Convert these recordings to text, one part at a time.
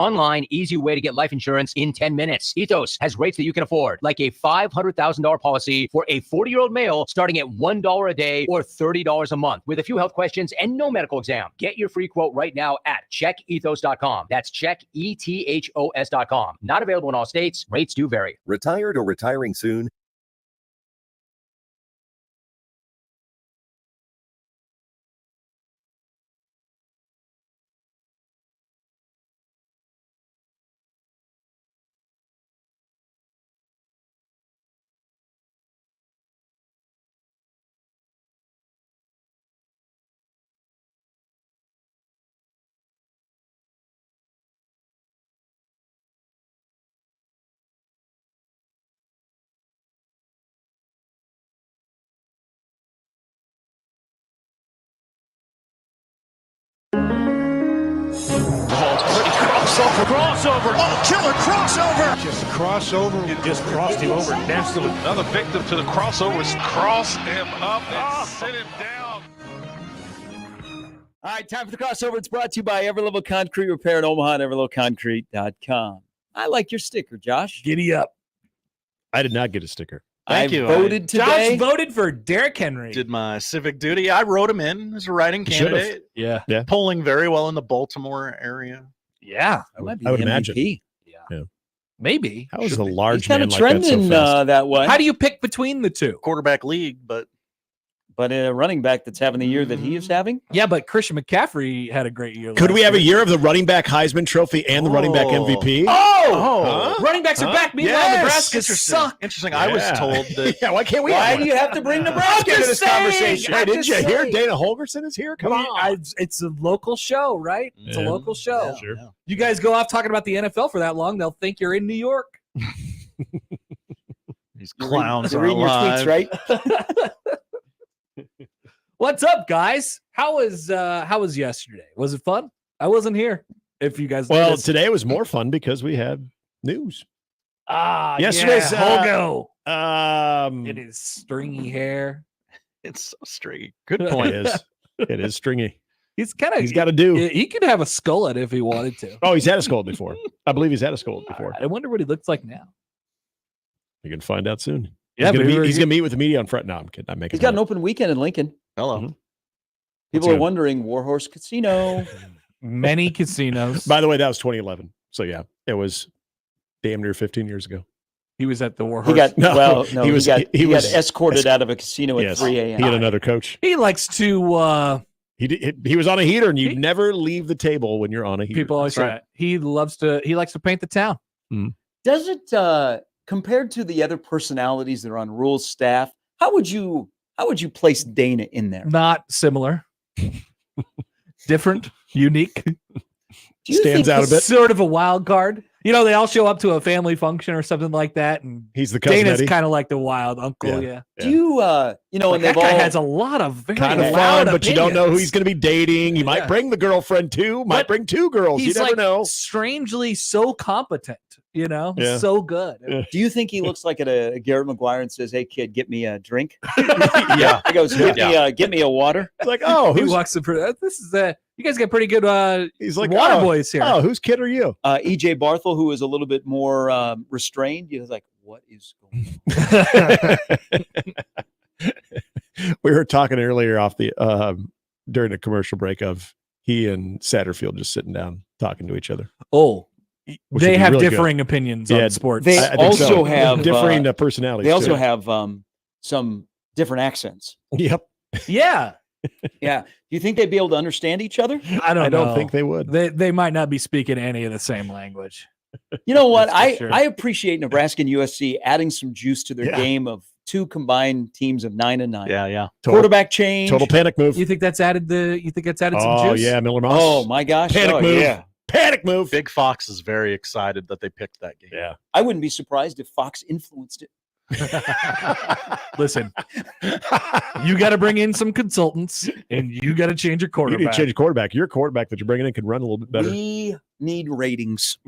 Online, easy way to get life insurance in 10 minutes. Ethos has rates that you can afford, like a $500,000 policy for a 40-year-old male starting at $1 a day or $30 a month with a few health questions and no medical exam. Get your free quote right now at checkethos.com. That's checkethos.com. Not available in all states. Rates do vary. Retired or retiring soon? Crossover. Oh, killer crossover. Just crossover. You just crossed him over nastily. Another victim to the crossovers. Cross him up and sit him down. All right, time for the crossover. It's brought to you by Everlevel Concrete Repair in Omaha at everlevelconcrete.com. I like your sticker, Josh. Giddy up. I did not get a sticker. Thank you. Voted today. Josh voted for Derrick Henry. Did my civic duty. I wrote him in as a writing candidate. Yeah. Polling very well in the Baltimore area. Yeah. I would imagine. Yeah. Maybe. How is a large man man like trending that so fast? That way? How do you pick between the two? Quarterback league, but a running back that's having the year that he is having? Yeah, but Christian McCaffrey had a great year. Could we have a year of the running back Heisman Trophy and the running back MVP? Running backs are back. Meanwhile, Nebraska suck. Interesting. I was told that. Why can't we? Why do you have to bring Nebraska into this conversation? Hey, didn't you hear Dana Holgorsen is here? Come on. It's a local show, right? It's a local show. Sure. You guys go off talking about the NFL for that long, they'll think you're in New York. These clowns You're are reading your alive. tweets, right? What's up, guys? How was yesterday? Was it fun? I wasn't here. If you guys noticed. Today was more fun because we had news. Yesterday's Holgo. It is stringy hair. It's so straight. Good point. It is stringy. He's got to do. He could have a skullet if he wanted to. Oh, he's had a skull before. I believe he's had a skull before. I wonder what he looks like now. You can find out soon. Yeah, he's gonna meet with the media on Friday. No, I'm kidding. I'm making. He's got an open weekend in Lincoln. Hello. Mm-hmm. People are wondering, Warhorse Casino. Many casinos. By the way, that was 2011. So yeah, it was damn near 15 years ago. He was at the Warhorse. He got he got was escorted out of a casino at 3 a.m. He had another coach. He likes to. He was on a heater, and you never leave the table when you're on a heater. People always say that. He likes to paint the town. Mm. Does it compared to the other personalities that are on Rule's staff? How would you place Dana in there? Not similar. Different, unique. Stands out a bit. Sort of a wild card. You know, they all show up to a family function or something like that, and he's the cousin. Dana's kind of like the wild uncle. Yeah. Do you, and that guy has a lot of very kind of fun, but you don't know who he's going to be dating. He might bring the girlfriend too. Might bring two girls. You never know. Strangely, so competent. You know, Yeah. so good. Yeah. Do you think he looks like a Garrett McGuire and says, "Hey kid, get me a drink"? Yeah. He goes, "Get me a water." It's like, oh, He walks in. This is you guys get pretty good. he's like water boys here. Oh, whose kid are you? EJ Barthel, who is a little bit more restrained, he was like, "What is going on?" We were talking earlier off the during the commercial break of he and Satterfield just sitting down talking to each other. Oh. Which They would be have really differing opinions on sports. They I think also so. have differing personalities. They also too. have some different accents. Yep. Yeah. Yeah. Do you think they'd be able to understand each other? I don't know. think they would. They might not be speaking any of the same language. You know what? That's for sure. I appreciate Nebraska and USC adding some juice to their game of two combined teams of 9-9. Yeah. Quarterback change. Total panic move. You think that's added some juice? Oh yeah, Miller Moss. Oh my gosh. Panic move. Yeah. Panic move. Big Fox is very excited that they picked that game. Yeah. I wouldn't be surprised if Fox influenced it. Listen, you got to bring in some consultants, and you got to change your You quarterback. need to change your quarterback. Your quarterback that you're bringing in can run a little bit better. We need ratings.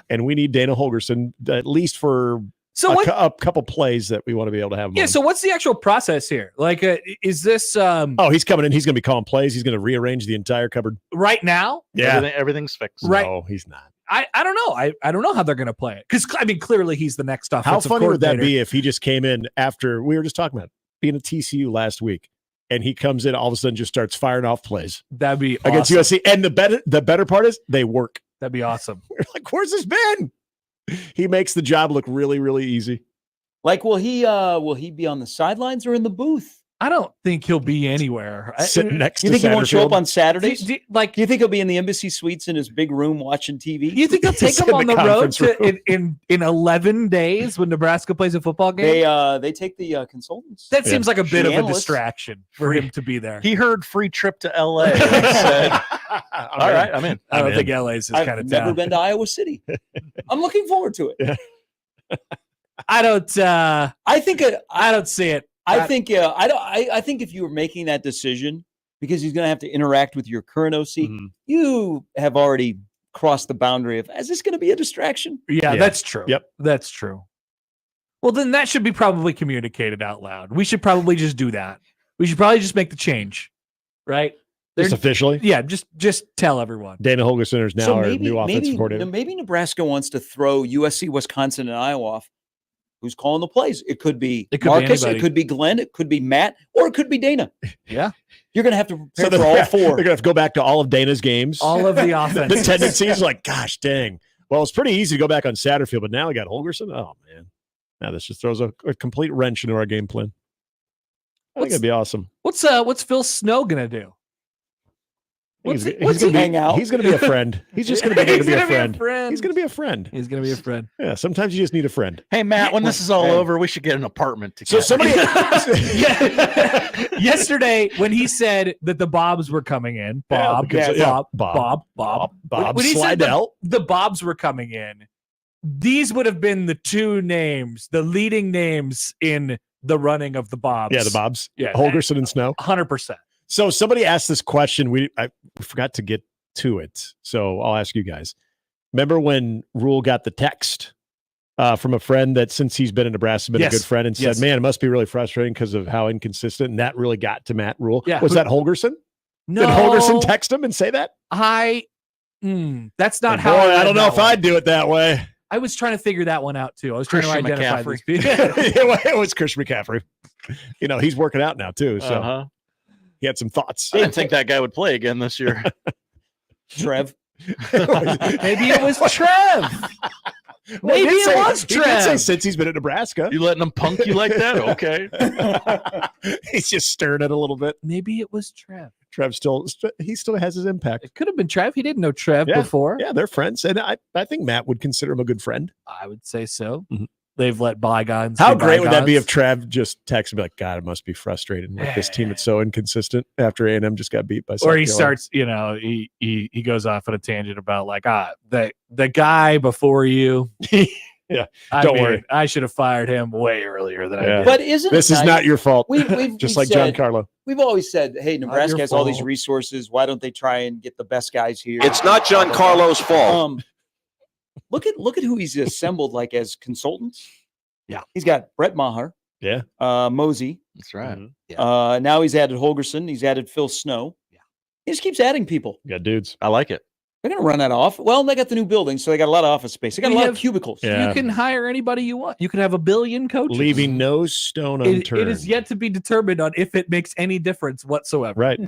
And we need Dana Holgorsen at least for So a couple plays that we want to be able to have. Yeah. So what's the actual process here? Like, is this? He's coming in. He's going to be calling plays. He's going to rearrange the entire cupboard right now. Yeah, everything's fixed. Right. No, he's not. I don't know. I don't know how they're going to play it because I mean clearly he's the next offensive How funny would that coordinator. be if he just came in after we were just talking about being at TCU last week, and he comes in all of a sudden just starts firing off plays. That'd be against awesome. USC. And the better part is they work. That'd be awesome. We're like, where's this been? He makes the job look really, really easy. Like, will he be on the sidelines or in the booth? I don't think he'll be anywhere. Sitting next to You think he won't show up Satterfield? on Saturdays? Do Do you think he'll be in the Embassy Suites in his big room watching TV? you think they'll take He's him in on the the road conference to in 11 days when Nebraska plays a football game? They take the consultants. That seems like a bit of a Analysts. distraction for him to be there. He heard free trip to LA and said, all right, I'm in. I don't I'm think in. LA's his I've kind of never town. been to Iowa City. I'm looking forward to it. I don't. I think I don't see it. I think I think if you were making that decision because he's going to have to interact with your current OC, you have already crossed the boundary of is this going to be a distraction? Yeah, Yeah. that's true. Yep. That's true. Well, then that should be probably communicated out loud. We should probably just do that. We should probably just make the change, right? Just officially. Yeah, just tell everyone. Dana Holgorsen is now our new offensive coordinator. Maybe Nebraska wants to throw USC, Wisconsin, and Iowa off. Who's calling the plays? It could be Marcus, it could be Glenn, it could be Matt, or it could be Dana. Yeah. You're going to have to prepare So for all they're four. going to have to go back to all of Dana's games. All of the offense. The tendency is like, gosh, dang. Well, it's pretty easy to go back on Satterfield, but now we got Holgorsen. Oh, man. Now this just throws a complete wrench into our game plan. I think it'd be awesome. What's Phil Snow gonna do? He's he gonna hang out? He's going to be a friend. He's just going to be a friend. He's going to be a friend. He's gonna be a friend. Yeah, sometimes you just need a friend. Hey, Matt, when this is all over, we should get an apartment together. So somebody Yesterday, when he said that the Bobs were coming in, Bob, when he said the Bobs were coming in, these would have been the two names, the leading names in the running of the Bobs. Yeah, the Bobs. Yeah, Holgorsen and Snow. 100%. So somebody asked this question. We forgot to get to it. So I'll ask you guys. Remember when Rule got the text from a friend that since he's been in Nebraska, been a good friend and said, man, it must be really frustrating because of how inconsistent. And that really got to Matt Rule. Yeah. Was that Holgorsen? No. Did Holgorsen text him and say that? That's not And how boy, I don't know if I'd do it that way. I was trying to figure that one out too. I was Christian trying to identify McCaffrey. these people. It was Christian McCaffrey. He's working out now too. So he had some thoughts. I didn't think that guy would play again this year. Trev. Maybe it was Trev. Maybe it was He did say Trev. since he's been at Nebraska. You letting him punk you like that? Okay. He's just stirring it a little bit. Maybe it was Trev. Trev still has his impact. It could have been Trev. He didn't know Trev before. Yeah, they're friends. And I think Matt would consider him a good friend. I would say so. Mhm. They've let bygones. How be great would that be bygones. if Trev just texted me like, God, it must be frustrating with this team. It's so inconsistent after A&M just got beat by South or he Carolina. starts, he goes off on a tangent about like, the guy before you. Yeah, Don't worry. I should have fired him way earlier than I did. But isn't This it is nice? not your fault. We've just we've like said- Giancarlo. We've always said, hey, Nebraska your has all these fault. resources. Why don't they try and get the best guys here? It's not Giancarlo's fault. Look at who he's assembled like as consultants. Yeah. He's got Brett Maher, Yeah. Mosey. That's right. Now he's added Holgorsen. He's added Phil Snow. Yeah. He just keeps adding people. Yeah, dudes. I like it. They're going to run that off. Well, they got the new building, so they got a lot of office space. They got We a lot have- of cubicles. Yeah. You can hire anybody you want. You can have 1 billion coaches. Leaving no stone unturned. It is yet to be determined on if it makes any difference whatsoever. Right.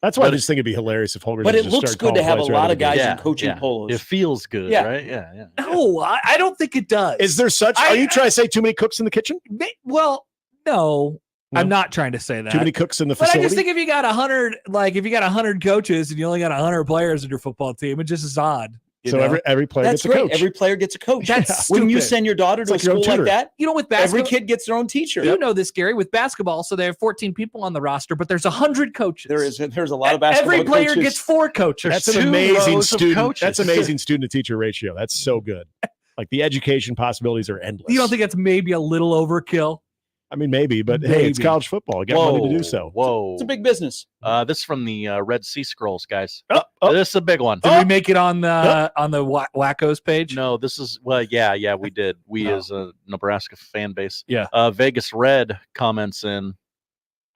That's why I just think it'd be hilarious if Holgorsen But it just looks started good to calling have a plays right lot out of the gate. guys in coaching polos. It feels good, Yeah. right? Yeah. No, I don't think it does. Is there such? Are you trying to say too many cooks in the kitchen? Well, no, No? I'm not trying to say that. Too many cooks in the But I facility? just think if you got 100, like if you got 100 coaches and you only got 100 players in your football team, it just is odd. you so know? every player That's gets a great. coach. Every player gets a coach. That's when you stupid. send your daughter to It's a like your own school like tutor. that. You know, with basketball, Every kid gets their own teacher. You know this, Gary, with basketball. So they have 14 people on the roster, but there's 100 coaches. There's a lot of basketball Every player coaches. gets 4 coaches. That's an 2 amazing rows of student. coaches. That's amazing student to teacher ratio. That's so good. Like the education possibilities are endless. You don't think that's maybe a little overkill? I mean, maybe, but hey, it's college football. You got money to do so. Whoa. It's a big business. This is from the Red Sea Scrolls, guys. Oh. This is a big one. Did we make it on the Wackos page? No, this is yeah, we did. We as a Nebraska fan base. Yeah. Vegas Red comments in,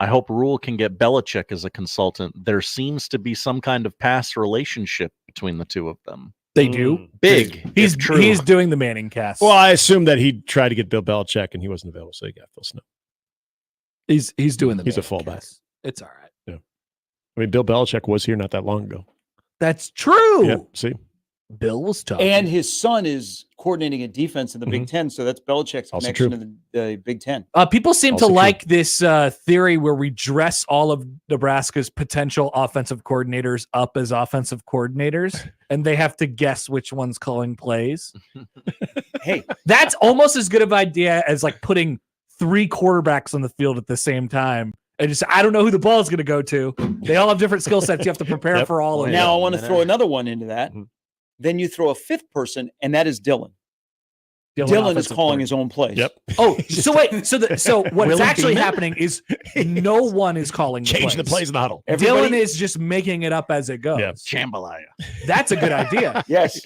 I hope Rule can get Belichick as a consultant. There seems to be some kind of past relationship between the two of them. They do. Big. He's doing the Manning cast. Well, I assume that he tried to get Bill Belichick and he wasn't available, so he got Phil Snow. He's doing the. He's a Manning fallback. cast. It's all right. Yeah. I mean, Bill Belichick was here not that long ago. That's true. Yeah. See, Bill was tough. And his son is coordinating a defense in the Big Ten, so that's Belichick's Also connection true. to the Big Ten. People seem Also to true. like this theory where we dress all of Nebraska's potential offensive coordinators up as offensive coordinators, and they have to guess which one's calling plays. Hey, That's almost as good of an idea as like putting 3 quarterbacks on the field at the same time. And just, I don't know who the ball is going to go to. They all have different skill sets. You have to prepare for all of them. now I want to throw another one into that. Mhm. Then you throw a fifth person, and that is Dylan. Dylan is offensive calling his own plays. Yep. Oh, so wait. So what's Willie actually Beeman? happening is no one is calling change the plays in the huddle. Dylan Everybody, is just making it up as it goes. Yeah. Jambalaya. That's a good idea. yes,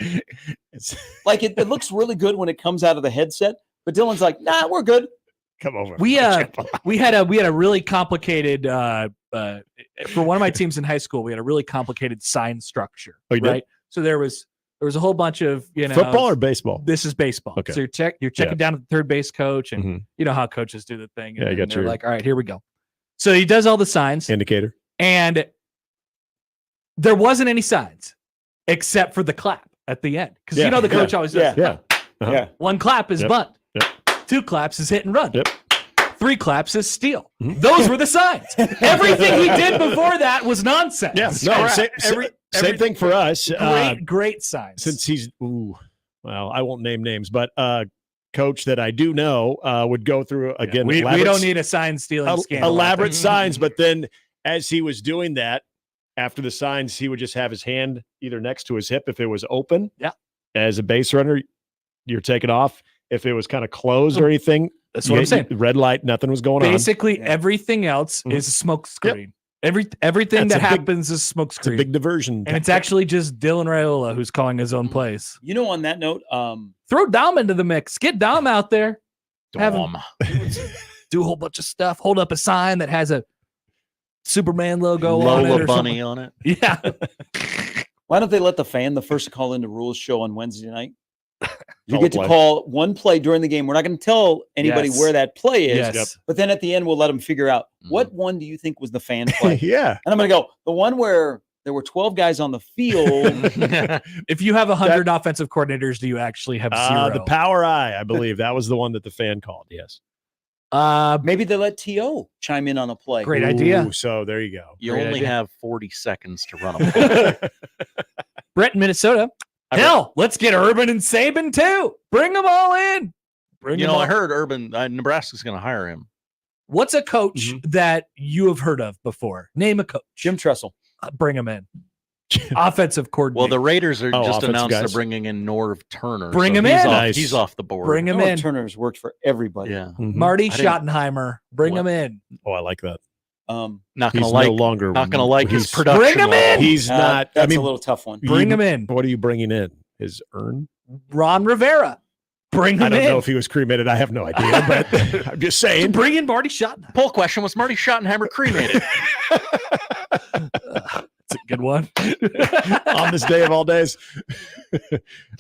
like it looks really good when it comes out of the headset, but Dylan's like, nah, we're good. Come over. We had a really complicated for one of my teams in high school. We had a really complicated sign structure. Oh, you did? Right. So there was a whole bunch of football or baseball. This is baseball. Okay. So you're checking down at the third base coach, and Mhm. you know how coaches do the thing. And Yeah, you then got they're your- like, all right, here we go. So he does all the signs, Indicator. and there wasn't any signs except for the clap at the end, because Yeah, you know the coach always does. Yeah. Uh-huh. Yeah. 1 clap is Yep. bunt. Yep. 2 claps is hit and run. Yep. 3 claps is steal. Mhm. Those were the signs. Everything he did before that was nonsense. Yeah. No, same thing for us. Great signs. Since he's, well, I won't name names, but coach that I do know would go through again. we elaborate- don't need a sign stealing scandal. elaborate signs, but then as he was doing that, after the signs, he would just have his hand either next to his hip if it was open. Yeah. As a base runner, you're taking off. If it was kind of closed or anything, That's what I'm saying. Red light, nothing was going Basically, Yeah. everything else Mhm. is a smoke screen. Everything That's that a big- happens is smoke on. It's a screen. big diversion. And it's actually just Dylan Raiola who's calling his own plays. You know, on that note, Throw Dom into the mix. Get Dom out there. Have him Dom. do a whole bunch of stuff. Hold up a sign that has a Superman logo on it. Lola or Bunny something. on it. Yeah. why don't they let the fan, the first to call into Rules show on Wednesday night? You Call get a to play. call one play during the game. We're not going to tell anybody Yes. where that play is, Yes. but then at the end, we'll let them figure out Mhm. what one do you think was the fan play? yeah. And I'm going to go, the one where there were 12 guys on the field. If you have 100 offensive coordinators, do you actually have 0? The power eye, I believe that was the one that the fan called. Yes. Maybe they let T.O. chime in on a play. Great idea. Ooh, so there you go. You Great only idea. have 40 seconds to run a play. Brett in Minnesota. Hell, let's get Urban and Saban too. Bring them all in. Bring You them know, all. I heard Urban, Nebraska's going to hire him. What's a coach that you have heard of before? Name a coach. Jim Tressel. Bring him in. Offensive coordinator. Well, the Raiders are Oh, just offensive announced guys. they're bringing in Norv Turner. Bring him he's in. Off, Nice. He's off the board. Bring him Noah in. Turner's worked for everybody. Yeah. Mhm. Marty I didn't- Schottenheimer. Bring What? him in. Oh, I like that. Not going He's to like. no longer. Not going to like his he's- production. Bring him level. in! He's not. That's I mean, a little tough one. Bring him in. What are you bringing in? His urn? Ron Rivera. Bring I him don't in. know if he was cremated. I have no idea, but I'm just saying. Bring in Marty Schottenheimer. Poll question: was Marty Schottenheimer cremated? That's a good one. On this day of all days.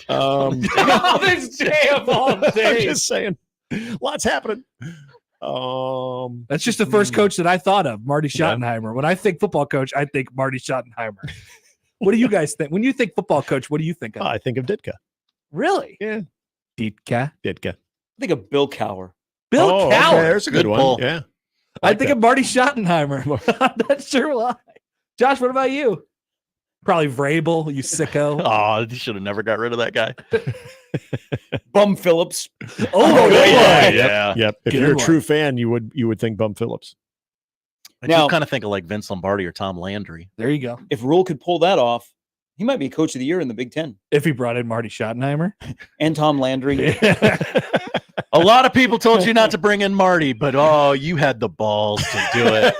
On this day of all I'm days. just saying. Lots happening. That's just the first coach that I thought of, Marty Schottenheimer. When I think football coach, I think Marty Schottenheimer. What do you guys think? When you think football coach, what do you think of? I think of Ditka. Really? Yeah. Ditka. Ditka. I think of Bill Cowher. Bill Oh, Cowher. okay, there's a good Good one. pull. Yeah. I think of Marty Schottenheimer. I'm not sure why. Josh, what about you? Probably Vrabel, you sicko. Oh, you should have never got rid of that guy. Bum Phillips. Oh, yeah, yeah. Yep. If Good you're a one. true fan, you would think Bum Phillips. I Now- do kind of think of like Vince Lombardi or Tom Landry. There you go. If Rule could pull that off, he might be coach of the year in the Big Ten. If he brought in Marty Schottenheimer. And Tom Landry. A lot of people told you not to bring in Marty, but you had the balls to do it.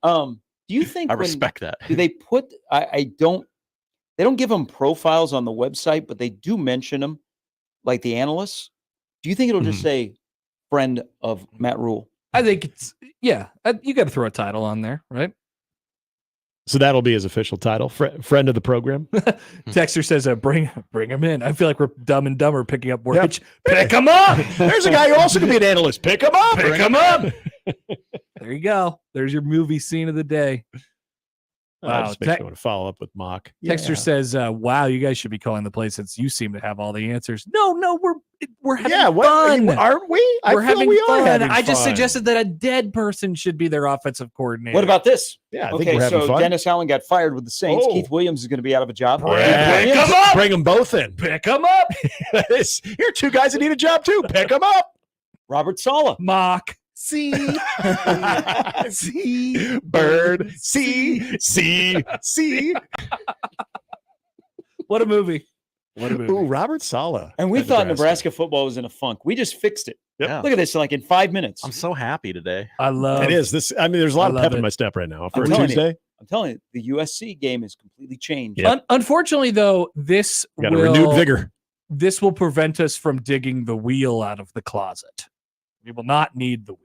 Do you think I respect that. Do they put? They don't give them profiles on the website, but they do mention them, like the analysts. Do you think it'll just say friend of Matt Rule? I think it's you got to throw a title on there, right? So that'll be his official title, friend of the program. Texter says, "Bring him in." I feel like we're Dumb and Dumber picking up words. Yep. Pick him up. There's a guy who also could be an analyst. Pick him up. Pick him up. There you go. There's your movie scene of the day. Wow. Just makes me want to follow up with Mock. Texter says, "Wow, you guys should be calling the play since you seem to have all the answers." No, we're having fun, aren't we? We're having fun. I just fun. suggested that a dead person should be their offensive coordinator. What about this? Yeah, I okay. think we're having fun. Dennis Allen got fired with the Saints. Keith Williams is going to be out of a job. Pick them up. Bring them both in. Pick them up. Here are two guys that need a job too. Pick them up. Robert Saleh. Mock. See, bird, see. What a movie. Ooh, Robert Saleh. And we thought Nebraska football was in a funk. We just fixed it. Yep. Look at this, like in 5 minutes. I'm so happy today. I love it. Is this? I mean, there's a lot of pep in my step right now for a Tuesday. I'm telling you, the USC game is completely changed. Yep. Unfortunately, though, this got a renewed vigor. This will prevent us from digging the wheel out of the closet. We will not need the wheel.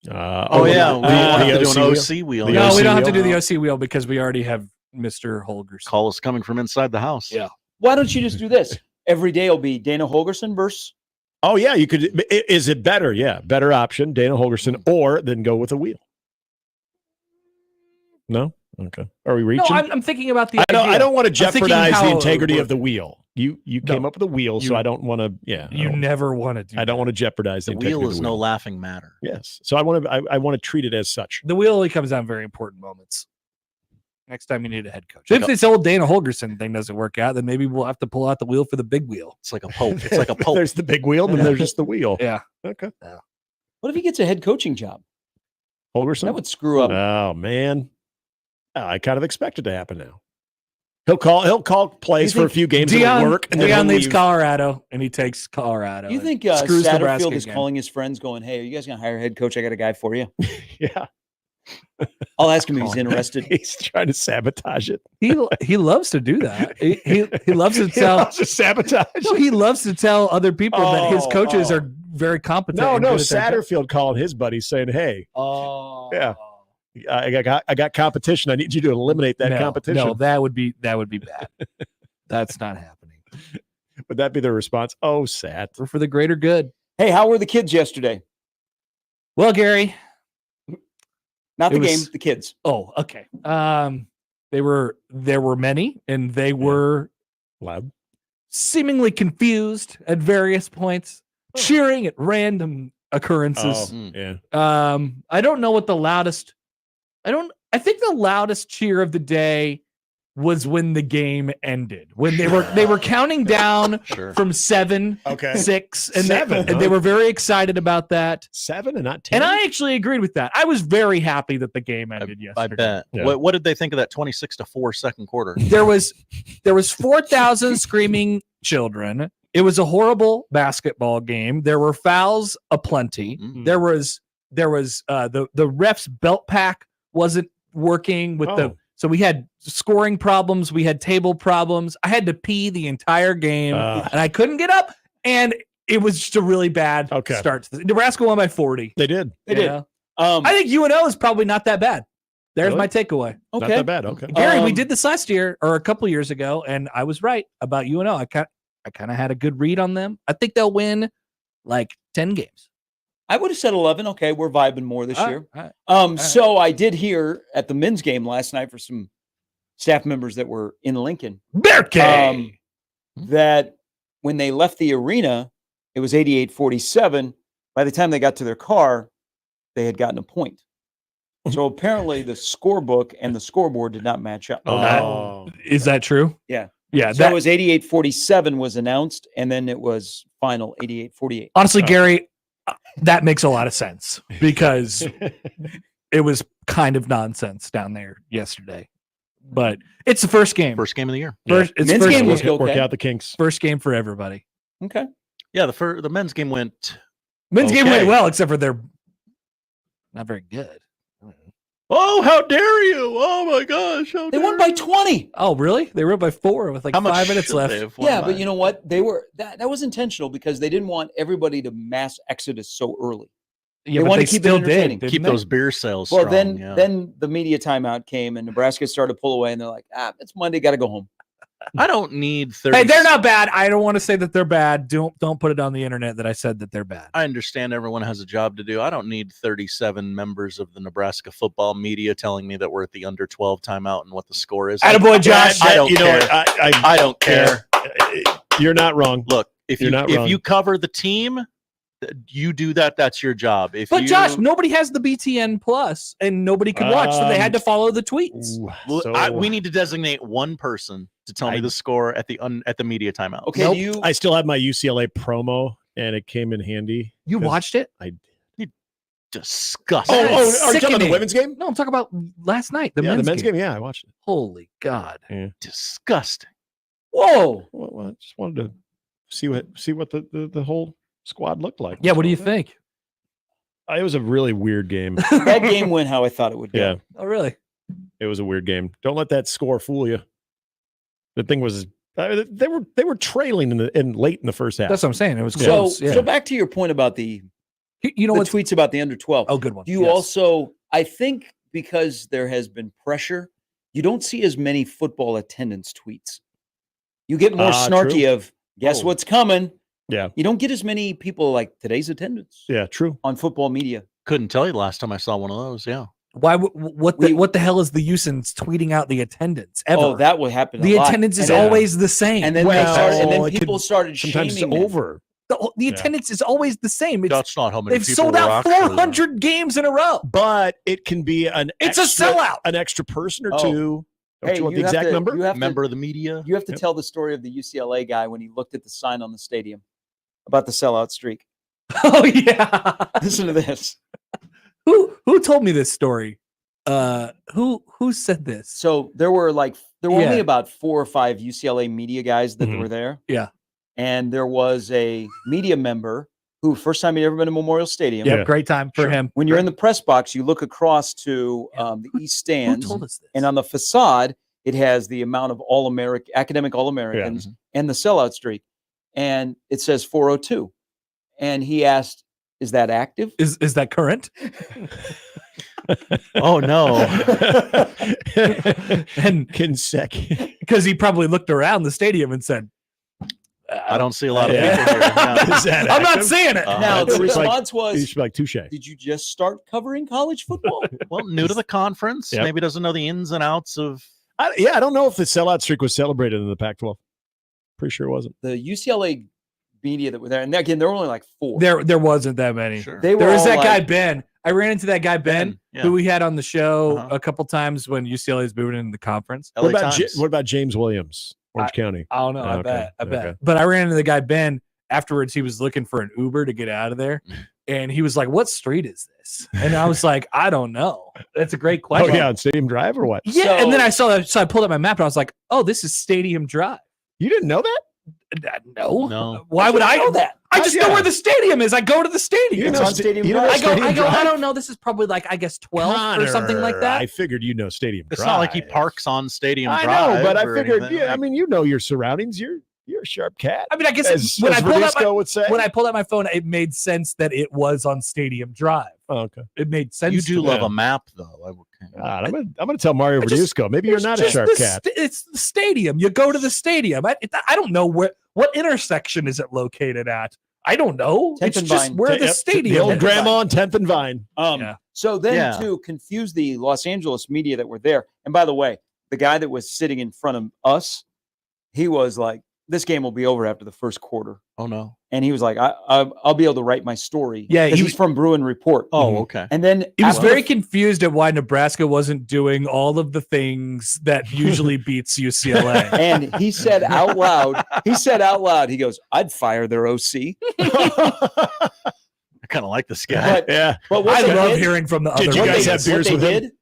We have to do an OC wheel. No, we don't have to do the OC wheel because we already have Mr. Holgorsen. Call is coming from inside the house. Yeah. Why don't you just do this? Every day will be Dana Holgorsen versus. Oh yeah, you could. Is it better? Yeah, better option, Dana Holgorsen, or then go with a wheel. No. Okay. Are we reaching? No, I'm thinking about the. I don't want to jeopardize the integrity of the wheel. You came up with a wheel, so I don't want to. Yeah. You never want to do. I don't want to jeopardize the integrity wheel. Of the wheel is no laughing matter. Yes. So I want to treat it as such. The wheel only comes down very important moments. Next time you need a head coach. If this old Dana Holgorsen thing doesn't work out, then maybe we'll have to pull out the wheel for the big wheel. It's like a pope. It's like a pope. There's the big wheel, then there's just the wheel. Yeah. Okay. What if he gets a head coaching job? Holgorsen? That would screw up. Oh man. I kind of expect it to happen now. He'll call plays for a few games and it'll work. And Dion leaves Colorado and he takes Colorado. You think Satterfield is calling his friends going, "Hey, are you guys going to hire a head coach? I got a guy for you." Yeah. I'll ask him if he's interested. He's trying to sabotage it. He loves to do that. He loves to tell. He loves to sabotage. No, he loves to tell other people that his coaches are very competent. No, Satterfield calling his buddies saying, "Hey, yeah, I got competition. I need you to eliminate that competition." No, that would be bad. That's not happening. Would that be the response? Oh, Sat. We're for the greater good. Hey, how were the kids yesterday? Well, Gary. Not the game, the kids. Oh, okay. There were many, and they were loud, seemingly confused at various points, cheering at random occurrences. I don't know what the loudest. I think the loudest cheer of the day was when the game ended. When they were counting down from 7, 6, and 7. They were very excited about that. 7 and not 10. And I actually agreed with that. I was very happy that the game ended yesterday. I bet. Yeah. What did they think of that 26-4 second quarter? There was 4,000 screaming children. It was a horrible basketball game. There were fouls aplenty. Mm-hmm. There was the ref's belt pack wasn't working with so we had scoring problems. We had table problems. I had to pee the entire game, and I couldn't get up. And it was just a really bad start. Nebraska won by 40. They did. They did. I think UNO is probably not that bad. There's my takeaway. Okay. Not that bad. Okay. Gary, we did this last year or a couple years ago, and I was right about UNO. I kind of had a good read on them. I think they'll win like 10 games. I would have said 11. Okay, we're vibing more this year. All right. So I did hear at the men's game last night for some staff members that were in Lincoln that when they left the arena, it was 88-47. By the time they got to their car, they had gotten a point. So apparently the scorebook and the scoreboard did not match up. Is that true? Yeah. Yeah. So it was 88-47 was announced, and then it was final 88-48. Honestly, Gary, that makes a lot of sense because it was kind of nonsense down there yesterday. But it's the first game. First game of the year. Men's game was okay. Work out the kinks. First game for everybody. Okay. Yeah, the men's game went. Men's game went okay. well, except for they're not very good. Oh, how dare you! Oh my gosh, They won by 20. Oh, really? They were up by 4 with like How much 5 minutes should left. they have won Yeah, by? but you know what? They were that was intentional because they didn't want everybody to mass exodus so early. Yeah, They but wanted they to keep it still entertaining. did. keep didn't those beer sales Well, strong. then the media timeout came and Nebraska started to pull away, and they're like, it's Monday, got to go home. I don't need 30. Hey, they're not bad. I don't want to say that they're bad. Don't put it on the internet that I said that they're bad. I understand everyone has a job to do. I don't need 37 members of the Nebraska football media telling me that we're at the under 12 timeout and what the score is. Attaboy, Josh. I don't You know care. what? I don't care. You're not wrong. Look, if You're not wrong. you cover the team, you do that. That's your job. But Josh, nobody has the BTN Plus, and nobody could watch, so they had to follow the tweets. Ooh, we need to designate one person to tell me the score at the media timeout. Okay, Nope. I still have my UCLA promo, and it came in handy. You watched it? I Disgusting. are you talking about the Sickening. women's game? No, I'm talking about last night. The Yeah, men's, the men's game. Yeah, I watched it. Holy God! Disgusting. Whoa. Well, I just wanted to see what the whole squad looked like. Yeah, what do you think? It was a really weird game. That game went how I thought it would go. Yeah, Oh, really? it was a weird game. Don't let that score fool you. The thing was, they were trailing in late in the first half. That's what I'm saying. It was So, close. Yeah. so back to your point about the You know the what? tweets about the under 12. Oh, good one. Do you Yes. also, I think because there has been pressure, you don't see as many football attendance tweets. You get more snarky true. of, guess what's coming? Yeah. You don't get as many people like today's attendance Yeah, true. on football media. Couldn't tell you the last time I saw one of those. Yeah. Why? What the hell is the use in tweeting out the attendance ever? Oh, that would happen. the a lot. attendance is And then- always the same. And then people started Sometimes shaming them. over. the attendance is always the same. That's not how many They've people sold were out actually- 400 games in a row. But it can be It's a sellout. An extra person or Oh. two. Don't Hey, you want you the have exact to- number? you have Member to, of the media. You have to tell the story of the UCLA guy when he looked at the sign on the stadium about the sellout streak. Oh yeah. Listen to this. Who told me this story? Who said this? So there were only Yeah. about 4 or 5 UCLA media guys that Mhm. were there. Yeah. And there was a media member who first time he'd ever been to Memorial Stadium. Yeah, Yeah. great time for Sure. him. When you're in the press box, you look across to the east Who stands, told us this? and on the facade, it has the amount of academic All-Americans and the sellout streak, and it says 402. And he asked, "Is that active?" Is that current? Oh no. And Consecutive. because he probably looked around the stadium and said, I don't see a lot of Yeah. people here. Yeah. Is that "I'm not active? seeing it." Now the it's like- response You was, should be like touche. "Did you just start covering college football?" Well, new to the conference, Yep. maybe doesn't know the ins and outs of. I don't know if the sellout streak was celebrated in the Pac-12. Pretty sure it wasn't. The UCLA media that were there, and again, there were only like 4. There wasn't that many. Sure. They were There was all that guy like- Ben. I ran into that guy Ben, Yeah. who we had on the show Uh-huh. a couple times when UCLA is moving into the conference. LA What about, Times. what about James Williams, Orange County? I don't know. I Okay, bet. okay. But I ran into the guy Ben afterwards. He was looking for an Uber to get out of there, and he was like, "What street is this?" And I was like, "I don't know." That's a great Oh question. yeah, on Stadium Drive or what? Yeah. And then I So- saw that, so I pulled up my map and I was like, "Oh, this is Stadium Drive." You didn't know that? No. No. Why would I know that? I just know Yeah. where the stadium is. I go to the stadium. It's on Stadium you know Drive. Stadium I Drive? don't know. This is probably like, I guess 12 or something like Connor, that. I figured you know Stadium It's Drive. not like he parks on Stadium I Drive. know, but I or figured. anything. Yeah, I mean, you know your surroundings. You're a sharp cat. I mean, I guess As, when as I pulled out Verdisco would say. when I pulled out my phone, it made sense that it was on Stadium Drive. Oh, okay. It made sense. you do to me. love Yeah. a map, though. God, I'm gonna tell Mario I just- Verdisco. Maybe you're It's not a just sharp the cat. it's the stadium. You go to the stadium. I don't know what intersection is it located at. I don't know. 10th It's and just Vine. where the Yep, stadium. The old is. grandma on 10th and Vine. Yeah. So then Yeah. to confuse the Los Angeles media that were there, and by the way, the guy that was sitting in front of us, he was like, "This game will be over after the first quarter," Oh no. and he was like, "I'll be able to write my story." Yeah, 'Cause he he's was- from Bruin Report. Oh, okay. And then He was after very the- confused at why Nebraska wasn't doing all of the things that usually beats UCLA. and he said out loud, he goes, "I'd fire their OC." I kind of like this guy. But, Yeah. but what I they love did- hearing from the Did other you what guys they- have what beers they with him? did,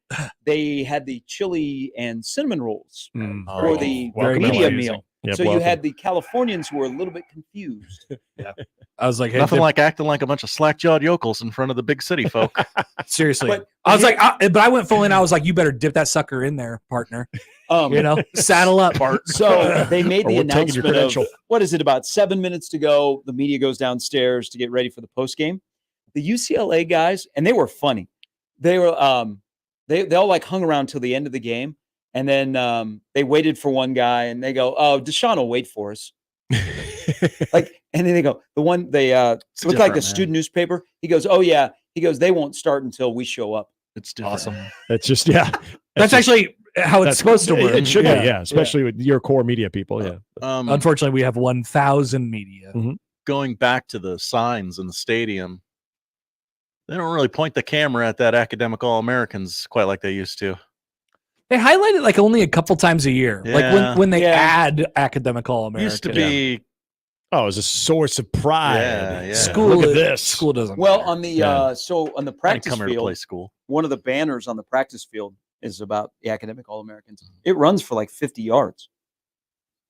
they had the chili and cinnamon rolls Mm. Oh, for the welcome media to meal. Yep, So you welcome. had the Californians who were a little bit confused. I was like, hey, Nothing like acting like a bunch of slack-jawed yokels in front of the big city folk. seriously. But- I was like, but I went full in. I was like, you better dip that sucker in there, partner. Saddle up. So they made Or the we're taking your announcement of, credential. what is it, about 7 minutes to go. The media goes downstairs to get ready for the post game. The UCLA guys, and they were funny. They were they all like hung around till the end of the game, and then they waited for one guy, and they go, "Oh, Deshaun will wait for us." And then they go, the one they look like a student newspaper. He goes, "Oh yeah." He goes, "They won't start until we show up." It's different. Awesome. That's just That's actually how it's supposed to work. It should be, especially with your core media people. Yeah. Unfortunately, we have 1,000 media. Going back to the signs in the stadium, they don't really point the camera at that academic All-Americans quite like they used to. They highlight it like only a couple times a year. Like when they add academic All-American. Used to be. Oh, it's a source of pride. Yeah. School, Look at this. School doesn't. Well, matter. on the so on the practice Come here to play field, school. one of the banners on the practice field is about the academic All-Americans. It runs for like 50 yards.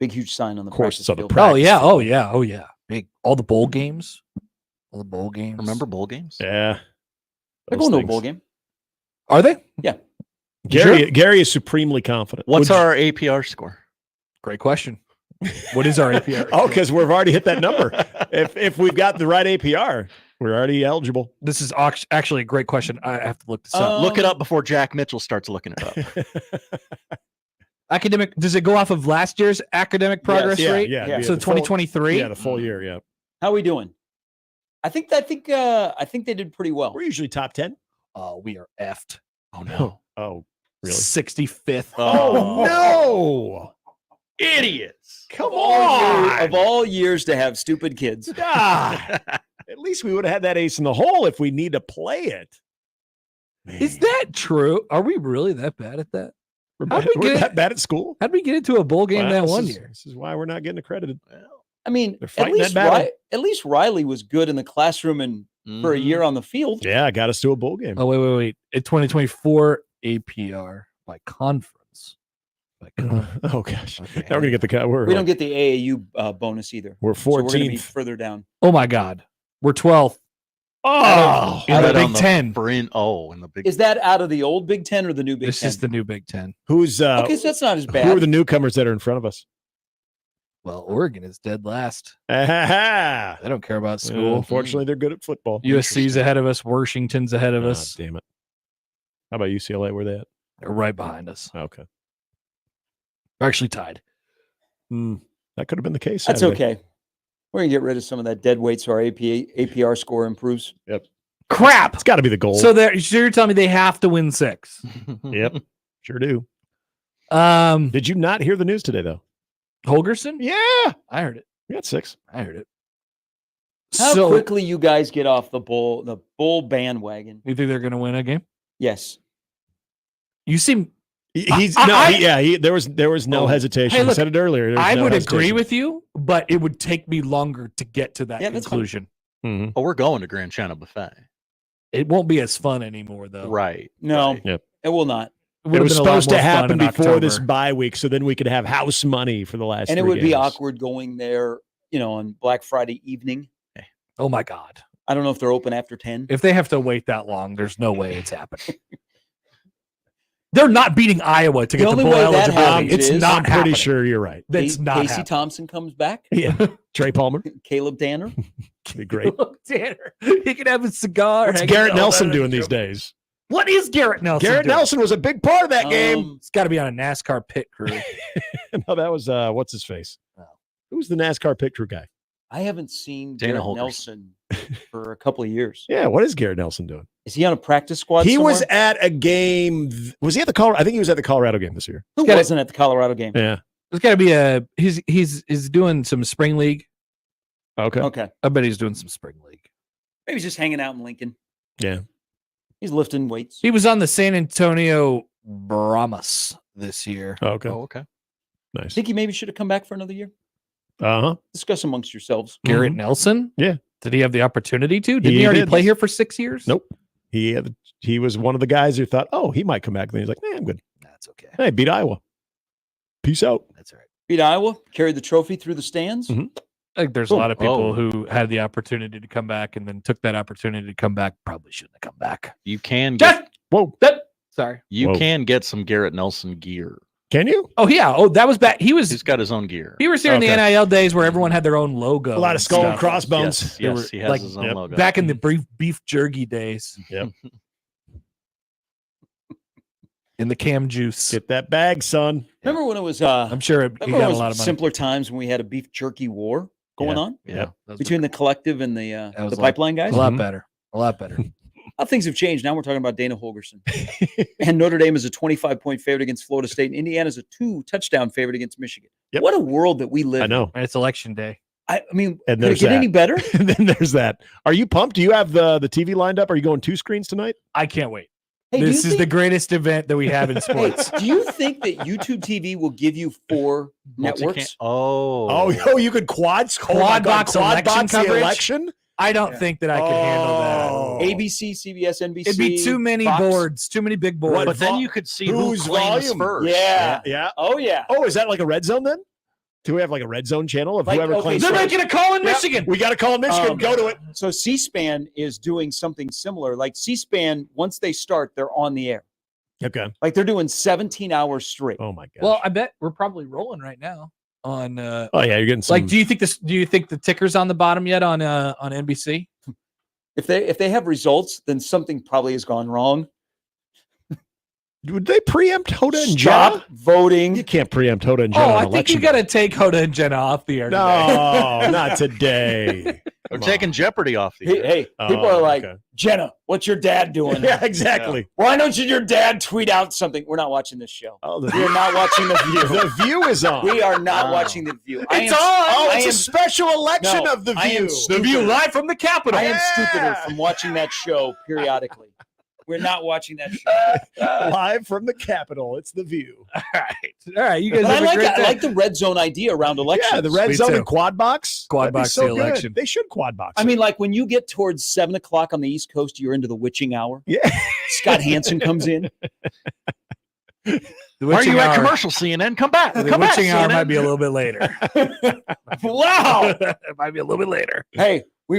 Big, huge sign on the course, practice it's on the field. practice Oh yeah. Big. All the bowl games. All the bowl games. Remember bowl games? Yeah. They're Those going to a things. bowl game. Are they? Yeah. Gary is supremely confident. What's our APR score? Great question. What is our APR? Oh, because we've already hit that number. if we've got the right APR, we're already eligible. This is actually a great question. I have to look this up. Look it up before Jack Mitchell starts looking it up. Academic, does it go off of last year's academic progress rate? Yeah. So the full- 2023? Yeah, the full year. Yeah. How are we doing? I think they did pretty well. We're usually top 10. We are effed. Oh no. Oh, really? 65th. Oh, no. Idiots. Come on. Of all years to have stupid kids. Ah, at least we would have had that ace in the hole if we need to play it. Is that true? Are we really that bad at that? We're that bad at school? How'd we get into a bowl game that one year? This is why we're not getting accredited. I mean, They're fighting that battle. At least Riley was good in the classroom and for a year on the field. Yeah, got us to a bowl game. Oh, wait. In 2024 APR by conference. Oh, gosh. Okay. Now we're going to get the We don't get the AAU bonus either. We're So we're going to be 14th. further down. Oh, my God. We're 12th. Oh, In the Right on Big Ten. in the Big Is that out of the old Big Ten or the new Big This Ten? is the new Big Ten. who's Okay, so that's not as bad. who are the newcomers that are in front of us? Well, Oregon is dead last. Ah, They don't care about school. unfortunately, they're good at football. USC's ahead of us. Washington's ahead of Ah, us. damn it. How about UCLA? Where they at? They're right behind us. Okay. We're actually tied. That could have been the case. That's Saturday. okay. We're going to get rid of some of that dead weight so our APR score improves. Crap. It's got to be the goal. So you're telling me they have to win 6. Yep. Sure do. Um, Did you not hear the news today, though? Holgorsen? Yeah. I heard it. We got 6. I heard it. How quickly you guys get off the bull bandwagon? You think they're going to win a game? Yes. You seem. There was no hesitation. Hey, I look, said it earlier. There was I no would hesitation. agree with you, but it would take me longer to get to that Yeah, that's conclusion. Mhm. Oh, we're going to Grand Channel Buffet. It won't be as fun anymore, though. Right. No, right. Yep. it will not. It was supposed to happen before October. this bye week, so then we could have house money for the last. And it 3 would be games. awkward going there, on Black Friday evening. Oh my God! I don't know if they're open after 10. If they have to wait that long, there's no way it's happening. They're not beating Iowa to The get the only bowl way that eligibility. happens It's is- not I'm pretty happening. sure you're right. That's not Casey happening. Thompson comes back. Yeah, Trey Palmer, Caleb Danner. be great. Look, Tanner, he can have a cigar. What's hanging Garrett out Nelson under doing the these trim. days? What is Garrett Nelson? Garrett doing? Nelson was a big part of that game. It's got to be on a NASCAR pit crew. No, that was what's his face? Oh. Who's the NASCAR pit crew guy? I haven't seen Dana Garrett Holgorsen. Nelson for a couple of years. Yeah, what is Garrett Nelson doing? Is he on a practice squad? He somewhere? was at a game. Was he at the Colorado? I think he was at the Colorado game this year. Who Got it. wasn't at the Colorado game? Yeah. There's got to be a. He's doing some spring league. Okay. Okay. I bet he's doing some spring league. Maybe he's just hanging out in Lincoln. Yeah. He's lifting weights. He was on the San Antonio Brahmas this year. Okay. Oh, okay. Nice. Think he maybe should have come back for another year? Uh-huh. Discuss amongst yourselves. Garrett Nelson? Yeah. Did he have the opportunity to? Didn't he, He already did. play here for 6 years? Nope. He was one of the guys who thought, oh, he might come back. Then he's like, nah, I'm good. That's okay. Hey, beat Iowa. Peace out. That's all right. Beat Iowa, carried the trophy through the stands. Mhm. I think there's a lot of people who had the opportunity to come back and then took that opportunity to come back. Probably shouldn't have come back. You can get Sorry. You can get some Garrett Nelson gear. Can you? Oh yeah. Oh, that was back. He's got his own gear. He was here in the NIL days where everyone had their own logo. A lot of skull and crossbones. Yes, he has his own logo. Back in the beef jerky days. Yep. In the cam juice. Get that bag, son. Remember when it was I'm sure he got a lot of money. Simpler times when we had a beef jerky war going on between the collective and the pipeline guys? A lot better. A lot better. How things have changed. Now we're talking about Dana Holgorsen. And Notre Dame is a 25-point favorite against Florida State, and Indiana's a 2-touchdown favorite against Michigan. Yep. What a world that we live in. I know. And it's election day. I mean, and could it get any better? And then there's that. Are you pumped? Do you have the TV lined up? Are you going 2 screens tonight? I can't wait. Hey, this is the greatest event that we have in sports. Hey, do you think that YouTube TV will give you 4 networks? You could quad box election? I don't think that I could handle that. ABC, CBS, NBC. It'd be too many boards, too many big boards. But then you could see who claims first. Yeah. Oh, yeah. Oh, is that like a red zone then? Do we have like a red zone channel of whoever claims They're first? making a call in Michigan. We got to call in Michigan. Go to it. So C-SPAN is doing something similar. Like C-SPAN, once they start, they're on the air. Okay. Like they're doing 17 hours straight. Oh my god. Well, I bet we're probably rolling right now on. Oh yeah, you're getting some. Like, do you think the ticker's on the bottom yet on NBC? If they have results, then something probably has gone wrong. Would they preempt Hoda and Stop Jenna? Voting. You can't preempt Hoda and Jenna. I think you got to take Hoda and Jenna off the air. No, not today. We're taking Jeopardy off the air. Hey, people are like, Jenna, what's your dad doing? Yeah, exactly. Yeah. Why don't your dad tweet out something? We're not watching this show. We are not watching The View. The View is on. We are not watching The View. It's on. It's a special election of The View. The View live from the Capitol. I am stupider from watching that show periodically. We're not watching that show. Live from the Capitol. It's The View. All right. You guys. I like the red zone idea around elections. Yeah, the red zone and quad box. Quad box the election. They should quad box. I mean, like when you get towards 7:00 on the East Coast, you're into the witching hour. Yeah. Scott Hansen comes in. Are you at commercial, CNN? Come back. The witching hour might be a little bit later. Wow. It might be a little bit later. Hey, we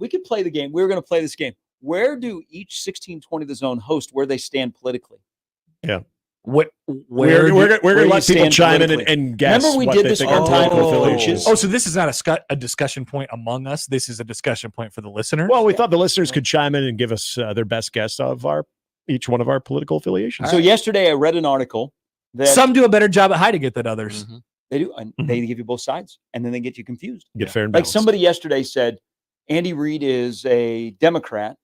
could play the game. We were going to play this game. Where do each 1620 The Zone host where they stand politically? Yeah. We're going to let people chime in and guess. Remember we did this on time for coaches. Oh, so this is not a discussion point among us. This is a discussion point for the listeners. Well, we thought the listeners could chime in and give us their best guess of each one of our political affiliations. So yesterday I read an article that some do a better job at hiding it than others. Mm-hmm. They do. And they give you both sides, and then they get you confused. Get fair and like balanced. somebody yesterday said, Andy Reid is a Democrat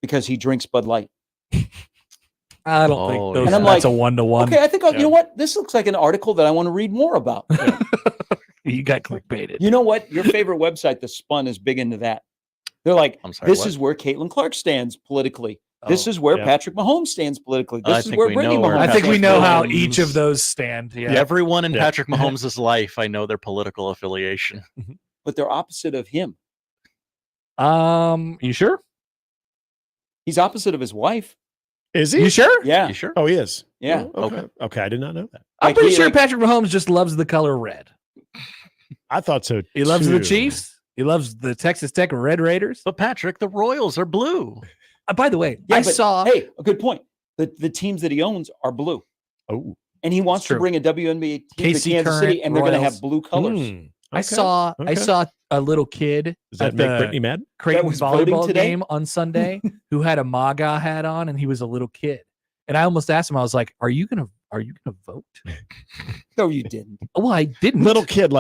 because he drinks Bud Light. I don't think those, and I'm that's like, a 1-to-1. Okay, I think you know what? This looks like an article that I want to read more about. You got clickbaited. You know what? Your favorite website, The Spun, is big into that. They're like, this is where Caitlin Clark stands politically. This is where Patrick Mahomes stands politically. This is where Brittany Mahomes. I think we know how each of those stand. Yeah. Everyone in Patrick Mahomes' life, I know their political affiliation, but they're opposite of him. You sure? He's opposite of his wife. Is he? You sure? Yeah. You sure? Oh, he is. Yeah. Oh, okay. I did not know that. I'm pretty sure Patrick Mahomes just loves the color red. I thought so. He loves the Chiefs. He loves the Texas Tech Red Raiders. But Patrick, the Royals are blue. By the way, I saw. Hey, a good point. The teams that he owns are blue. Oh. And he wants to bring a WNBA team to Kansas City, and they're going to have blue colors. Okay. I saw a little kid. Does that make Brittany mad? Creighton volleyball game on Sunday who had a MAGA hat on, and he was a little kid. And I almost asked him, I was like, "Are you gonna vote?" No, you didn't. Well, I didn't. Little kid, He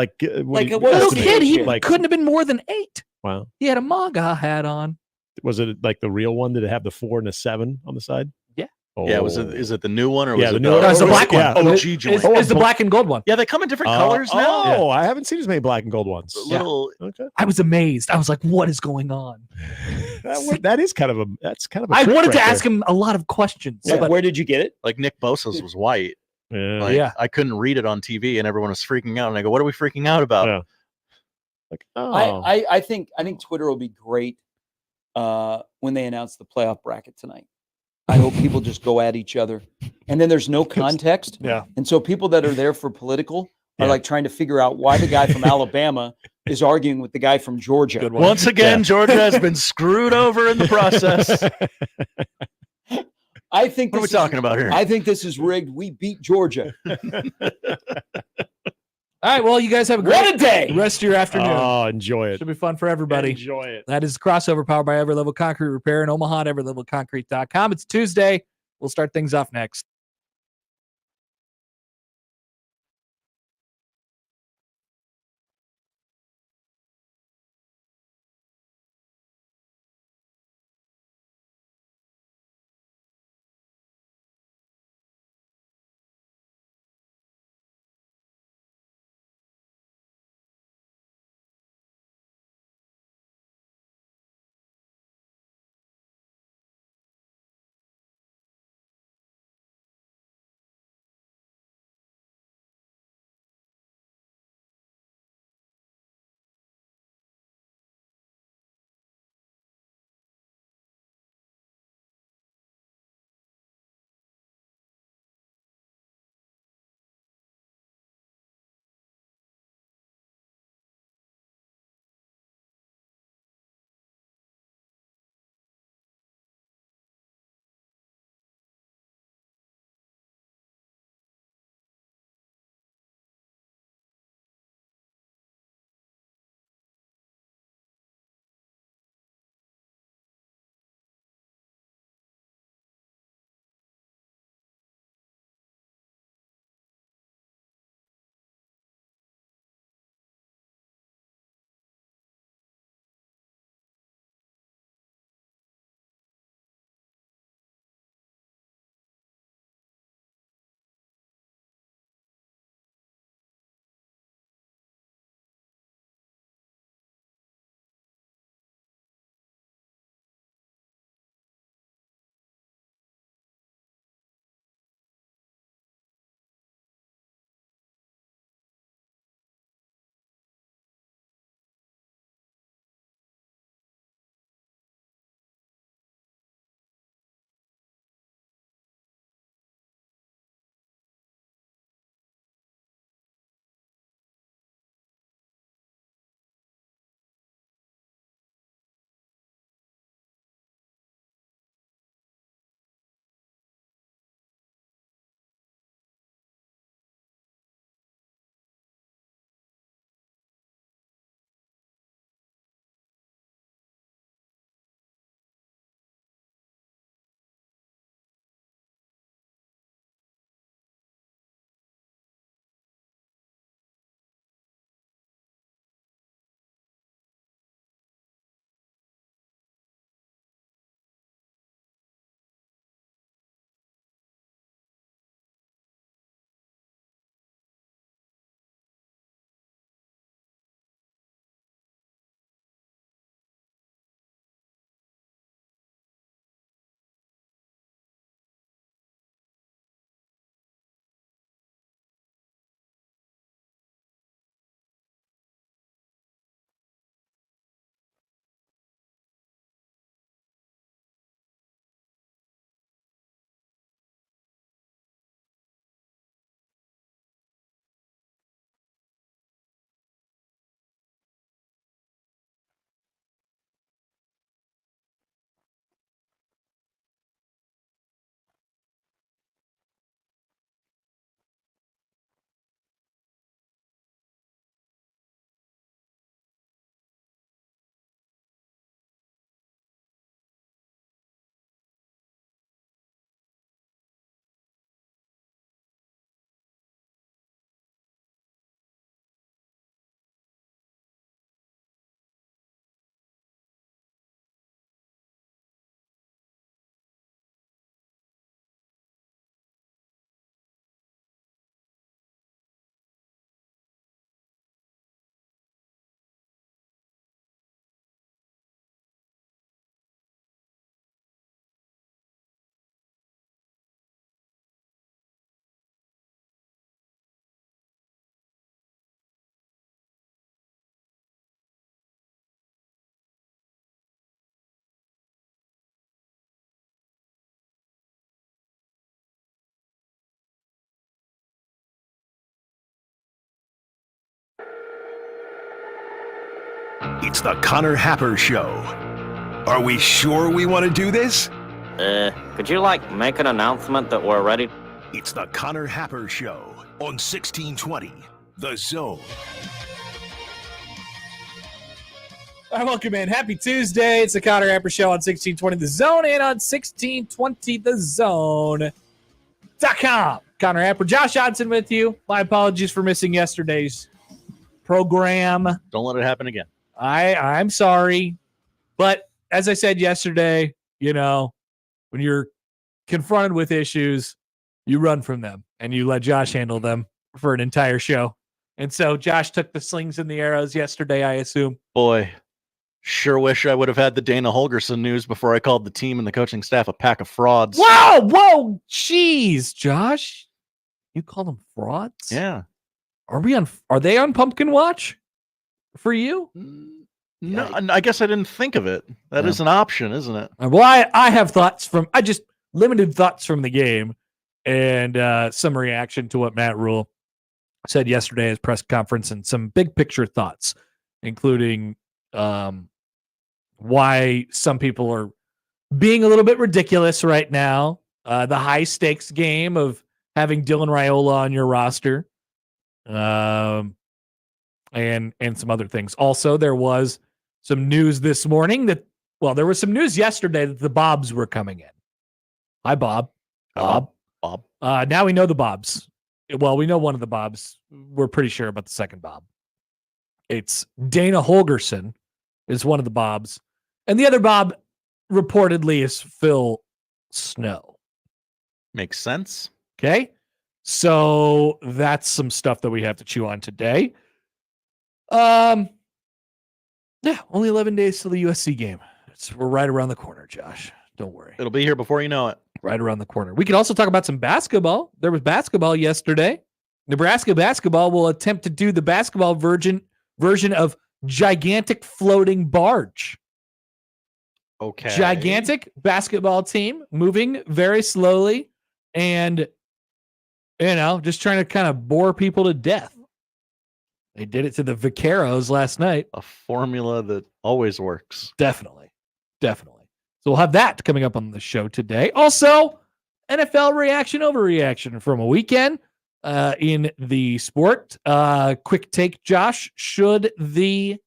couldn't have been more than 8. Wow. He had a MAGA hat on. Was it like the real one? Did it have the 4 and a 7 on the side? Yeah. Oh. Yeah. Is it the new one or was the it new one? No, it's the black one. Yeah. OG joint. It's the black and gold one. Yeah, they come in different colors now. Oh, I haven't seen as many black and gold ones. Okay. I was amazed. I was like, "What is going on?" That's kind of a. I wanted to ask him a lot of questions. Yeah. But where did you get it? Like Nick Bosa's was white. Yeah. I couldn't read it on TV, and everyone was freaking out. And I go, "What are we freaking out about?" Yeah. Like, oh. I think Twitter will be great when they announce the playoff bracket tonight. I hope people just go at each other, and then there's no context. Yeah. And so people that are there for political are like trying to figure out why the guy from Alabama is arguing with the guy from Georgia. Good one. Once again, Georgia has been screwed over in the process. I think What are we talking about here? I think this is rigged. We beat Georgia. All right. Well, you guys have a What great a day. rest of your afternoon. Oh, enjoy it. Should be fun for everybody. Enjoy it. That is Crossover, powered by Every Level Concrete Repair in Omaha at everylevelconcrete.com. It's Tuesday. We'll start things off next. It's the Connor Happer Show. Are we sure we want to do this? Could you, make an announcement that we're ready? It's the Connor Happer Show on 1620, The Zone. All right, welcome in. Happy Tuesday. It's the Connor Happer Show on 1620 The Zone and on 1620thezone.com. Connor Happer, Josh Johnson with you. My apologies for missing yesterday's program. Don't let it happen again. I'm sorry. But as I said yesterday, when you're confronted with issues, you run from them and you let Josh handle them for an entire show. And so Josh took the slings and the arrows yesterday, I assume. Boy, sure wish I would have had the Dana Holgorsen news before I called the team and the coaching staff a pack of frauds. Whoa, jeez, Josh. You call them frauds? Yeah. Are they on Pumpkin Watch for you? No, I guess I didn't think of it. That is an option, isn't it? Well, I have limited thoughts from the game and some reaction to what Matt Rule said yesterday at his press conference and some big picture thoughts, including why some people are being a little bit ridiculous right now. The high stakes game of having Dylan Raiola on your roster, and some other things. Also, there was some news this morning there was some news yesterday that the Bobs were coming in. Hi, Bob. Bob. Now we know the Bobs. Well, we know one of the Bobs. We're pretty sure about the second Bob. It's Dana Holgorsen is one of the Bobs. And the other Bob reportedly is Phil Snow. Makes sense. Okay. So that's some stuff that we have to chew on today. Yeah, only 11 days till the USC game. We're right around the corner, Josh. Don't worry. It'll be here before you know it. Right around the corner. We could also talk about some basketball. There was basketball yesterday. Nebraska basketball will attempt to do the basketball version of gigantic floating barge. Okay. Gigantic basketball team moving very slowly and, just trying to kind of bore people to death. They did it to the Vaqueros last night. A formula that always works. Definitely. So we'll have that coming up on the show today. Also, NFL reaction, overreaction from a weekend in the sport. Quick take, Josh. Should the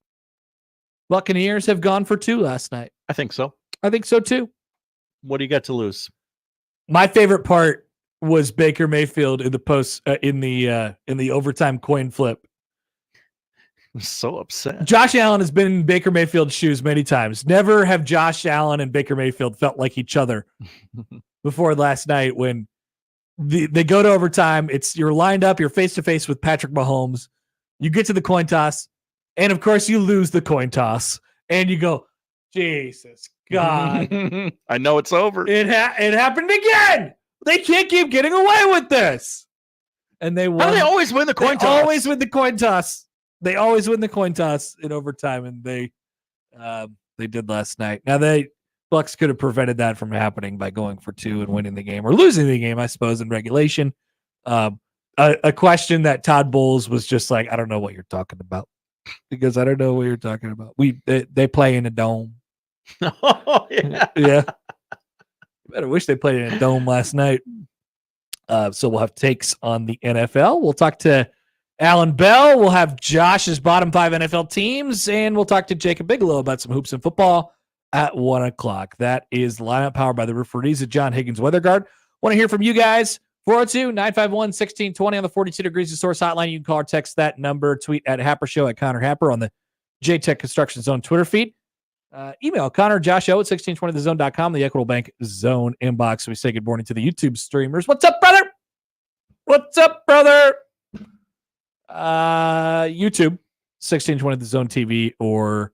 Buccaneers have gone for 2 last night? I think so. I think so too. What do you got to lose? My favorite part was Baker Mayfield in the in the overtime coin flip. I'm so upset. Josh Allen has been in Baker Mayfield's shoes many times. Never have Josh Allen and Baker Mayfield felt like each other before last night when they go to overtime. You're lined up, you're face to face with Patrick Mahomes. You get to the coin toss, and of course you lose the coin toss, and you go, Jesus God. I know it's over. It happened again. They can't keep getting away with this. And they won. How do they always win the coin toss? Always win the coin toss. They always win the coin toss in overtime, and they did last night. Now Bucs could have prevented that from happening by going for 2 and winning the game or losing the game, I suppose, in regulation. A question that Todd Bowles was just like, I don't know what you're talking about, because I don't know what you're talking about. They play in a dome. Oh yeah. Yeah. Better wish they played in a dome last night. So we'll have takes on the NFL. We'll talk to Allan Bell. We'll have Josh's bottom 5 NFL teams, and we'll talk to Jacob Bigelow about some hoops and football at 1:00. That is the lineup powered by the Referees at John Higgins Weather Guard. Want to hear from you guys? 402-951-1620 on the 42 Degrees of Source hotline. You can call or text that number. Tweet at Happer Show at Connor Happer on the JTech Construction Zone Twitter feed. Email Connor, Josh O at 1620thezone.com, the Equitable Bank Zone inbox. We say good morning to the YouTube streamers. What's up, brother? YouTube, 1620 The Zone TV, or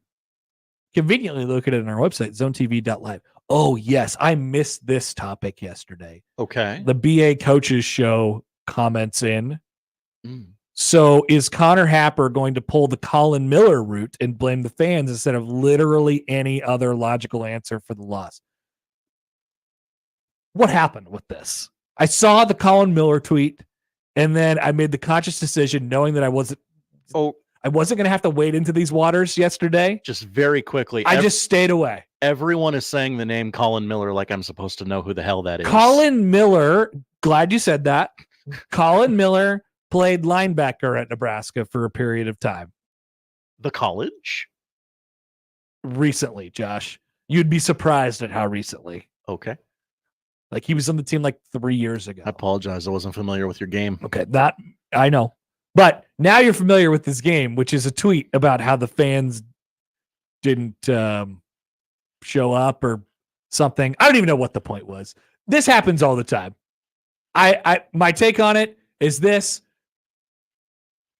conveniently located on our website, zonetv.live. Oh, yes. I missed this topic yesterday. Okay. The BA Coaches Show comments in. So is Connor Happer going to pull the Colin Miller route and blame the fans instead of literally any other logical answer for the loss? What happened with this? I saw the Colin Miller tweet, and then I made the conscious decision, knowing that I wasn't. Oh, I wasn't going to have to wade into these waters yesterday. Just very quickly. I just stayed away. Everyone is saying the name Colin Miller like I'm supposed to know who the hell that is. Colin Miller, glad you said that. Colin Miller played linebacker at Nebraska for a period of time. The college? Recently, Josh. You'd be surprised at how recently. Okay. Like he was on the team like 3 years ago. I apologize. I wasn't familiar with your game. Okay, that I know. But now you're familiar with this game, which is a tweet about how the fans didn't show up or something. I don't even know what the point was. This happens all the time. My take on it is this.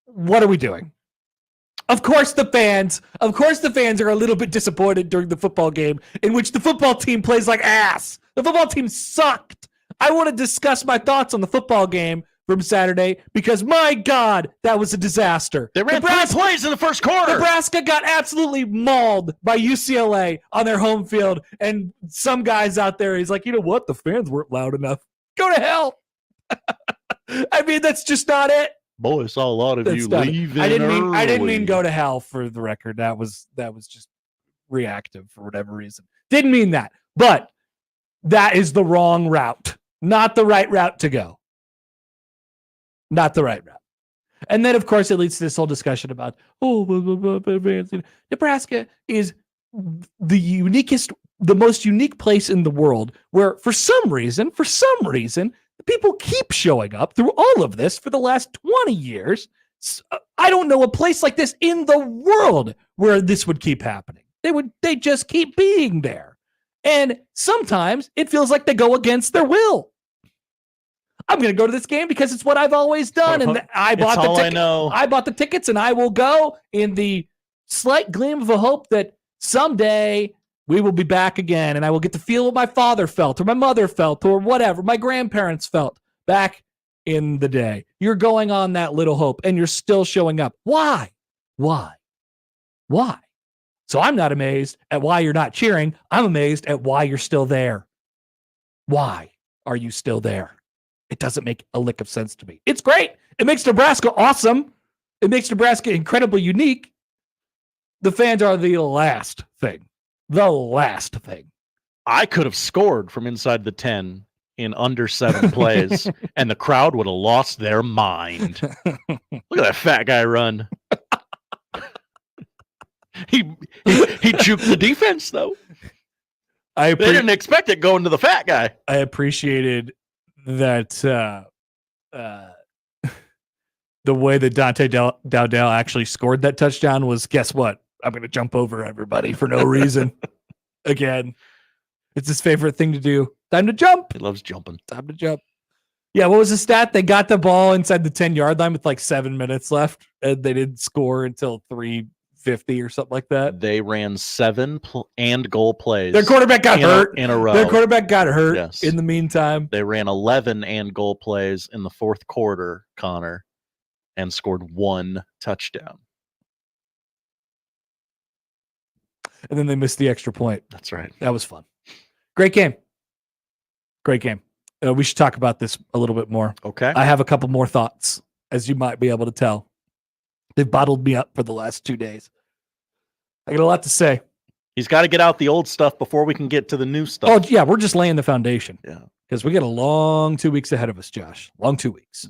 What are we doing? Of course the fans are a little bit disappointed during the football game in which the football team plays like ass. The football team sucked. I want to discuss my thoughts on the football game from Saturday because, my God, that was a disaster. They ran 3 plays in the first quarter. Nebraska got absolutely mauled by UCLA on their home field, and some guys out there, he's like, you know what? The fans weren't loud enough. Go to hell. I mean, that's just not it. Boy, I saw a lot of you leaving. I didn't mean go to hell, for the record. That was just reactive for whatever reason. Didn't mean that. But that is the wrong route. Not the right route to go. Not the right route. And then, of course, it leads to this whole discussion about, Nebraska is the most unique place in the world where, for some reason, people keep showing up through all of this for the last 20 years. I don't know a place like this in the world where this would keep happening. They just keep being there. And sometimes it feels like they go against their will. I'm going to go to this game because it's what I've always done. And I bought the ticket. I bought the tickets and I will go in the slight gleam of a hope that someday we will be back again and I will get to feel what my father felt or my mother felt or whatever my grandparents felt back in the day. You're going on that little hope and you're still showing up. Why? So I'm not amazed at why you're not cheering. I'm amazed at why you're still there. Why are you still there? It doesn't make a lick of sense to me. It's great. It makes Nebraska awesome. It makes Nebraska incredibly unique. The fans are the last thing. The last thing. I could have scored from inside the 10 in under 7 plays, and the crowd would have lost their mind. Look at that fat guy run. He juked the defense, though. They didn't expect it going to the fat guy. I appreciated that the way that Dante Dowdell actually scored that touchdown was, guess what? I'm going to jump over everybody for no reason. Again, it's his favorite thing to do. Time to jump. He loves jumping. Time to jump. Yeah, what was the stat? They got the ball inside the 10-yard line with like 7 minutes left, and they didn't score until 3:50 or something like that. They ran 7 and goal plays. Their quarterback got hurt in a row. Their quarterback got hurt Yes. in the meantime. They ran 11 and goal plays in the fourth quarter, Connor, and scored 1 touchdown. And then they missed the extra point. That's right. That was fun. Great game. Great game. We should talk about this a little bit more. Okay. I have a couple more thoughts, as you might be able to tell. They've bottled me up for the last 2 days. I got a lot to say. He's got to get out the old stuff before we can get to the new stuff. Oh, yeah, we're just laying the foundation. Yeah. Because we got a long 2 weeks ahead of us, Josh. Long 2 weeks.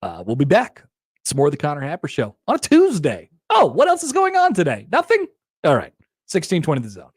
We'll be back. Some more of the Connor Happer Show on a Tuesday. Oh, what else is going on today? Nothing? All right. 1620 The Zone.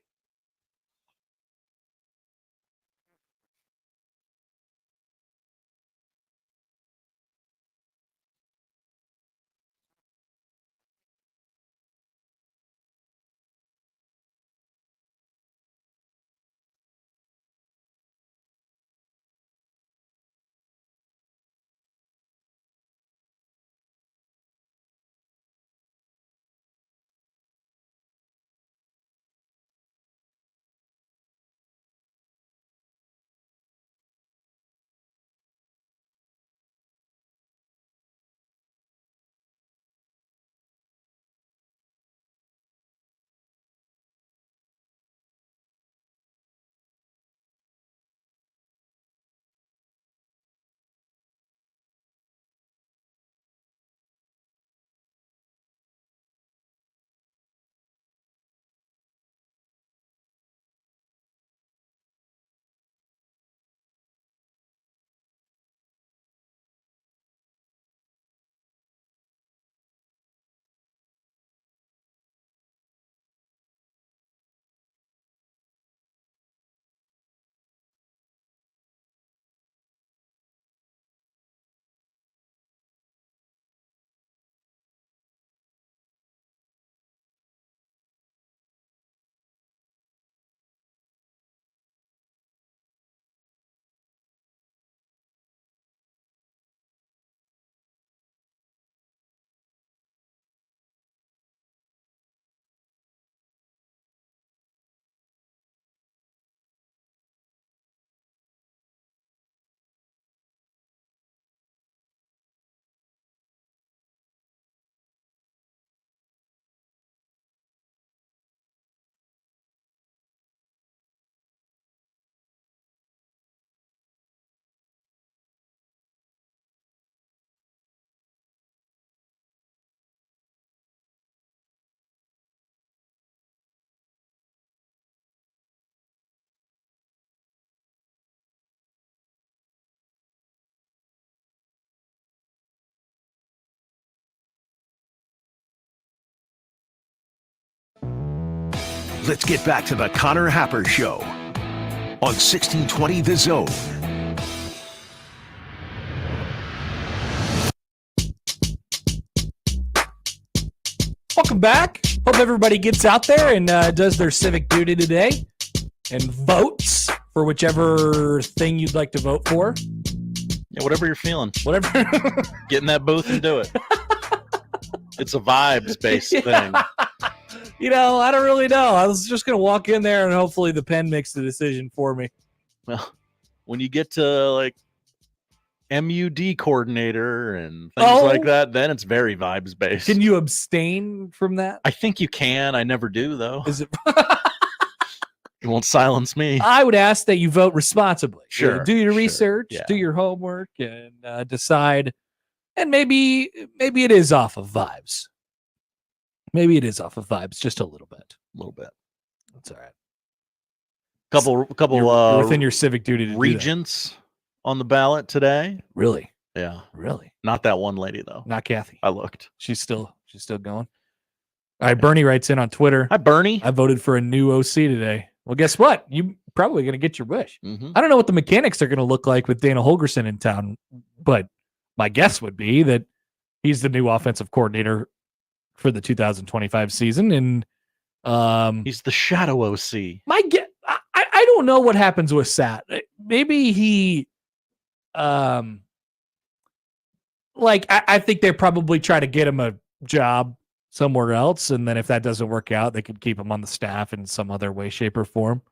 Let's get back to the Connor Happer Show on 1620 The Zone. Welcome back. Hope everybody gets out there and does their civic duty today and votes for whichever thing you'd like to vote for. Yeah, whatever you're feeling. Whatever. Get in that booth and do it. It's a vibes-based thing. You know, I don't really know. I was just going to walk in there and hopefully the pen makes the decision for me. Well, when you get to like MUD coordinator and things like that, then it's very vibes-based. Can you abstain from that? I think you can. I never do, though. Is it? It won't silence me. I would ask that you vote responsibly. Sure. Do your research, Yeah. do your homework, and decide. And maybe it is off of vibes. Maybe it is off of vibes just a little bit. A little bit. That's all right. Couple you're within your civic duty to regents on the ballot today. Really? Yeah. Really? Not that one lady though. Not Kathy. I looked. She's still going. All right, Bernie writes in on Twitter. Hi, Bernie. I voted for a new OC today. Well, guess what? You probably going to get your wish. Mm-hmm. I don't know what the mechanics are going to look like with Dana Holgorsen in town, but my guess would be that he's the new offensive coordinator for the 2025 season, and he's the shadow OC. My guess, I don't know what happens with Sat. Maybe he, I think they probably try to get him a job somewhere else, and then if that doesn't work out, they could keep him on the staff in some other way, shape, or form.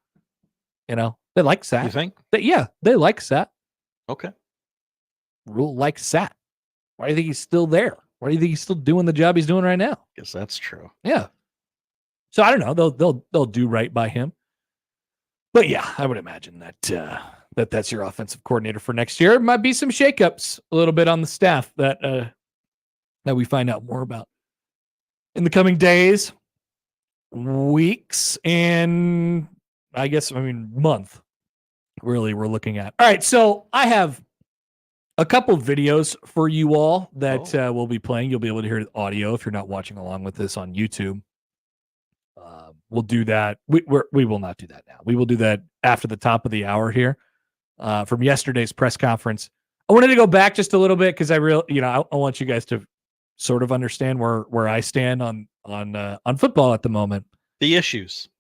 You know, they like Sat. You think? Yeah, they like Sat. Okay. Rule likes Sat. Why do you think he's still there? Why do you think he's still doing the job he's doing right now? Guess that's true. Yeah. So I don't know. They'll do right by him. But yeah, I would imagine that that's your offensive coordinator for next year. Might be some shakeups a little bit on the staff that we find out more about in the coming days, weeks, and month. Really, we're looking at. All right, so I have a couple of videos for you all that we'll be playing. You'll be able to hear the audio if you're not watching along with this on YouTube. We'll do that. We will not do that now. We will do that after the top of the hour here from yesterday's press conference. I wanted to go back just a little bit because I want you guys to sort of understand where I stand on football at the moment. The issues,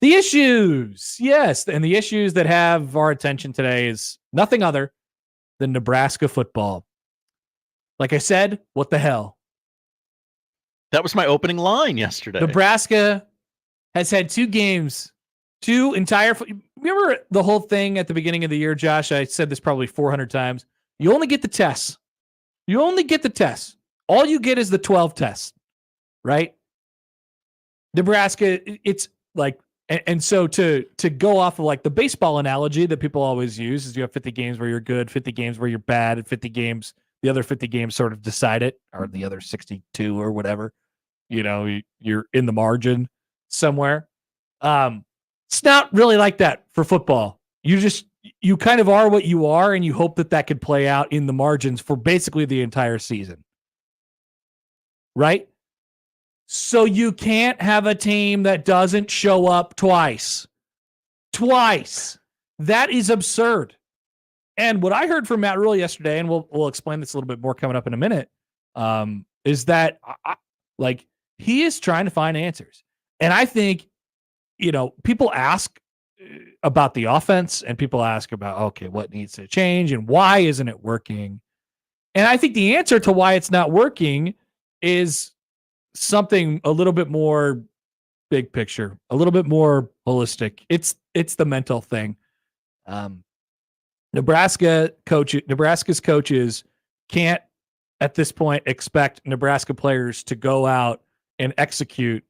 yes, and the issues that have our attention today is nothing other than Nebraska football. Like I said, what the hell? That was my opening line yesterday. Nebraska has had two entire. Remember the whole thing at the beginning of the year, Josh? I said this probably 400 times. You only get the tests. All you get is the 12 tests, right? Nebraska, it's like, and so to go off of like the baseball analogy that people always use is you have 50 games where you're good, 50 games where you're bad, and 50 games, the other 50 games sort of decide it, or the other 62 or whatever. You know, you're in the margin somewhere. It's not really like that for football. You kind of are what you are, and you hope that could play out in the margins for basically the entire season. Right? So you can't have a team that doesn't show up twice. That is absurd. And what I heard from Matt Rule yesterday, and we'll explain this a little bit more coming up in a minute, is that he is trying to find answers. And I think, people ask about the offense and people ask about, okay, what needs to change and why isn't it working? And I think the answer to why it's not working is something a little bit more big picture, a little bit more holistic. It's the mental thing. Nebraska's coaches can't at this point expect Nebraska players to go out and execute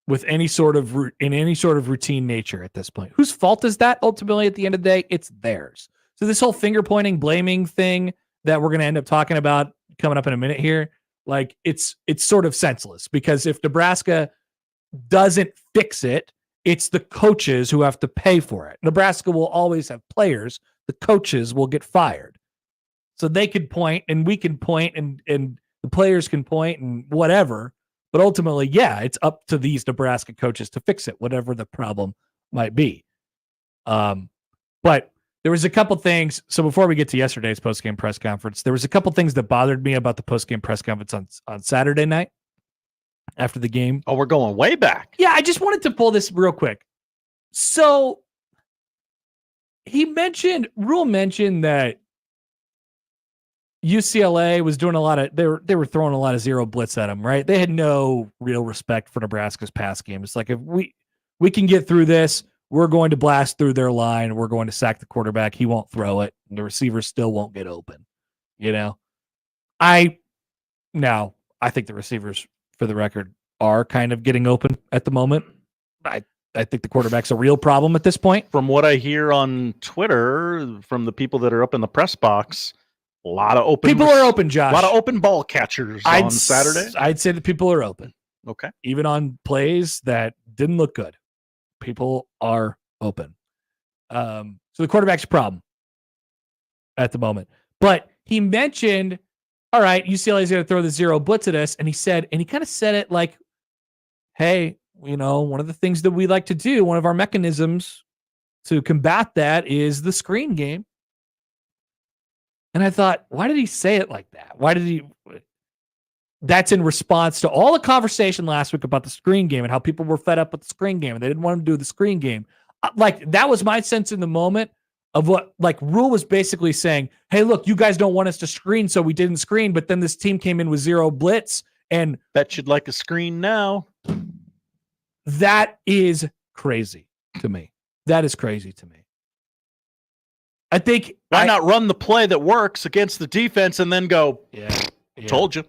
with any sort of routine nature at this point. Whose fault is that? Ultimately, at the end of the day, it's theirs. So this whole finger pointing, blaming thing that we're going to end up talking about coming up in a minute here, like it's sort of senseless, because if Nebraska doesn't fix it, it's the coaches who have to pay for it. Nebraska will always have players. The coaches will get fired. So they can point and we can point and the players can point and whatever, But ultimately, yeah, it's up to these Nebraska coaches to fix it, whatever the problem might be. But there was a couple things. So before we get to yesterday's postgame press conference, there was a couple things that bothered me about the postgame press conference on Saturday night after the game. Oh, we're going way back. Yeah, I just wanted to pull this real quick. So Rule mentioned that UCLA was doing a lot of, they were throwing a lot of zero blitz at him, right? They had no real respect for Nebraska's pass game. It's like, if we can get through this, we're going to blast through their line. We're going to sack the quarterback. He won't throw it. And the receivers still won't get open. I think the receivers, for the record, are kind of getting open at the moment. I think the quarterback's a real problem at this point. From what I hear on Twitter, from the people that are up in the press box, a lot of open people are open, Josh. A lot of open ball catchers on Saturday. I'd say that people are open. Okay. Even on plays that didn't look good. People are open. So the quarterback's a problem at the moment. But he mentioned, all right, UCLA is going to throw the zero blitz at us. And he kind of said it like, hey, one of the things that we like to do, one of our mechanisms to combat that is the screen game. And I thought, why did he say it like that? That's in response to all the conversation last week about the screen game and how people were fed up with the screen game and they didn't want to do the screen game. Like, that was my sense in the moment of what, like, Rule was basically saying, hey, look, you guys don't want us to screen, so we didn't screen, but then this team came in with zero blitz and bet you'd like a screen now. That is crazy to me. That is crazy to me. I think why not run the play that works against the defense and then go, told you.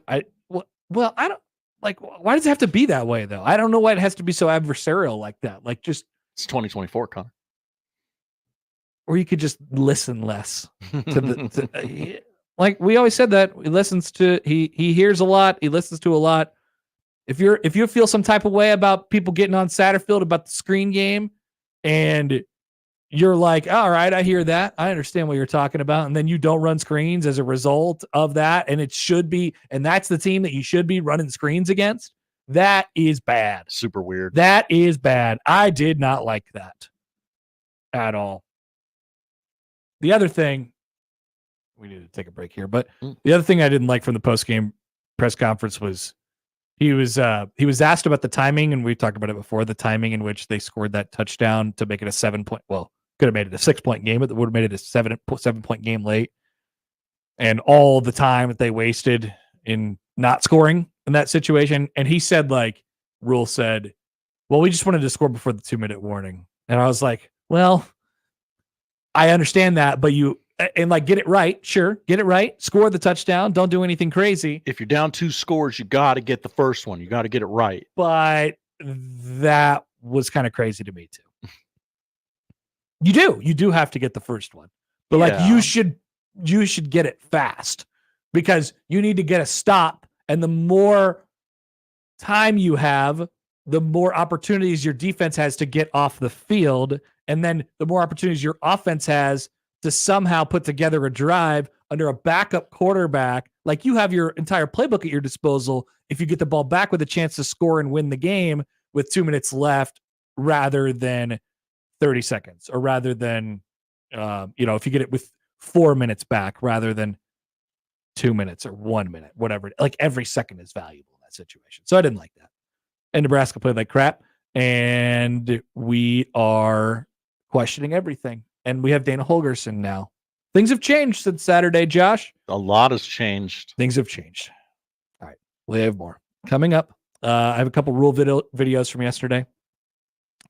Well, I don't like, why does it have to be that way though? I don't know why it has to be so adversarial like that. Like, just, it's 2024, Connor. Or you could just listen less to the, like we always said that he listens to, he hears a lot. He listens to a lot. If you feel some type of way about people getting on Satterfield about the screen game and you're like, all right, I hear that. I understand what you're talking about. And then you don't run screens as a result of that. And it should be, and that's the team that you should be running screens against. That is bad. Super weird. That is bad. I did not like that at all. The other thing, we need to take a break here, but the other thing I didn't like from the post-game press conference was he was asked about the timing, and we talked about it before, the timing in which they scored that touchdown to make it a 7-point, well, could have made it a 6-point game, but it would have made it a 7-point game late. And all the time that they wasted in not scoring in that situation. And he said, like, Rule said, well, we just wanted to score before the 2-minute warning. And I was like, well, I understand that, but get it right. Sure. Get it right. Score the touchdown. Don't do anything crazy. If you're down 2 scores, you got to get the first one. You got to get it right. But that was kind of crazy to me too. You do have to get the first one, but like you should get it fast because you need to get a stop. And the more time you have, the more opportunities your defense has to get off the field. And then the more opportunities your offense has to somehow put together a drive under a backup quarterback. Like, you have your entire playbook at your disposal if you get the ball back with a chance to score and win the game with 2 minutes left rather than 30 seconds, or rather than, if you get it with 4 minutes back rather than 2 minutes or 1 minute, whatever. Like, every second is valuable in that situation. So I didn't like that. And Nebraska played like crap. And we are questioning everything. And we have Dana Holgorsen now. Things have changed since Saturday, Josh. A lot has changed. Things have changed. All right. We have more coming up. I have a couple Rule videos from yesterday.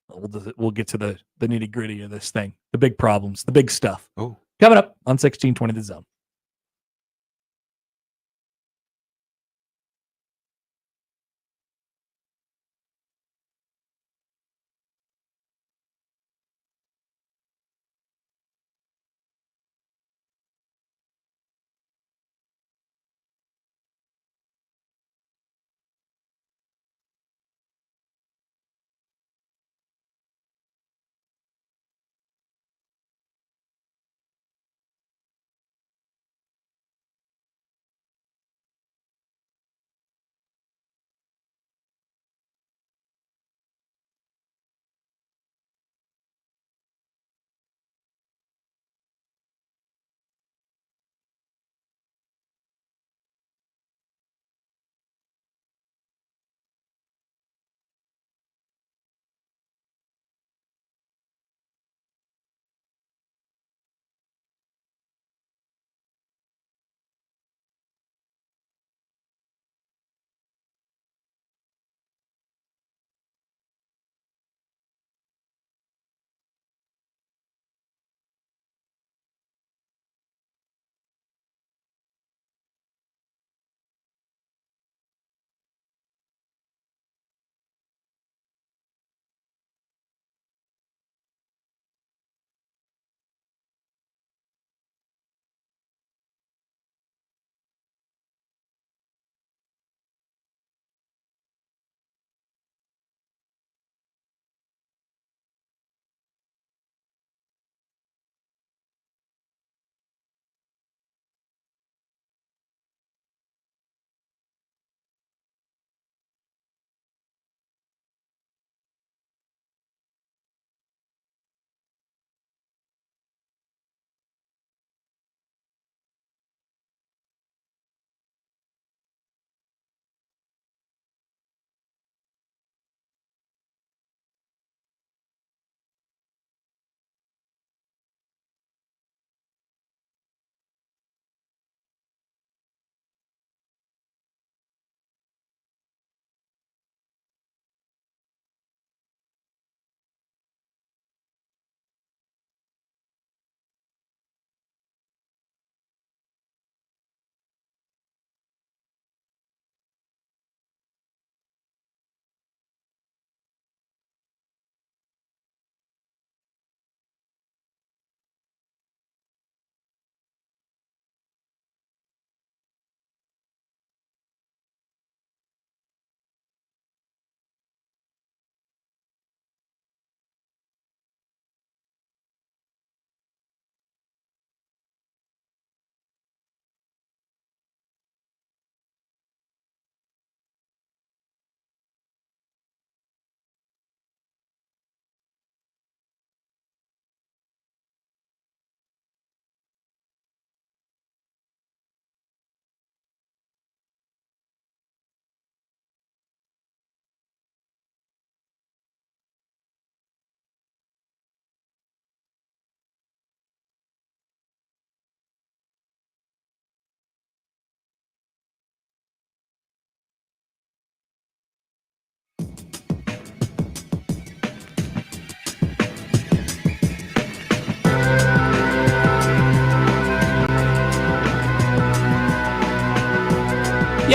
We'll get to the nitty gritty of this thing, the big problems, the big stuff. Oh, coming up on 1620 The Zone.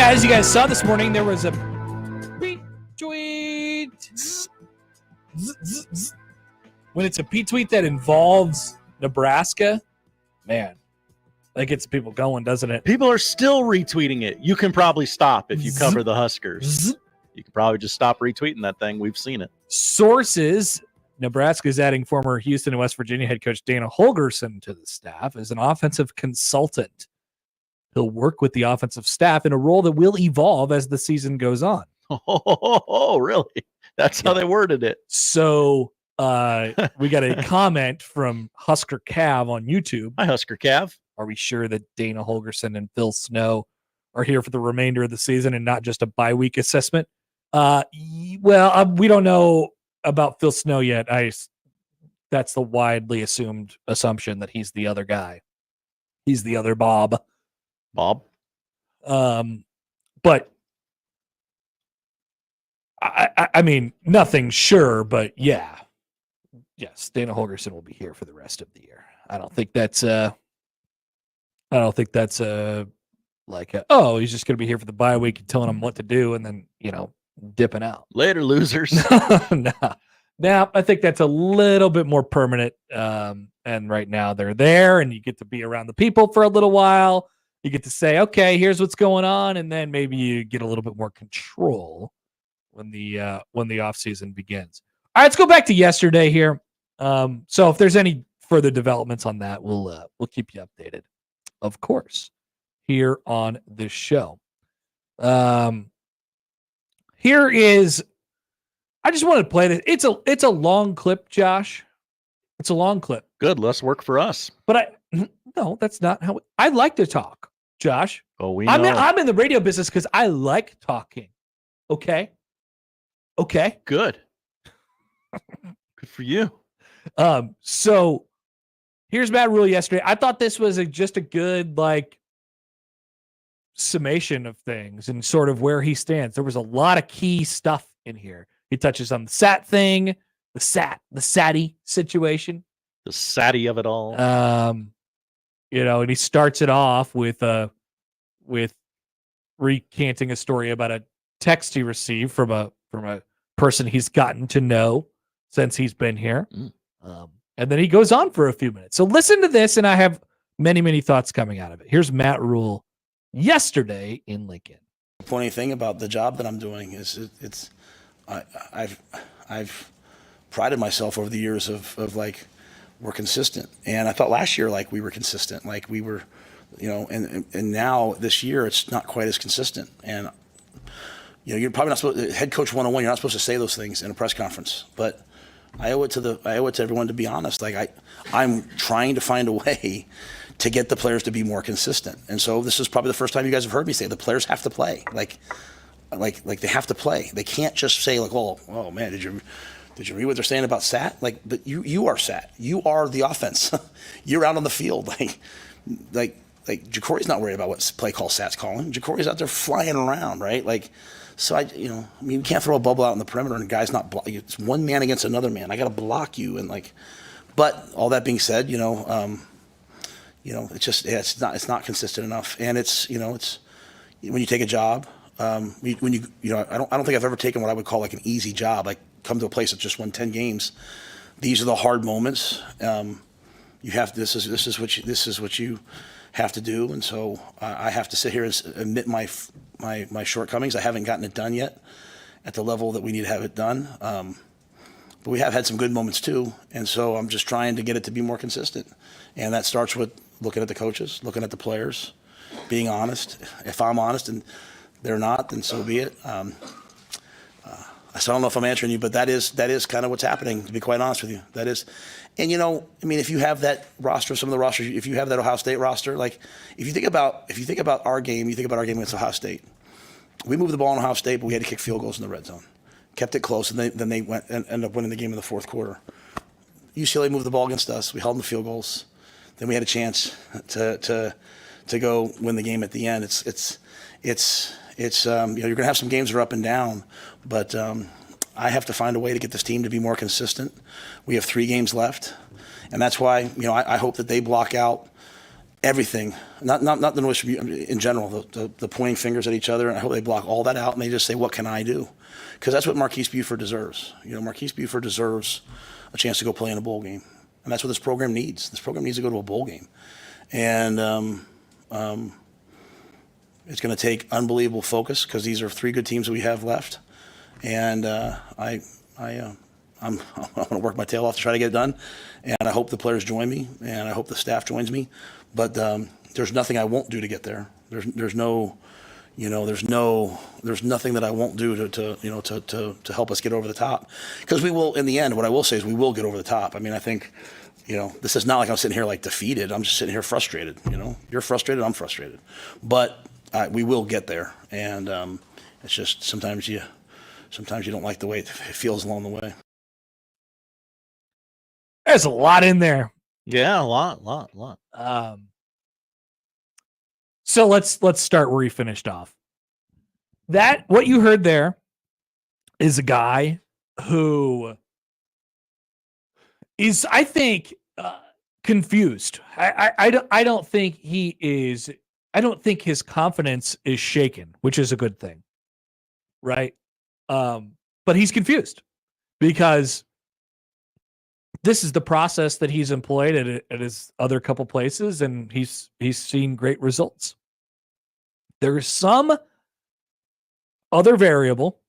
guys, you guys saw this morning there was a retweet. When it's a retweet that involves Nebraska, man, that gets people going, doesn't it? People are still retweeting it. You can probably stop if you cover the Huskers. You can probably just stop retweeting that thing. We've seen it. Sources: Nebraska is adding former Houston and West Virginia head coach Dana Holgorsen to the staff as an offensive consultant. He'll work with the offensive staff in a role that will evolve as the season goes on. Oh, really? That's how they worded it. So we got a comment from Husker Cav on YouTube. Hi, Husker Cav. Are we sure that Dana Holgorsen and Phil Snow are here for the remainder of the season and not just a bye-week assessment? We don't know about Phil Snow yet. That's the widely assumed assumption that he's the other guy. He's the other Bob. But I mean, nothing sure, but yes, Dana Holgorsen will be here for the rest of the year. I don't think that's like he's just going to be here for the bye week and telling them what to do and then dipping out. Later, losers. Now I think that's a little bit more permanent. And right now they're there, and you get to be around the people for a little while. You get to say, okay, here's what's going on, and then maybe you get a little bit more control when the off season begins. All right, let's go back to yesterday here. So if there's any further developments on that, we'll keep you updated, of course, here on this show. Here is, I just wanted to play this. It's a long clip, Josh. It's a long clip. Good, less work for us. But no, that's not how I like to talk, Josh. Oh, we know. I'm in the radio business because I like talking. Okay. Good. Good for you. So here's Matt Rule yesterday. I thought this was just a good summation of things and sort of where he stands. There was a lot of key stuff in here. He touches on the SAT thing, the SATty situation, the SATty of it all. And he starts it off with recanting a story about a text he received from a person he's gotten to know since he's been here. And then he goes on for a few minutes. So listen to this, and I have many, many thoughts coming out of it. Here's Matt Rule yesterday in Lincoln. The funny thing about the job that I'm doing is I've prided myself over the years of we're consistent. And I thought last year we were consistent, we were, and now this year it's not quite as consistent. And you're probably not supposed to, head coach 101, you're not supposed to say those things in a press conference, but I owe it to everyone to be honest. I'm trying to find a way to get the players to be more consistent. And so this is probably the first time you guys have heard me say the players have to play. Like they have to play. They can't just say oh man, did you read what they're saying about SAT? But you are SAT. You are the offense. You're out on the field. Jacory's not worried about what play call SAT's calling. Jacory's out there flying around, right? So you can't throw a bubble out in the perimeter and a guy's not blocking. It's one man against another man. I got to block you but all that being said, it's just it's not consistent enough. And it's when you take a job, when you I don't think I've ever taken what I would call an easy job. Come to a place that's just won 10 games. These are the hard moments. You have this is what you have to do, and so I have to sit here and admit my shortcomings. I haven't gotten it done yet at the level that we need to have it done. But we have had some good moments too, and so I'm just trying to get it to be more consistent. And that starts with looking at the coaches, looking at the players, being honest. If I'm honest and they're not, then so be it. I still don't know if I'm answering you, but that is kind of what's happening, to be quite honest with you. That is. And if you have that roster, some of the rosters, if you have that Ohio State roster, if you think about our game, you think about our game against Ohio State. We moved the ball in Ohio State, but we had to kick field goals in the red zone. Kept it close, and then they went and ended up winning the game in the fourth quarter. UCLA moved the ball against us. We held them to field goals. Then we had a chance to go win the game at the end. It's you're going to have some games that are up and down, but I have to find a way to get this team to be more consistent. We have 3 games left, and that's why I hope that they block out everything, not the noise in general, the pointing fingers at each other, and I hope they block all that out and they just say, what can I do? Because that's what Marquise Buford deserves. Marquise Buford deserves a chance to go play in a bowl game, and that's what this program needs. This program needs to go to a bowl game, and it's going to take unbelievable focus because these are 3 good teams that we have left, and I'm going to work my tail off to try to get it done, and I hope the players join me, and I hope the staff joins me. But there's nothing I won't do to get there. There's nothing that I won't do to help us get over the top. Because we will, in the end, what I will say is we will get over the top. I mean, I think, this is not like I'm sitting here like defeated. I'm just sitting here frustrated. You're frustrated, I'm frustrated, but we will get there. And it's just sometimes you don't like the way it feels along the way. There's a lot in there. Yeah, a lot. So let's start where he finished off. That what you heard there is a guy who is, I think, confused. I don't think he is. I don't think his confidence is shaken, which is a good thing, right? But he's confused because this is the process that he's employed at his other couple places, and he's seen great results. There is some other variable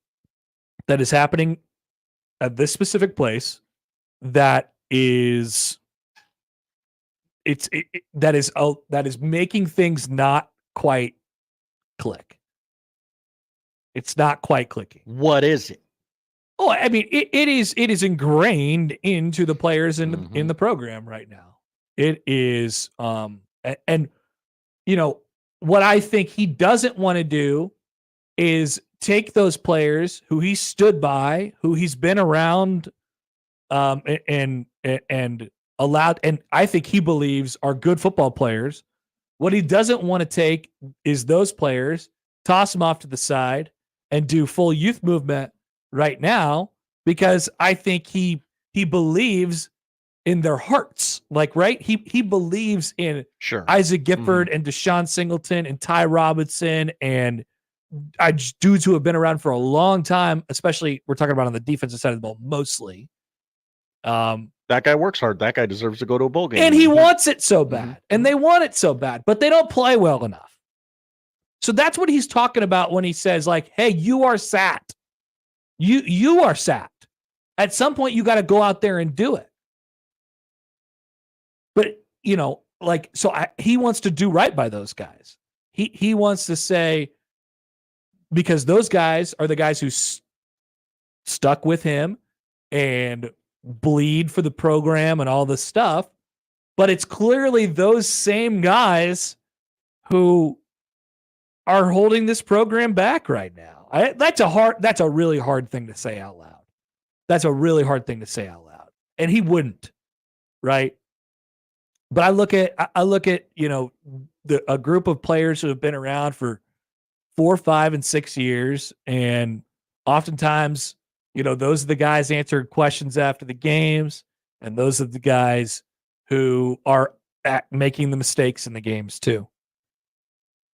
that is happening at this specific place that is that is making things not quite click. It's not quite clicking. What is it? Oh, I mean, it is ingrained into the players in the program right now. It is, and what I think he doesn't want to do is take those players who he stood by, who he's been around, and allowed, and I think he believes are good football players. What he doesn't want to take is those players, toss them off to the side, and do full youth movement right now, because I think he believes in their hearts. Like, right? He believes in Isaac Gifford and Deshaun Singleton and Ty Robinson and dudes who have been around for a long time, especially we're talking about on the defensive side of the ball mostly. That guy works hard. That guy deserves to go to a bowl game. And he wants it so bad. And they want it so bad, but they don't play well enough. So that's what he's talking about when he says, like, hey, you are sat. You are sat. At some point, you got to go out there and do it. But, he wants to do right by those guys. He wants to say, because those guys are the guys who stuck with him and bleed for the program and all this stuff. But it's clearly those same guys who are holding this program back right now. That's a really hard thing to say out loud. That's a really hard thing to say out loud. And he wouldn't, right? But I look at a group of players who have been around for 4, 5, and 6 years, and oftentimes, those are the guys answering questions after the games, and those are the guys who are making the mistakes in the games too.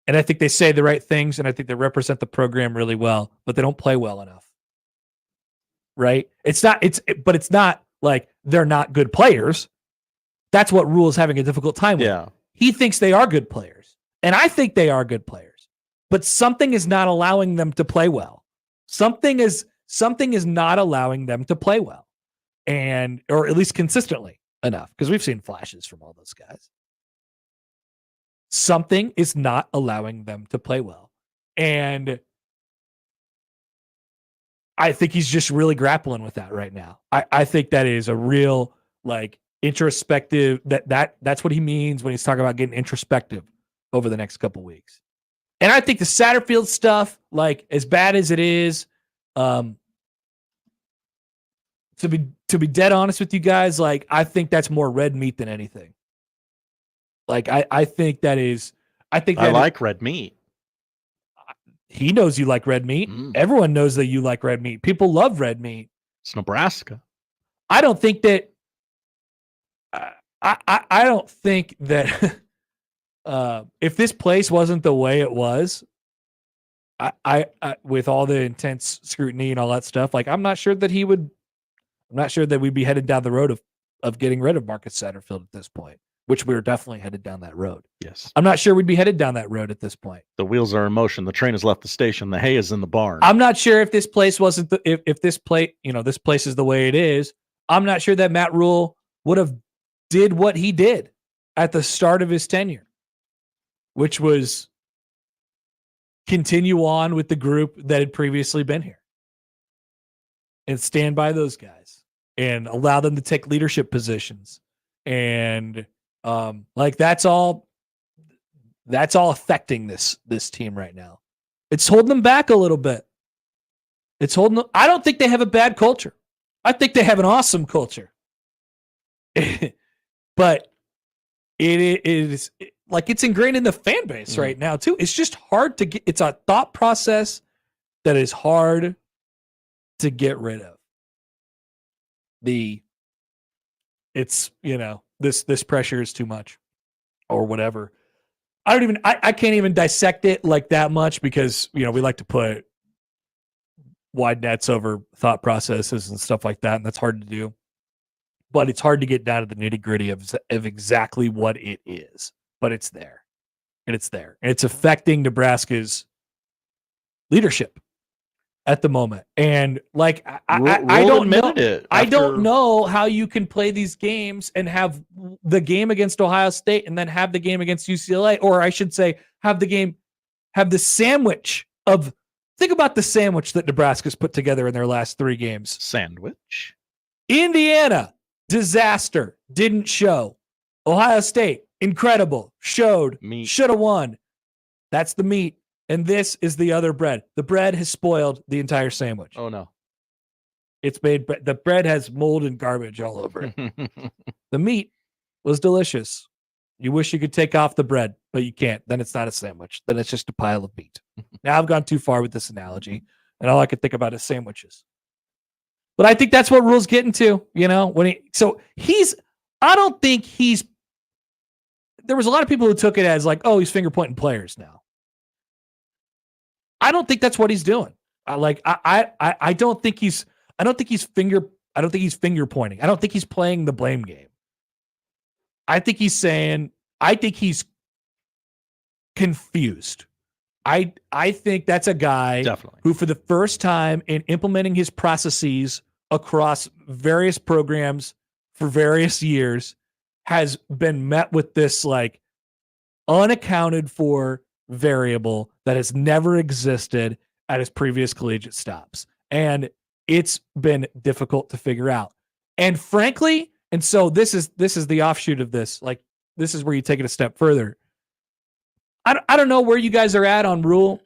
And I think they say the right things, and I think they represent the program really well, but they don't play well enough. Right? It's not like they're not good players. That's what Rule is having a difficult time with. Yeah. He thinks they are good players, and I think they are good players, but something is not allowing them to play well. Something is not allowing them to play well, or at least consistently enough, because we've seen flashes from all those guys. Something is not allowing them to play well. And I think he's just really grappling with that right now. I think that is a real, introspective, that's what he means when he's talking about getting introspective over the next couple weeks. And I think the Satterfield stuff, as bad as it is, to be dead honest with you guys, I think that's more red meat than anything. I think that is. I like red meat. He knows you like red meat. Everyone knows that you like red meat. People love red meat. It's Nebraska. I don't think that. I don't think that if this place wasn't the way it was, I with all the intense scrutiny and all that stuff, like I'm not sure that we'd be headed down the road of getting rid of Marcus Satterfield at this point, which we're definitely headed down that road. Yes. I'm not sure we'd be headed down that road at this point. The wheels are in motion. The train has left the station. The hay is in the barn. I'm not sure if this place wasn't if this place, this place is the way it is. I'm not sure that Matt Rule would have did what he did at the start of his tenure, which was continue on with the group that had previously been here and stand by those guys and allow them to take leadership positions. And that's all affecting this team right now. It's holding them back a little bit. I don't think they have a bad culture. I think they have an awesome culture. But it is like it's ingrained in the fan base right now too. It's just hard to get. It's a thought process that is hard to get rid of. This pressure is too much, or whatever. I can't even dissect it like that much because we like to put wide nets over thought processes and stuff like that, and that's hard to do. But it's hard to get down to the nitty-gritty of exactly what it is. But it's there. And it's there. And it's affecting Nebraska's leadership at the moment. And like I don't know how you can play these games and have the game against Ohio State and then have the game against UCLA, or I should say have the sandwich of think about the sandwich that Nebraska's put together in their last 3 games. Sandwich. Indiana, disaster, didn't show. Ohio State, incredible, showed, should have won. That's the meat. And this is the other bread. The bread has spoiled the entire sandwich. Oh, no. The bread has mold and garbage all over it. The meat was delicious. You wish you could take off the bread, but you can't. Then it's not a sandwich. Then it's just a pile of meat. Now I've gone too far with this analogy, and all I could think about is sandwiches. But I think that's what Rule's getting to, I don't think there was a lot of people who took it as like, oh, he's finger pointing players now. I don't think that's what he's doing. I don't think he's finger pointing. I don't think he's playing the blame game. I think he's confused. I think that's a guy Definitely. Who, for the first time in implementing his processes across various programs for various years, has been met with this like unaccounted for variable that has never existed at his previous collegiate stops. And it's been difficult to figure out. And frankly, and so this is the offshoot of this. Like, this is where you take it a step further. I don't know where you guys are at on Rule.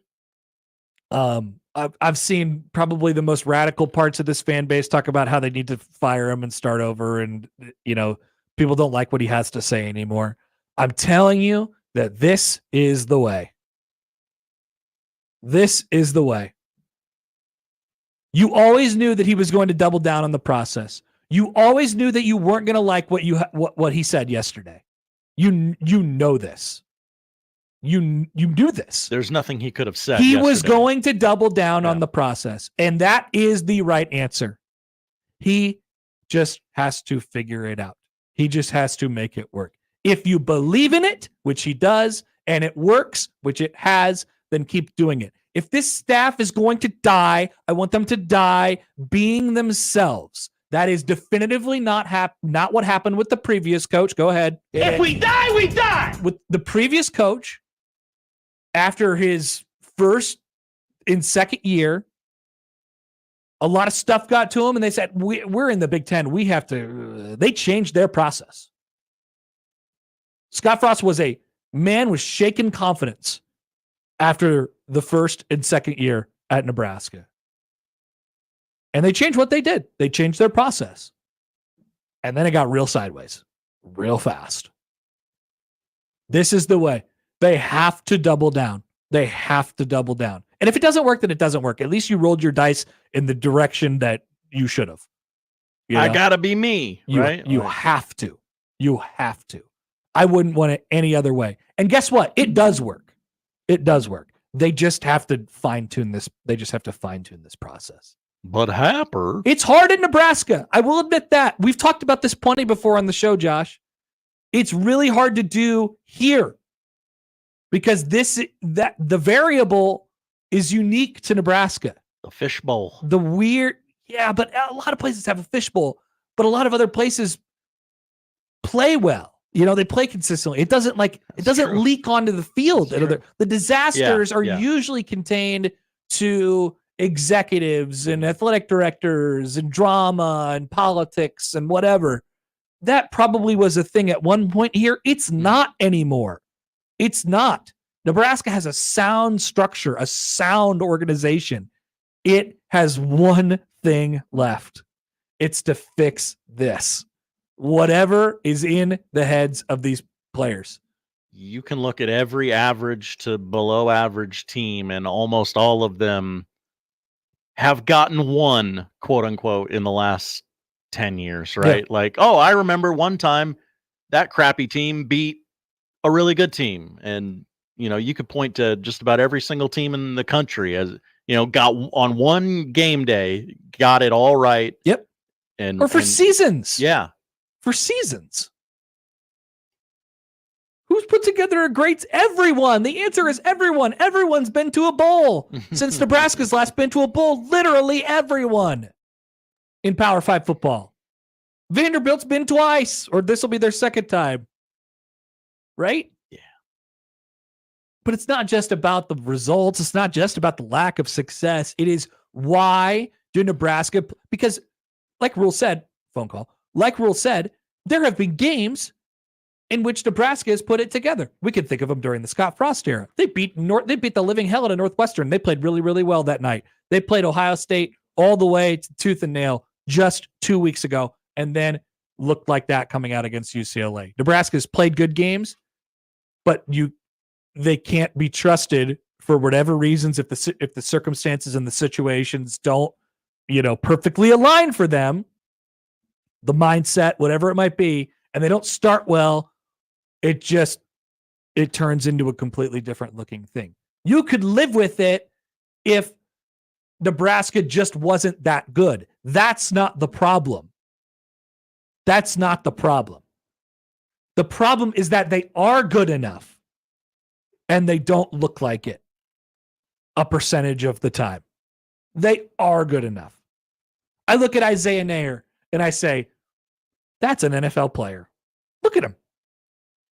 I've seen probably the most radical parts of this fan base talk about how they need to fire him and start over, and people don't like what he has to say anymore. I'm telling you that this is the way. This is the way. You always knew that he was going to double down on the process. You always knew that you weren't going to like what he said yesterday. You know this. You knew this. There's nothing he could have said. He was going to double down on the process, and that is the right answer. He just has to figure it out. He just has to make it work. If you believe in it, which he does, and it works, which it has, then keep doing it. If this staff is going to die, I want them to die being themselves. That is definitively not what happened with the previous coach. Go ahead. If we die, we die. With the previous coach, after his first and second year, a lot of stuff got to him, and they said, we're in the Big Ten. We have to. They changed their process. Scott Frost was a man with shaken confidence after the first and second year at Nebraska. And they changed what they did. They changed their process. And then it got real sideways, real fast. This is the way. They have to double down. They have to double down. And if it doesn't work, then it doesn't work. At least you rolled your dice in the direction that you should have. I gotta be me, right? You have to. You have to. I wouldn't want it any other way. And guess what? It does work. It does work. They just have to fine tune this. They just have to fine tune this process. But Happer, it's hard in Nebraska. I will admit that. We've talked about this plenty before on the show, Josh. It's really hard to do here because the variable is unique to Nebraska. The fishbowl. The weird, but a lot of places have a fishbowl, but a lot of other places play well. They play consistently. It doesn't leak onto the field. The disasters are usually contained to executives and athletic directors and drama and politics and whatever. That probably was a thing at one point here. It's not anymore. It's not. Nebraska has a sound structure, a sound organization. It has one thing left. It's to fix this. Whatever is in the heads of these players. You can look at every average to below average team, and almost all of them have gotten one, quote unquote, in the last 10 years, right? Yeah. Like, I remember one time that crappy team beat a really good team. And, you could point to just about every single team in the country as, got on one game day, got it all right. Yep. Or for seasons. Yeah. For seasons. Who's put together a great? Everyone. The answer is everyone. Everyone's been to a bowl since Nebraska's last been to a bowl. Literally everyone in Power 5 football. Vanderbilt's been twice, or this will be their second time. Right? Yeah. But it's not just about the results. It's not just about the lack of success. It is why do Nebraska, because like Rule said, phone call, like Rule said, there have been games in which Nebraska has put it together. We can think of them during the Scott Frost era. They beat the living hell out of Northwestern. They played really, really well that night. They played Ohio State all the way to tooth and nail just 2 weeks ago, and then looked like that coming out against UCLA. Nebraska's played good games, but they can't be trusted for whatever reasons if the circumstances and the situations don't, perfectly align for them. The mindset, whatever it might be, and they don't start well, it turns into a completely different looking thing. You could live with it if Nebraska just wasn't that good. That's not the problem. That's not the problem. The problem is that they are good enough and they don't look like it a percentage of the time. They are good enough. I look at Isaiah Nair and I say, that's an NFL player. Look at him.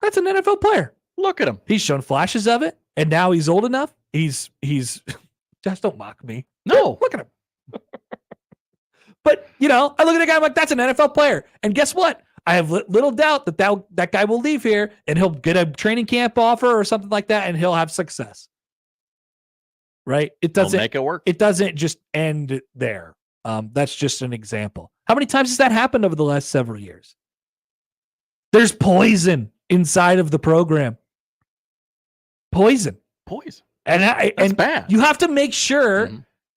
That's an NFL player. Look at him. He's shown flashes of it, and now he's old enough. He's just don't mock me. No. Look at him. But, I look at the guy, I'm like, that's an NFL player. And guess what? I have little doubt that guy will leave here and he'll get a training camp offer or something like that, and he'll have success. Right? It doesn't make it work. It doesn't just end there. That's just an example. How many times has that happened over the last several years? There's poison inside of the program. Poison. And that's bad. You have to make sure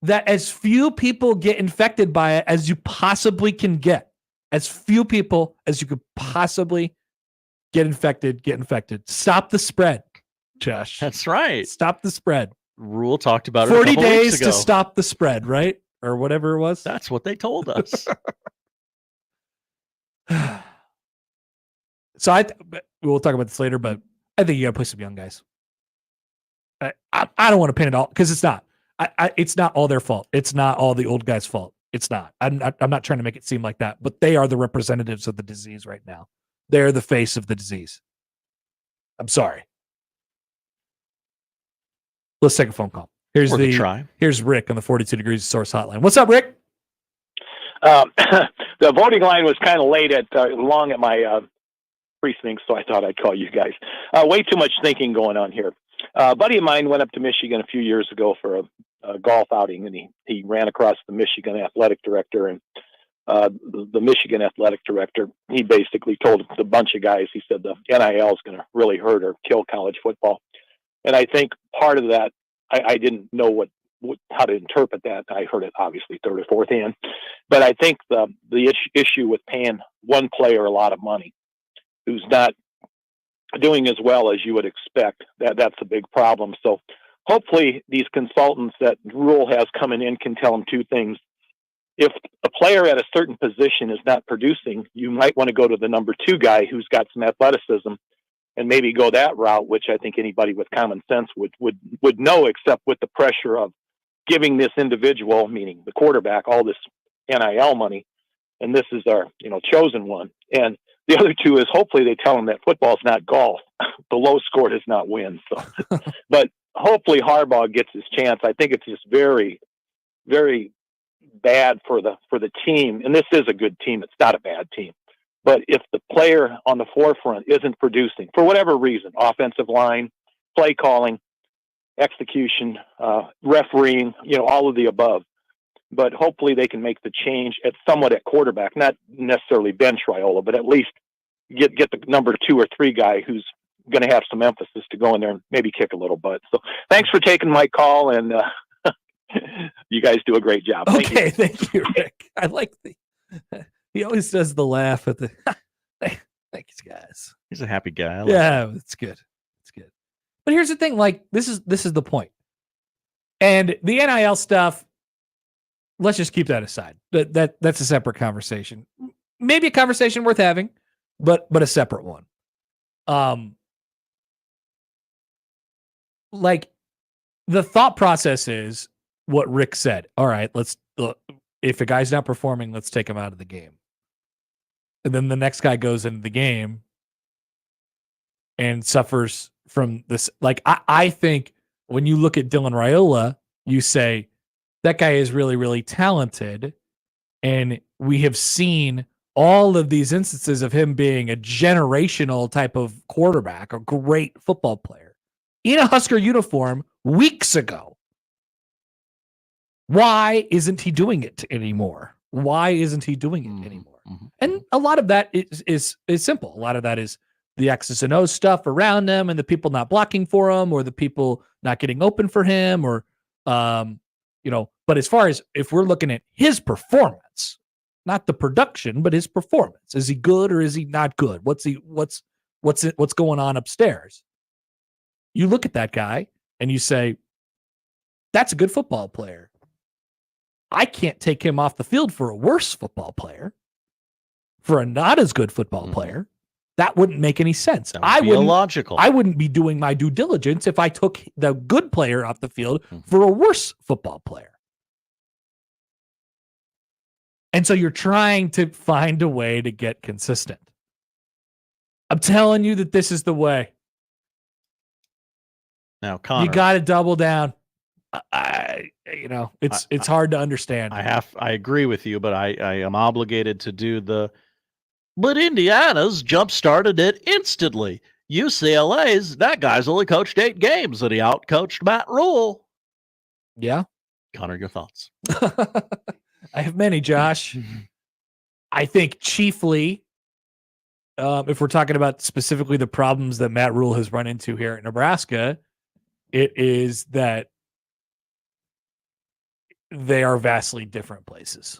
that as few people get infected by it as you possibly can get. As few people as you could possibly get infected. Stop the spread, Josh. That's right. Stop the spread. Rule talked about it 40 days to stop the spread, right? Or whatever it was. That's what they told us. So we'll talk about this later, but I think you got to play some young guys. I don't want to pin it all because it's not. It's not all their fault. It's not all the old guys' fault. It's not. I'm not trying to make it seem like that, but they are the representatives of the disease right now. They're the face of the disease. I'm sorry. Let's take a phone call. Here's Rick on the 42 Degrees Source hotline. What's up, Rick? The voting line was kind of late long at my precinct, so I thought I'd call you guys. Way too much thinking going on here. A buddy of mine went up to Michigan a few years ago for a golf outing, and he ran across the Michigan athletic director, and the Michigan athletic director, he basically told a bunch of guys, he said the NIL is going to really hurt or kill college football. And I think part of that, I didn't know how to interpret that. I heard it obviously third or fourth hand, but I think the issue with paying one player a lot of money who's not doing as well as you would expect. That's a big problem. So hopefully these consultants that Rule has coming in can tell them two things. If a player at a certain position is not producing, you might want to go to the number 2 guy who's got some athleticism and maybe go that route, which I think anybody with common sense would know, except with the pressure of giving this individual, meaning the quarterback, all this NIL money. And this is our, chosen one. And the other two is hopefully they tell him that football is not golf. The low score does not win. So, but hopefully Harbaugh gets his chance. I think it's just very, very bad for the team. And this is a good team. It's not a bad team. But if the player on the forefront isn't producing for whatever reason, offensive line, play calling, execution, refereeing, all of the above. But hopefully they can make the change at quarterback, not necessarily bench Raiola, but at least get the number 2 or 3 guy who's going to have some emphasis to go in there and maybe kick a little butt. So thanks for taking my call, and you guys do a great job. Okay, thank you, Rick. I like he always does the laugh at the thanks, guys. He's a happy guy. Yeah, it's good. It's good. But here's the thing, this is the point. And the NIL stuff, let's just keep that aside. That's a separate conversation. Maybe a conversation worth having, but a separate one. The thought process is what Rick said. All right, if a guy's not performing, let's take him out of the game. And then the next guy goes into the game and suffers from this. I think when you look at Dylan Raiola, you say, that guy is really, really talented. And we have seen all of these instances of him being a generational type of quarterback, a great football player in a Husker uniform weeks ago. Why isn't he doing it anymore? Why isn't he doing it anymore? Mm-hmm. And a lot of that is simple. A lot of that is the X's and O's stuff around him and the people not blocking for him or the people not getting open for him or, but as far as if we're looking at his performance, not the production, but his performance, is he good or is he not good? What's going on upstairs? You look at that guy and you say, that's a good football player. I can't take him off the field for a worse football player, for a not as good football player. That wouldn't make any sense. I wouldn't be doing my due diligence if I took the good player off the field for a worse football player. And so you're trying to find a way to get consistent. I'm telling you that this is the way. Now, Connor, you got to double down. It's hard to understand. I agree with you, but I am obligated to do but Indiana's jump started it instantly. UCLA's, that guy's only coached 8 games and he outcoached Matt Rule. Yeah. Connor, your thoughts? I have many, Josh. I think chiefly, if we're talking about specifically the problems that Matt Rule has run into here at Nebraska, it is that they are vastly different places.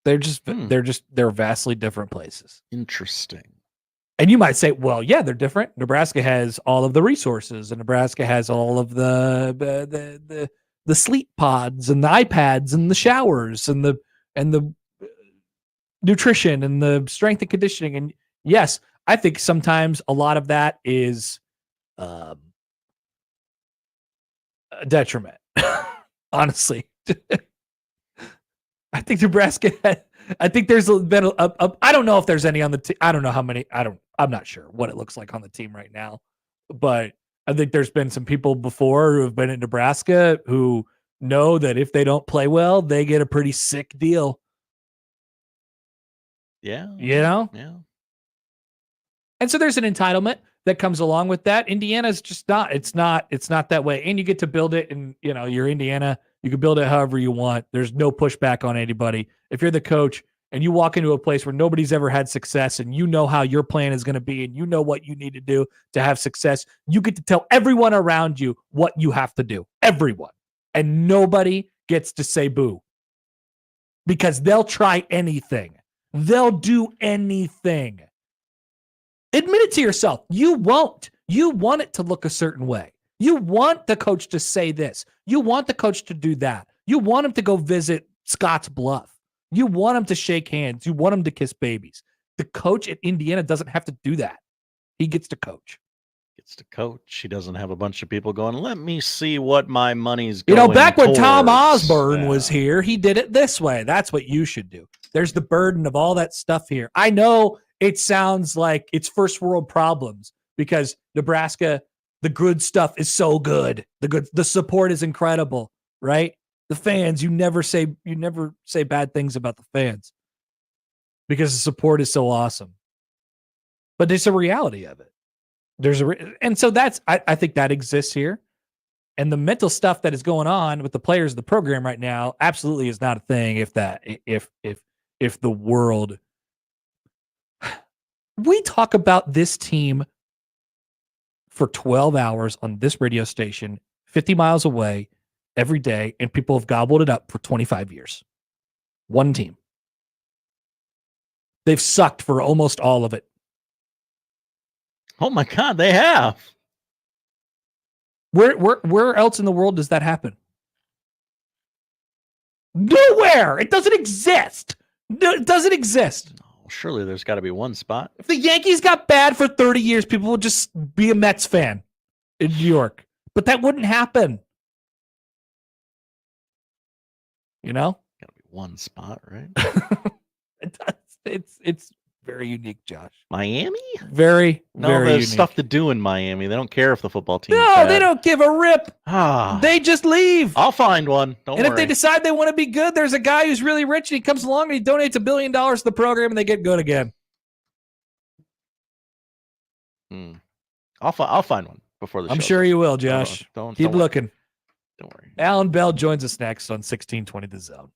They're vastly different places. Interesting. And you might say, well, yeah, they're different. Nebraska has all of the resources, and Nebraska has all of the sleep pods and the iPads and the showers and the nutrition and the strength and conditioning. And yes, I think sometimes a lot of that is a detriment. Honestly. I think Nebraska I think there's been I don't know if there's any on the team. I don't know how many. I'm not sure what it looks like on the team right now, but I think there's been some people before who have been in Nebraska who know that if they don't play well, they get a pretty sick deal. Yeah. Yeah. And so there's an entitlement that comes along with that. Indiana's just not, it's not that way. And you get to build it and, you're Indiana, you can build it however you want. There's no pushback on anybody. If you're the coach and you walk into a place where nobody's ever had success and you know how your plan is going to be and you know what you need to do to have success, you get to tell everyone around you what you have to do. Everyone. And nobody gets to say boo. Because they'll try anything. They'll do anything Admit it to yourself. You won't. You want it to look a certain way. You want the coach to say this. You want the coach to do that. You want him to go visit Scotts Bluff. You want him to shake hands. You want him to kiss babies. The coach at Indiana doesn't have to do that. He gets to coach. He doesn't have a bunch of people going, let me see what my money's going You know, back when Tom towards." Osborne was here, he did it this way. That's what you should do. There's the burden of all that stuff here. I know it sounds like it's first world problems because Nebraska, the good stuff is so good. The support is incredible, right? The fans, you never say bad things about the fans because the support is so awesome. But it's a reality of it. And so I think that exists here. And the mental stuff that is going on with the players of the program right now absolutely is not a thing if the world. We talk about this team for 12 hours on this radio station, 50 miles away every day, and people have gobbled it up for 25 years. One team. They've sucked for almost all of it. Oh my God, they have. Where else in the world does that happen? Nowhere. It doesn't exist. It doesn't exist. Surely there's got to be one spot. If the Yankees got bad for 30 years, people would just be a Mets fan in New York. But that wouldn't happen. You know? Got to be one spot, right? It's very unique, Josh. Miami? Very there's unique. stuff to do in Miami. They don't care if the football team. No, they don't give a rip. Ah, They just leave. I'll find one. Don't And worry. if they decide they want to be good, there's a guy who's really rich and he comes along and he donates $1 billion to the program and they get good again. I'll find one before the show. I'm sure you will, Josh. Don't Keep worry. looking. Don't worry. Allan Bell joins us next on 1620 The Zone.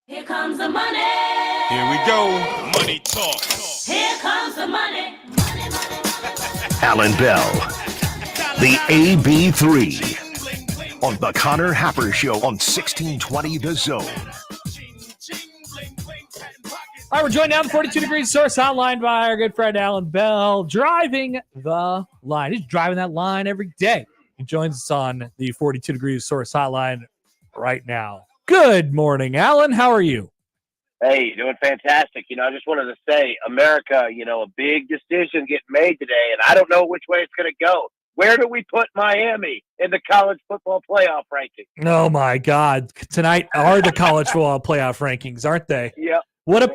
Here comes the money. Here we go. Money talk. Here comes the money. Allan Bell, the AB3 on the Connor Happer Show on 1620 The Zone. All right, we're joined now the 42 Degrees Source Hotline by our good friend Allan Bell, driving the line. He's driving that line every day. He joins us on the 42 Degrees Source Hotline right now. Good morning, Allan. How are you? Hey, doing fantastic. I just wanted to say, America, a big decision getting made today, and I don't know which way it's going to go. Where do we put Miami in the college football playoff ranking? Oh, my God. Tonight are the college football playoff rankings, aren't they? Yep. What a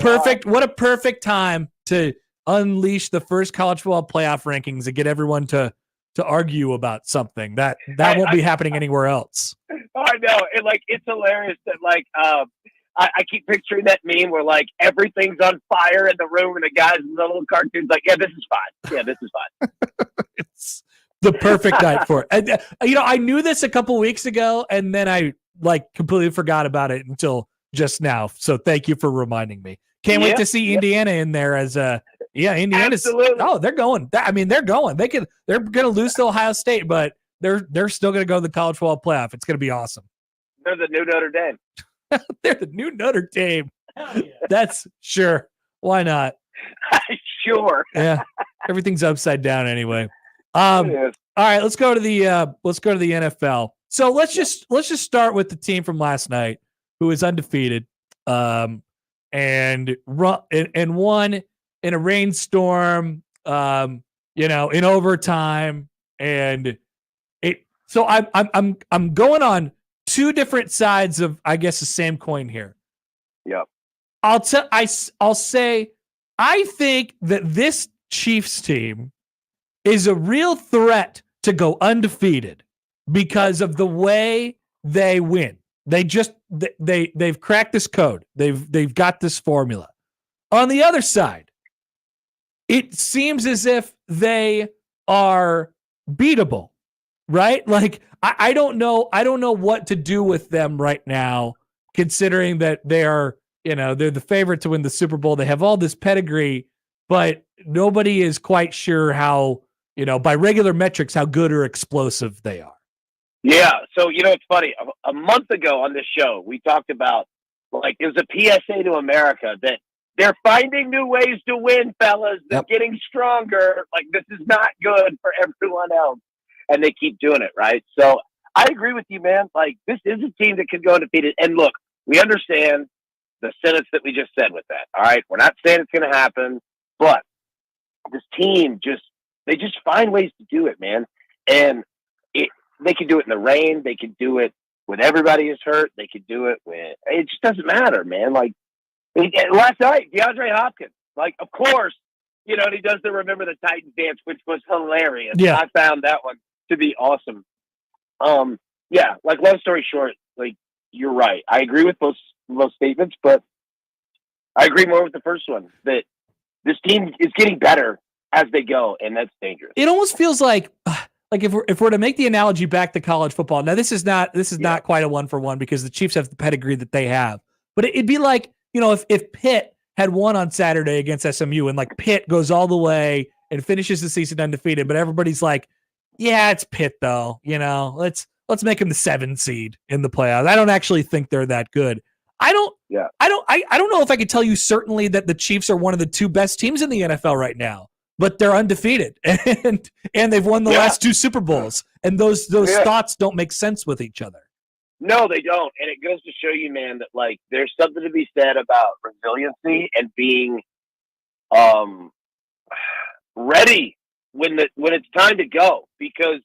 perfect time to unleash the first college football playoff rankings and get everyone to argue about something. That won't be happening anywhere else. I know. It's hilarious that I keep picturing that meme where everything's on fire in the room and the guys in the little cartoons yeah, this is fine. Yeah, this is fine. It's the perfect night for it. I knew this a couple weeks ago and then I completely forgot about it until just now. So thank you for reminding me. Can't wait to see Indiana in there as Indiana's. Absolutely. Oh, they're going. They're going. They're going to lose to Ohio State, but they're still going to go to the college football playoff. It's going to be awesome. They're the new Notre Dame. They're the new Notre Dame. That's sure. Why not? Sure. Yeah. Everything's upside down anyway. All right, let's go to the NFL. So let's just start with the team from last night, who is undefeated, and won in a rainstorm, in overtime, and it. So I'm going on two different sides of, I guess, the same coin here. Yep. I'll say I think that this Chiefs team is a real threat to go undefeated because of the way they win. They've cracked this code. They've got this formula. On the other side, it seems as if they are beatable, right? I don't know what to do with them right now, considering that they're the favorite to win the Super Bowl. They have all this pedigree, but nobody is quite sure how, by regular metrics, how good or explosive they are. Yeah. So, it's funny. A month ago on this show, we talked about, it was a PSA to America that they're finding new ways to win, fellas. They're getting stronger. This is not good for everyone else. And they keep doing it, right? So I agree with you, man. This is a team that could go undefeated. And look, we understand the sentence that we just said with that. All right. We're not saying it's going to happen, but this team they just find ways to do it, man. And they can do it in the rain. They can do it when everybody is hurt. They can do it when it just doesn't matter, man. Last night, DeAndre Hopkins, of course, and he does the Remember the Titans dance, which was hilarious. Yeah. I found that one to be awesome. Long story short, you're right. I agree with both statements, but I agree more with the first one, that this team is getting better as they go, and that's dangerous. It almost feels like if we're to make the analogy back to college football. Now this is not quite a 1-for-1 because the Chiefs have the pedigree that they have. But it'd be like, if Pitt had won on Saturday against SMU and Pitt goes all the way and finishes the season undefeated, but everybody's like, yeah, it's Pitt though. Let's make them the 7 seed in the playoffs. I don't actually think they're that good. I don't know if I could tell you certainly that the Chiefs are one of the 2 best teams in the NFL right now, but they're undefeated and they've won the last 2 Super Bowls. And those thoughts don't make sense with each other. No, they don't. And it goes to show you, man, that there's something to be said about resiliency and being ready when it's time to go. Because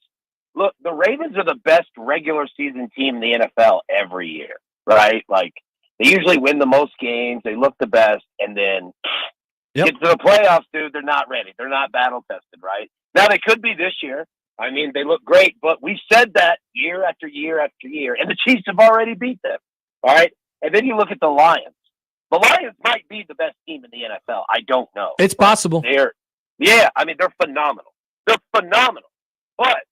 look, the Ravens are the best regular season team in the NFL every year, right? They usually win the most games, they look the best, and then get to the playoffs, dude, they're not ready. They're not battle tested, right? Now they could be this year. I mean, they look great, but we've said that year after year after year, and the Chiefs have already beat them. All right. And then you look at the Lions. The Lions might be the best team in the NFL. I don't know. It's possible. They're phenomenal. They're phenomenal. But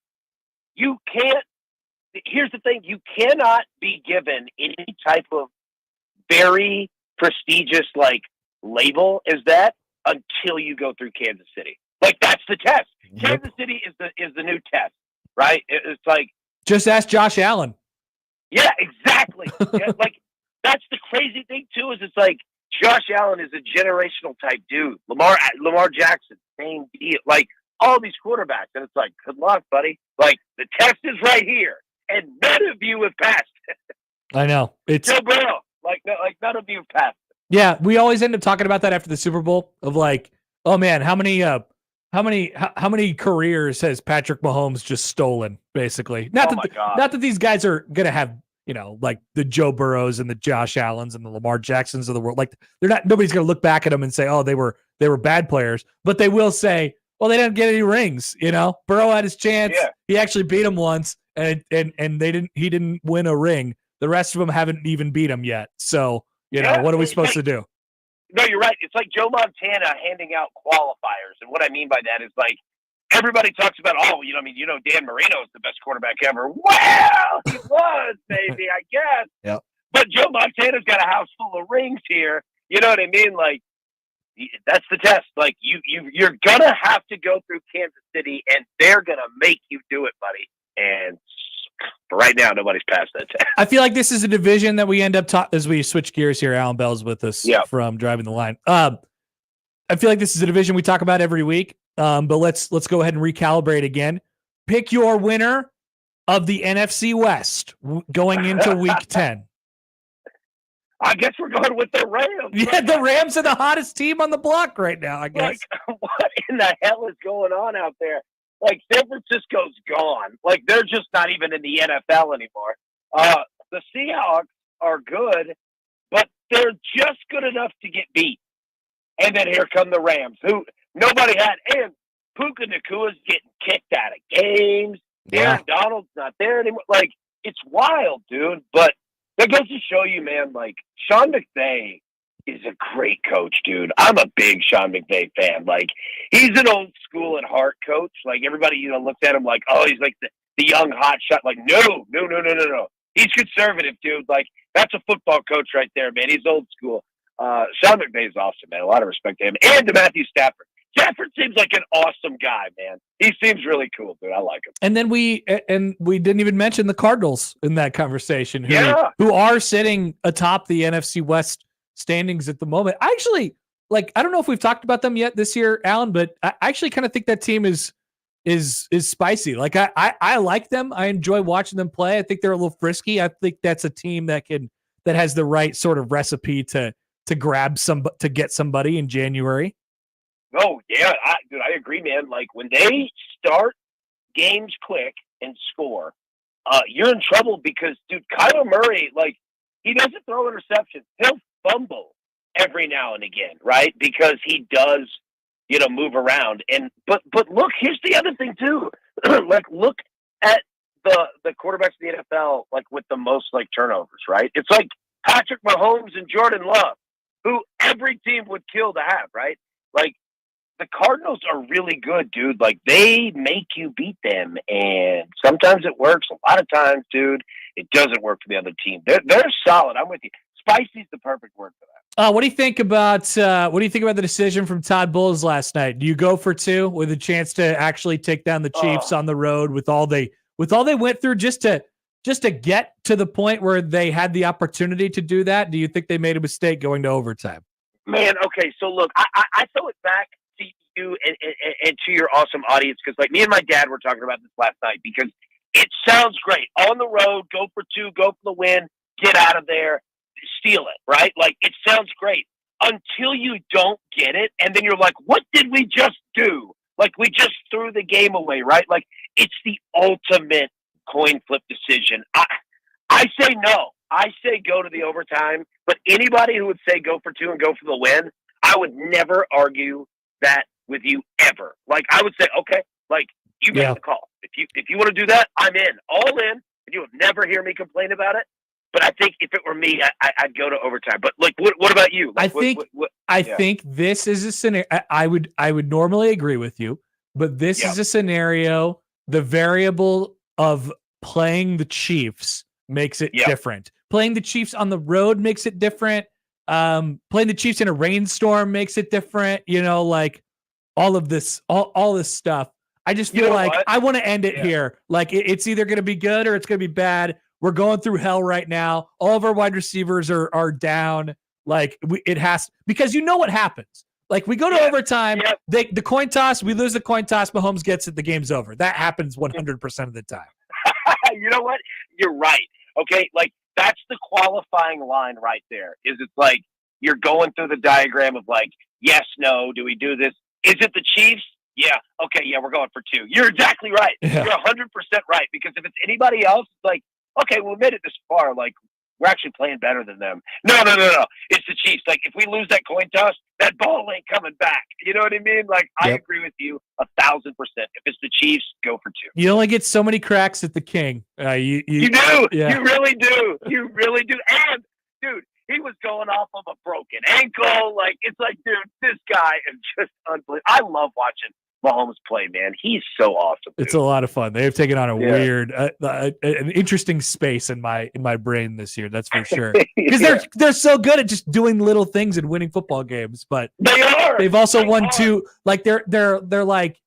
you can't, here's the thing, you cannot be given any type of very prestigious like label as that until you go through Kansas City. Like that's the test. Yep. Kansas City is the new test, right? It's like just ask Josh Allen. Yeah, exactly. Yeah, like that's the crazy thing too. Is it's like Josh Allen is a generational type dude. Lamar Jackson, same deal. Like all these quarterbacks, and it's like, good luck, buddy. Like the test is right here, and none of you have passed it. I know it's Joe Burrow. Like none of you have passed it. Yeah, we always end up talking about that after the Super Bowl of like, oh man, how many careers has Patrick Mahomes just stolen? Basically, not that these guys are gonna have, you know, like the Joe Burrows and the Josh Allens and the Lamar Jacksons of the world. Like nobody's gonna look back at them and say, oh, they were bad players, but they will say, well, they didn't get any rings. You know, Burrow had his chance. Yeah. He actually beat him once, and he didn't win a ring. The rest of them haven't even beat him yet. So, you know, what are we supposed to do? No, you're right. It's like Joe Montana handing out qualifiers. And what I mean by that is like everybody talks about, Dan Marino is the best quarterback ever. Well, he was, maybe, I guess. Yep. But Joe Montana's got a house full of rings here. You know what I mean? Like, that's the test. Like, you're going to have to go through Kansas City, and they're going to make you do it, buddy. And but right now, nobody's passed that test. I feel like this is a division that we end up as we switch gears here. Allan Bell's with us from Driving the Line. I feel like this is a division we talk about every week. But let's go ahead and recalibrate again. Pick your winner of the NFC West going into Week 10. I guess we're going with the Rams. Yeah, the Rams are the hottest team on the block right now, I guess. Like, what in the hell is going on out there? Like, San Francisco's gone. Like, they're just not even in the NFL anymore. The Seahawks are good, but they're just good enough to get beat. And then here come the Rams, who nobody had. And Puka Nakua's getting kicked out of games. Aaron Donald's not there anymore. Like, it's wild, dude. But that goes to show you, man, like, Sean McVay is a great coach, dude. I'm a big Sean McVay fan. Like, he's an old school at heart coach. Like, everybody, looks at him like, oh, he's like the young hot shot. Like, no. He's conservative, dude. Like, that's a football coach right there, man. He's old school. Sean McVay's awesome, man. A lot of respect to him. And to Matthew Stafford. Stafford seems like an awesome guy, man. He seems really cool, dude. I like him. And then we didn't even mention the Cardinals in that conversation, who are sitting atop the NFC West standings at the moment. I actually, I don't know if we've talked about them yet this year, Allan, but I actually kind of think that team is spicy. Like, I like them. I enjoy watching them play. I think they're a little frisky. I think that's a team that has the right sort of recipe to get somebody in January. Oh, yeah. I agree, man. Like, when they start games quick and score, you're in trouble because, dude, Kyler Murray, like, he doesn't throw interceptions. He'll fumble every now and again, right? Because he does, move around. But look, here's the other thing, too. Like, look at the quarterbacks in the NFL, like, with the most, like, turnovers, right? It's like Patrick Mahomes and Jordan Love, who every team would kill to have, right? Like, the Cardinals are really good, dude. Like, they make you beat them, and sometimes it works. A lot of times, dude, it doesn't work for the other team. They're solid. I'm with you. Spicy's the perfect word for that. What do you think about the decision from Todd Bowles last night? Do you go for 2 with a chance to actually take down the Chiefs on the road with all they went through just to get to the point where they had the opportunity to do that? Do you think they made a mistake going to overtime? Man, okay, so look, I throw it back to you and to your awesome audience, because like me and my dad were talking about this last night, because it sounds great. On the road, go for 2, go for the win, get out of there, steal it, right? Like, it sounds great until you don't get it, and then you're like, what did we just do? Like, we just threw the game away, right? Like, it's the ultimate coin flip decision. I say no. I say go to the overtime, but anybody who would say go for 2 and go for the win, I would never argue that with you ever. Like, I would say, okay, like, you make the call. If you want to do that, I'm in, all in, and you would never hear me complain about it. But I think if it were me, I'd go to overtime. But like, what about you? Like, I think this is a scenario. I would normally agree with you, but this is a scenario. The variable of playing the Chiefs makes it different. Playing the Chiefs on the road makes it different. Playing the Chiefs in a rainstorm makes it different. Like all of this, all this stuff. I just feel like I want to end it here. Like it's either going to be good or it's going to be bad. We're going through hell right now. All of our wide receivers are down. Like it has, because what happens. Like we go to overtime, the coin toss, we lose the coin toss, Mahomes gets it, the game's over. That happens 100% of the time. You know what? You're right. Okay, like that's the qualifying line right there. It's like you're going through the diagram of like, yes, no, do we do this? Is it the Chiefs? Yeah. Okay. Yeah, we're going for 2. You're exactly right. Yeah. You're 100% right. Because if it's anybody else, it's like, okay, we made it this far. Like, we're actually playing better than them. No. It's the Chiefs. Like, if we lose that coin toss, that ball ain't coming back. You know what I mean? Like, I agree with you 1,000%. If it's the Chiefs, go for 2. You only get so many cracks at the King. You do. Yeah. You really do. You really do. And, dude, he was going off of a broken ankle. Like, it's like, dude, this guy is just unbelievable. I love watching Mahomes play, man. He's so awesome. Dude. It's a lot of fun. They've taken on a weird, an interesting space in my brain this year. That's for sure. Because they're so good at just doing little things and winning football games. But they are. They've also won 2. Like they're like,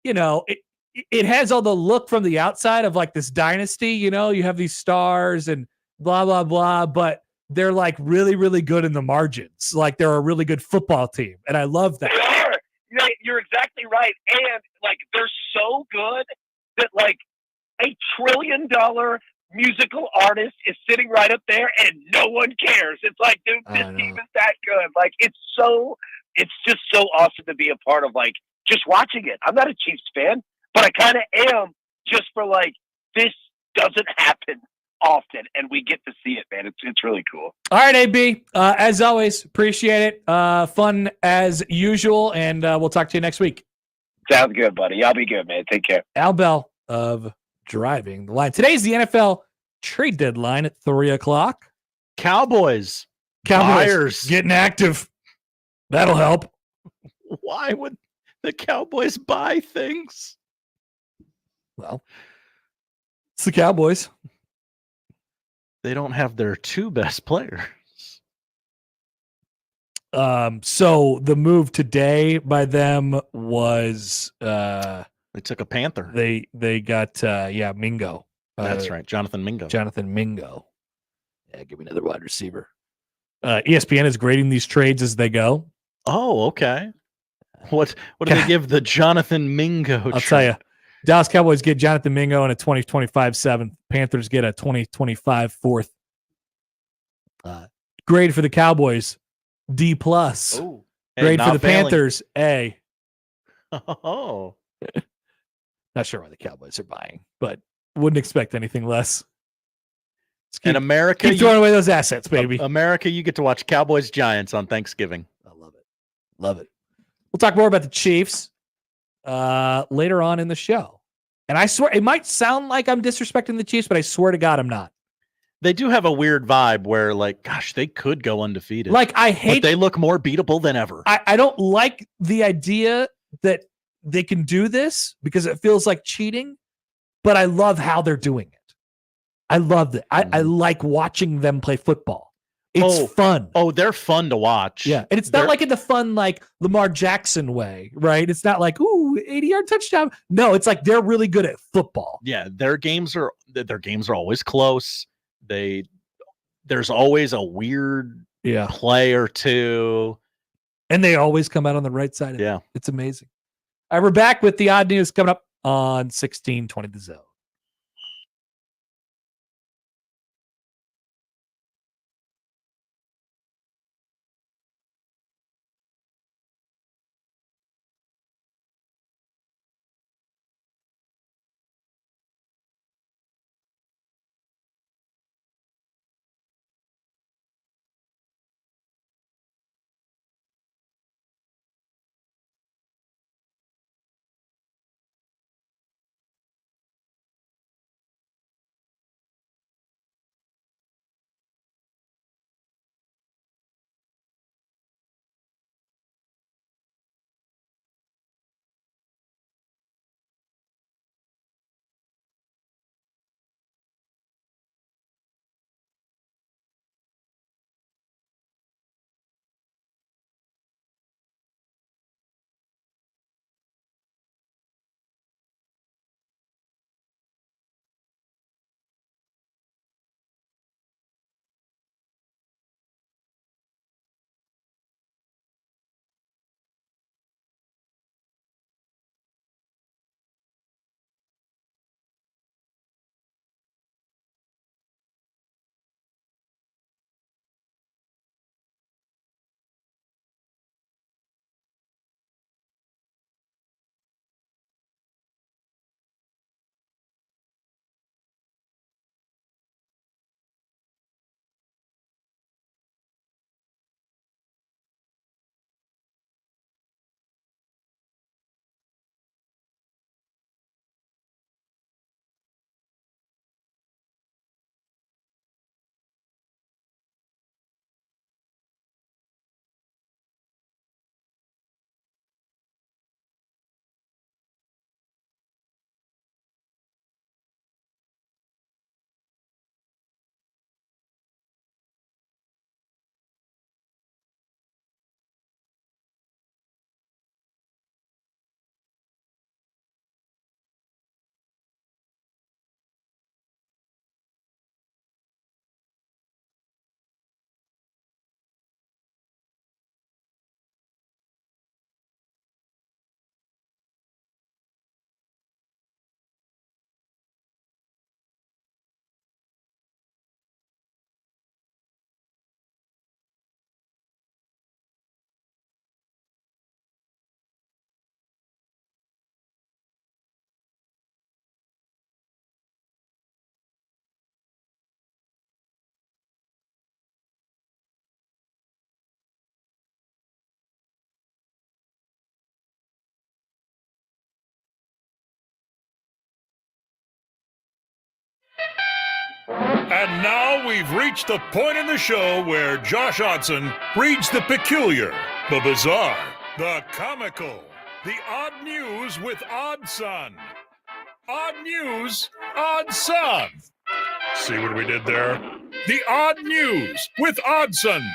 it has all the look from the outside of like this dynasty. You have these stars and blah blah blah, but they're like really really good in the margins. Like they're a really good football team, and I love that. They are. You're exactly right. And like they're so good that like $1 trillion musical artist is sitting right up there and no one cares. It's like, dude, this team is that good. Like it's just so awesome to be a part of, like just watching it. I'm not a Chiefs fan, but I kind of am, just for like, this doesn't happen often and we get to see it, man. It's really cool. All right, AB, as always, appreciate it. Fun as usual, and we'll talk to you next week. Sounds good, buddy. Y'all be good, man. Take care. Al Bell of Driving the Line. Today's the NFL trade deadline at 3:00. Cowboys buyers getting active. That'll help. Why would the Cowboys buy things? Well, it's the Cowboys. They don't have their 2 best players. So the move today by them was they took a Panther. They got Mingo. That's right, Jonathan Mingo. Yeah, give me another wide receiver. ESPN is grading these trades as they go. Oh, okay. What do they give the Jonathan Mingo? I'll tell you. Dallas Cowboys get Jonathan Mingo and a 2025 7th. Panthers get a 2025 4th. Grade for the Cowboys, D+. Oh, grade for the Panthers, A. Oh. Not sure why the Cowboys are buying, but wouldn't expect anything less. In America, keep throwing away those assets, baby. America, you get to watch Cowboys Giants on Thanksgiving. I love it. Love it. We'll talk more about the Chiefs later on in the show. And I swear, it might sound like I'm disrespecting the Chiefs, but I swear to God, I'm not. They do have a weird vibe where, like, gosh, they could go undefeated. Like, but they look more beatable than ever. I don't like the idea that they can do this because it feels like cheating, but I love how they're doing it. I love it. I like watching them play football. It's fun. Oh, they're fun to watch. Yeah. And it's not like in the fun, like Lamar Jackson way, right? It's not like, ooh, 80-yard touchdown. No, it's like they're really good at football. Yeah. Their games are always close. There's always a weird play or two. And they always come out on the right side of it. It's amazing. All right, we're back with the odd news coming up on 1620 The Zone. And now we've reached the point in the show where Josh Odson reads the peculiar, the bizarre, the comical, the odd news with Odd Son. Odd news, Odd Son. See what we did there? The odd news with Odson.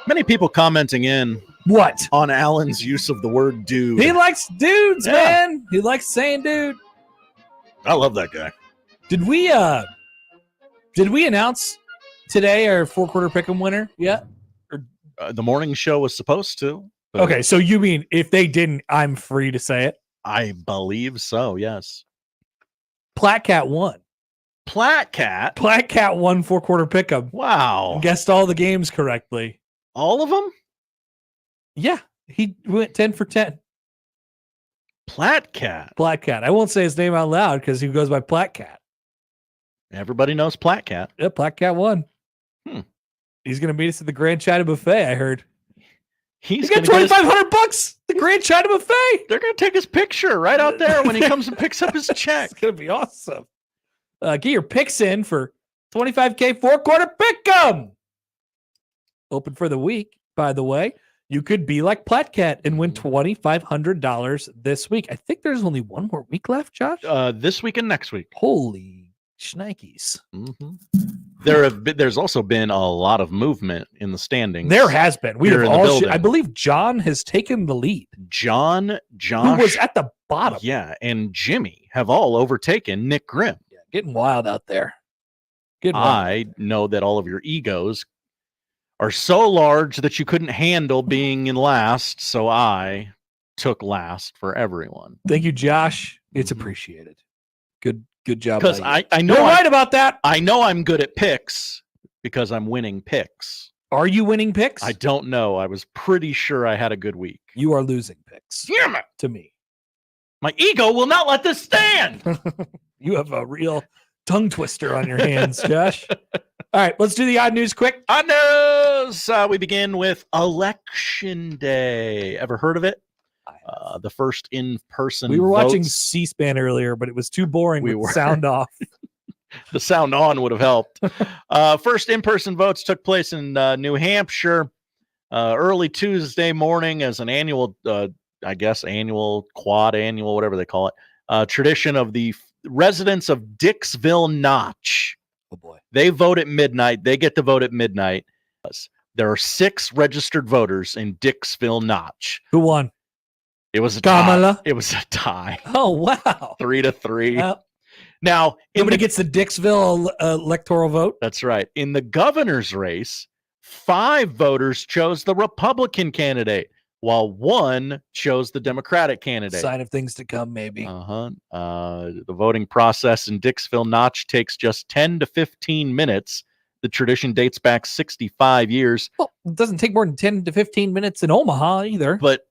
Many people commenting in what on Allan's use of the word dude. He likes dudes, man. He likes saying dude. I love that guy. Did we announce today our 4-quarter pick'em winner yet? Or the morning show was supposed to. Okay, so you mean if they didn't, I'm free to say it? I believe so, yes. Platcat won. Platcat won 4-quarter pick'em. Wow. Guessed all the games correctly. All of them? Yeah, he went 10 for 10. Platcat. I won't say his name out loud because he goes by Platcat. Everybody knows Platcat. Yeah, Platcat won. He's going to meet us at the Grand China Buffet, I heard. He got $2,500. The Grand China Buffet. They're going to take his picture right out there when he comes and picks up his check. It's going to be awesome. Get your picks in for $25K 4-quarter pick'em. Open for the week, by the way. You could be like Platcat and win $2,500 this week. I think there's only one more week left, Josh. This week and next week. Holy shnikes. Mm-hmm. There's also been a lot of movement in the standings. There has been. I believe John has taken the lead. Josh, who was at the bottom. Yeah, and Jimmy have all overtaken Nick Grimm. Yeah, getting wild out there. I know that all of your egos are so large that you couldn't handle being in last, so I took last for everyone. Thank you, Josh. It's appreciated. Good job. Because I know you're right about that. I know I'm good at picks because I'm winning picks. Are you winning picks? I don't know. I was pretty sure I had a good week. You are losing picks. Damn it. To me. My ego will not let this stand. You have a real tongue twister on your hands, Josh. All right, let's do the odd news quick. Odd news. We begin with Election Day. Ever heard of it? The first in-person We were votes. watching C-SPAN earlier, but it was too boring with the sound off. The sound on would have helped. First in-person votes took place in New Hampshire early Tuesday morning as an annual, quad annual, whatever they call it, tradition of the residents of Dixville Notch. Oh boy. They vote at midnight. They get to vote at midnight. There are 6 registered voters in Dixville Notch. Who won? It was a Kamala. tie. It was a tie. Oh, wow. 3-3. Now, nobody gets the Dixville electoral vote. That's right. In the governor's race, 5 voters chose the Republican candidate, while 1 chose the Democratic candidate. Sign of things to come, maybe. The voting process in Dixville Notch takes just 10 to 15 minutes. The tradition dates back 65 years. Well, it doesn't take more than 10 to 15 minutes in Omaha either. But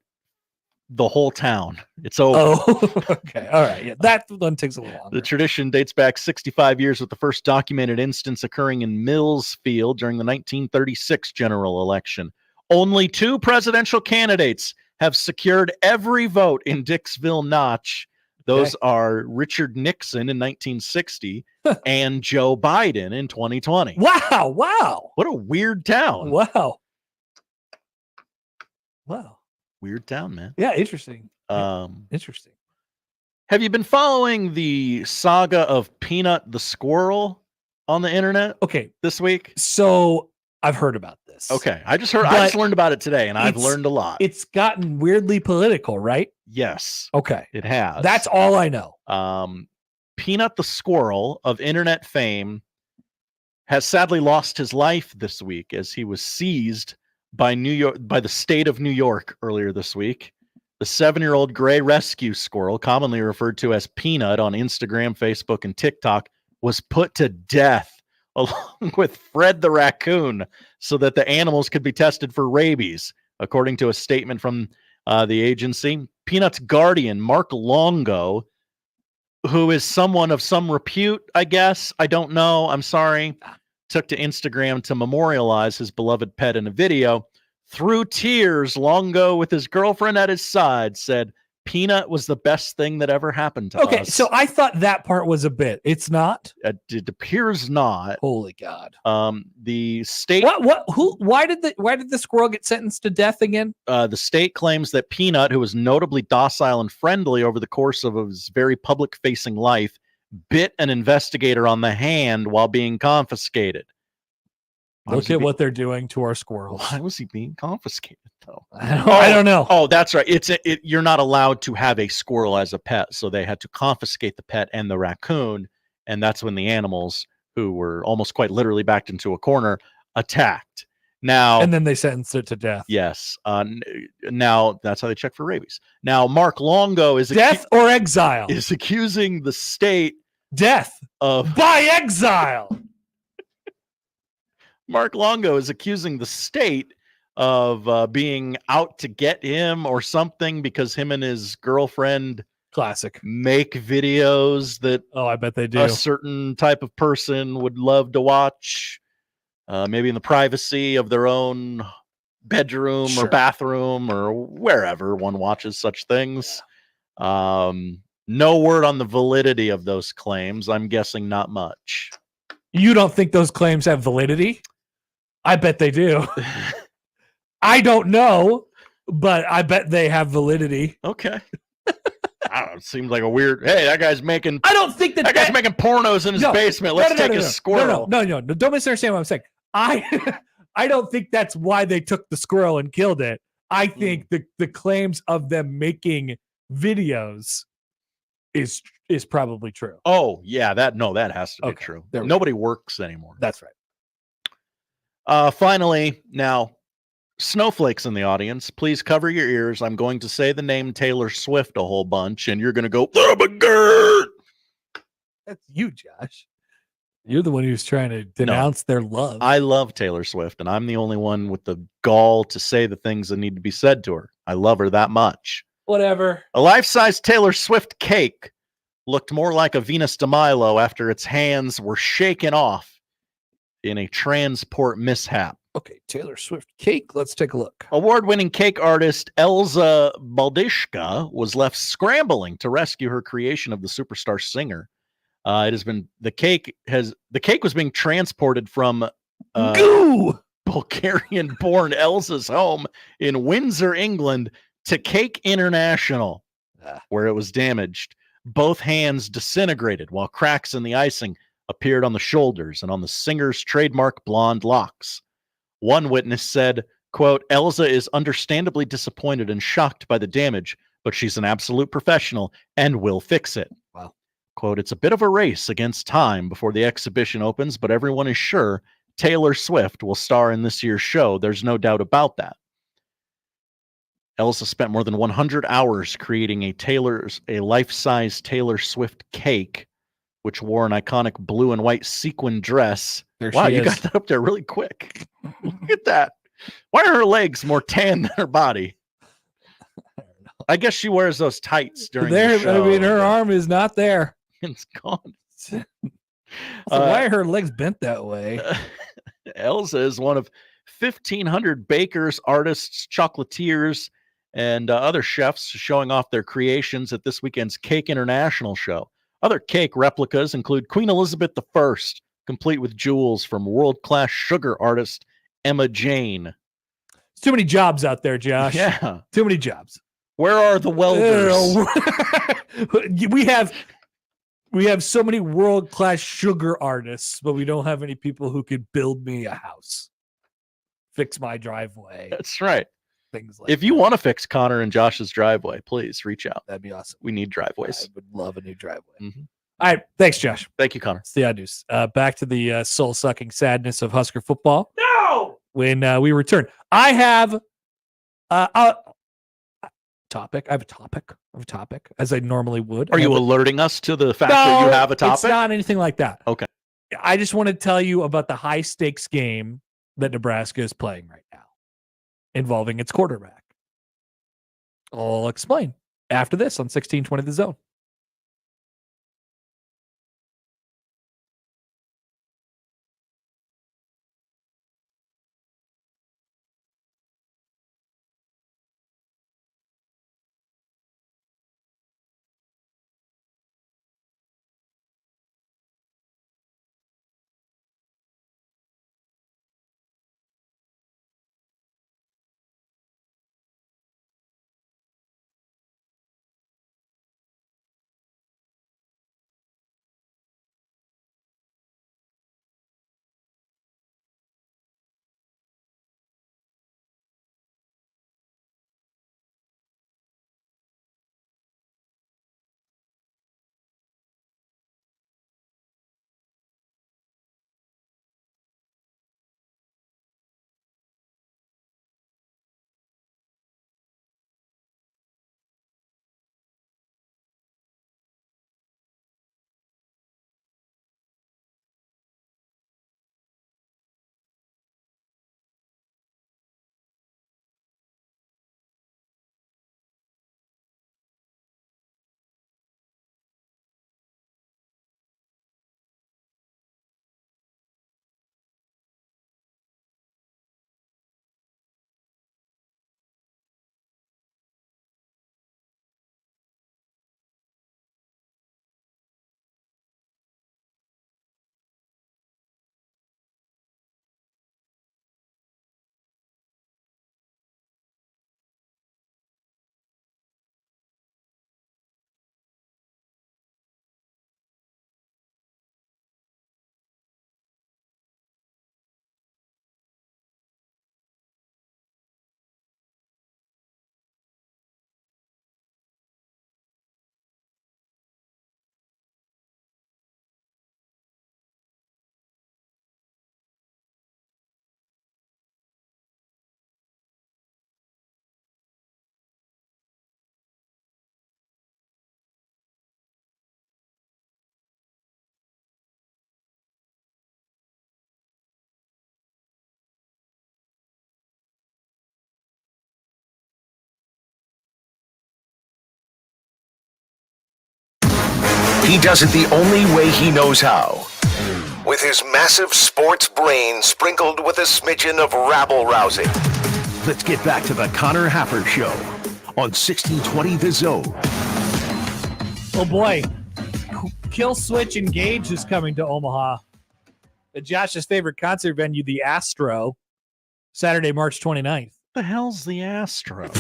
the whole town. It's over. Oh, okay. All right. Yeah, that one takes a little longer. The tradition dates back 65 years, with the first documented instance occurring in Millsfield during the 1936 general election. Only 2 presidential candidates have secured every vote in Dixville Notch. Those are Richard Nixon in 1960 and Joe Biden in 2020. Wow. Wow. What a weird town. Wow. Weird town, man. Yeah, interesting. Interesting. Have you been following the saga of Peanut the squirrel on the internet? Okay. This week? So I've heard about this. Okay. I just learned about it today, and I've learned a lot. It's gotten weirdly political, right? Yes. Okay. It has. That's all I know. Peanut the squirrel of internet fame has sadly lost his life this week as he was seized by the state of New York earlier this week. The 7-year-old gray rescue squirrel, commonly referred to as Peanut on Instagram, Facebook, and TikTok, was put to death along with Fred the raccoon so that the animals could be tested for rabies, according to a statement from the agency. Peanut's guardian, Mark Longo, who is someone of some repute, I guess. I don't know. I'm sorry. Took to Instagram to memorialize his beloved pet in a video. Through tears, Longo, with his girlfriend at his side, said, Peanut was the best thing that ever happened to us. Okay, so I thought that part was a bit. It's not. It appears not. Holy God. The state. What? Who? Why did the squirrel get sentenced to death again? The state claims that Peanut, who was notably docile and friendly over the course of his very public-facing life, bit an investigator on the hand while being confiscated. Look at what they're doing to our squirrels. Why was he being confiscated, though? I don't know. Oh, that's right. You're not allowed to have a squirrel as a pet, so they had to confiscate the pet and the raccoon, and that's when the animals, who were almost quite literally backed into a corner, attacked. Now, and then they sentenced it to death. Yes. Now that's how they check for rabies. Now, Mark Longo is death or exile. Is accusing the state death of by exile. Mark Longo is accusing the state of being out to get him or something because him and his girlfriend make videos that I bet they do. A certain type of person would love to watch, maybe in the privacy of their own bedroom or bathroom or wherever one watches such things. No word on the validity of those claims. I'm guessing not much. You don't think those claims have validity? I bet they do. I don't know, but I bet they have validity. Okay. I don't know. It seems like a weird. Hey, that guy's making. I don't think that guy's making pornos in his basement. Let's take his squirrel. No. Don't misunderstand what I'm saying. I don't think that's why they took the squirrel and killed it. I think the claims of them making videos is probably true. Oh yeah, that has to be true. Nobody works anymore. That's right. Finally, now, snowflakes in the audience, please cover your ears. I'm going to say the name Taylor Swift a whole bunch, and you're going to go, oh my God. That's you, Josh. You're the one who's trying to denounce their love. I love Taylor Swift, and I'm the only one with the gall to say the things that need to be said to her. I love her that much. Whatever. A life-size Taylor Swift cake looked more like a Venus de Milo after its hands were shaken off in a transport mishap. Okay, Taylor Swift cake. Let's take a look. Award-winning cake artist Elza Baldishka was left scrambling to rescue her creation of the superstar singer. The cake was being transported from Bulgarian-born Elza's home in Windsor, England, to Cake International, where it was damaged. Both hands disintegrated, while cracks in the icing appeared on the shoulders and on the singer's trademark blonde locks. One witness said, quote, Elza is understandably disappointed and shocked by the damage, but she's an absolute professional and will fix it. Wow. Quote, it's a bit of a race against time before the exhibition opens, but everyone is sure Taylor Swift will star in this year's show. There's no doubt about that. Elza spent more than 100 hours creating a life-size Taylor Swift cake, which wore an iconic blue and white sequin dress. Wow, you got that up there really quick. Look at that. Why are her legs more tan than her body? I guess she wears those tights during the show. I mean, her arm is not there. It's gone. So why are her legs bent that way? Elza is one of 1,500 bakers, artists, chocolatiers, and other chefs showing off their creations at this weekend's Cake International show. Other cake replicas include Queen Elizabeth I, complete with jewels from world-class sugar artist Emma Jane. It's too many jobs out there, Josh. Yeah. Too many jobs. Where are the welders? We have so many world-class sugar artists, but we don't have any people who could build me a house, fix my driveway. That's right. Things like if you want to fix Connor and Josh's driveway, please reach out. That'd be awesome. We need driveways. I would love a new driveway. Mm-hmm. All right. Thanks, Josh. Thank you, Connor. It's the odd news. Back to the soul-sucking sadness of Husker football. No! When we return. I have a topic. I have a topic, as I normally would. Are you alerting us to the fact that you have a topic? It's not anything like that. Okay. I just want to tell you about the high-stakes game that Nebraska is playing right now, involving its quarterback. I'll explain after this on 1620 The Zone. He does it the only way he knows how. With his massive sports brain sprinkled with a smidgen of rabble-rousing. Let's get back to the Connor Happer Show on 1620 The Zone. Oh boy, Kill Switch Engage is coming to Omaha. At Josh's favorite concert venue, the Astro, Saturday, March 29th. The hell's the Astro?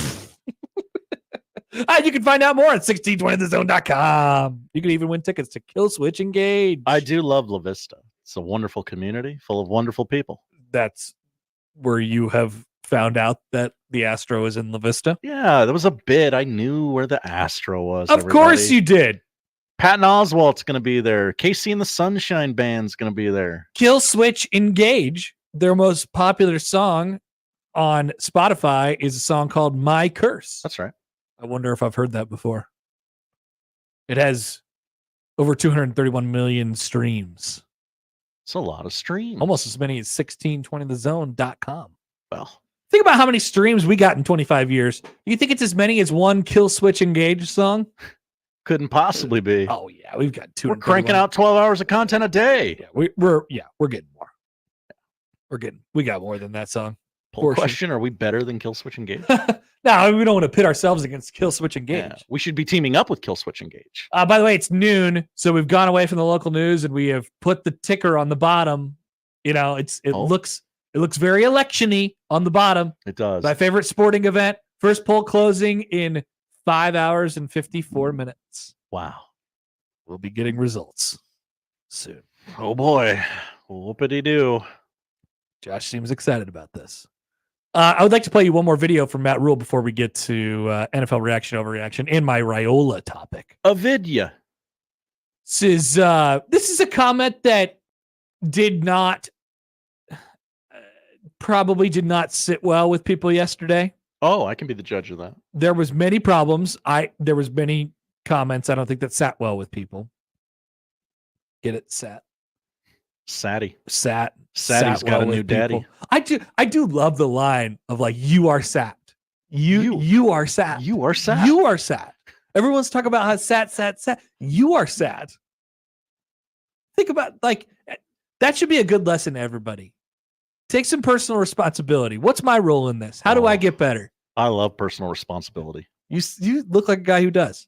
And you can find out more at 1620thezone.com. You can even win tickets to Kill Switch Engage. I do love La Vista. It's a wonderful community full of wonderful people. That's where you have found out that the Astro is in La Vista? Yeah, there was a bit. I knew where the Astro was. Of course you did. Patton Oswalt's going to be there. Casey and the Sunshine Band's going to be there. Kill Switch Engage, their most popular song on Spotify, is a song called My Curse. That's right. I wonder if I've heard that before. It has over 231 million streams. It's a lot of streams. Almost as many as 1620thezone.com. Well, think about how many streams we got in 25 years. Do you think it's as many as one Kill Switch Engage song? Couldn't possibly be. Oh yeah, we've got two. We're cranking out 12 hours of content a day. Yeah, we're getting more. We got more than that song. Poll question: are we better than Kill Switch Engage? No, we don't want to pit ourselves against Kill Switch Engage. Yeah, we should be teaming up with Kill Switch Engage. By the way, it's noon, so we've gone away from the local news and we have put the ticker on the bottom. You know, it looks very election-y on the bottom. It does. My favorite sporting event. First poll closing in 5 hours and 54 minutes. Wow. We'll be getting results soon. Oh boy. Whoopity-doo. Josh seems excited about this. I would like to play you one more video from Matt Rule before we get to NFL reaction, overreaction, and my Raiola topic. A vidya. This is a comment that probably did not sit well with people yesterday. Oh, I can be the judge of that. There was many problems. There was many comments I don't think that sat well with people. Get it? Satty's got a new daddy. I do love the line of like, you are sat. You are sat. You are sat. You are sat. Everyone's talking about how sat. You are sat. Think about that should be a good lesson to everybody. Take some personal responsibility. What's my role in this? How do I get better? I love personal responsibility. You look like a guy who does.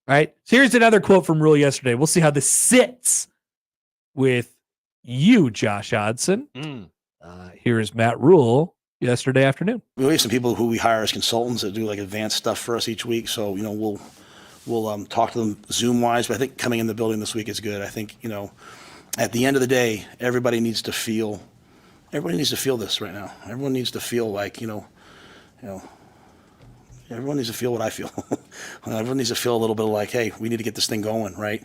All right. So here's another quote from Rule yesterday. We'll see how this sits with you, Josh Hodson. Here is Matt Rule yesterday afternoon. We have some people who we hire as consultants that do like advanced stuff for us each week. So, we'll talk to them Zoom wise, but I think coming in the building this week is good. I think, at the end of the day, everybody needs to feel this right now. Everyone needs to feel like, everyone needs to feel what I feel. Everyone needs to feel a little bit like, hey, we need to get this thing going, right?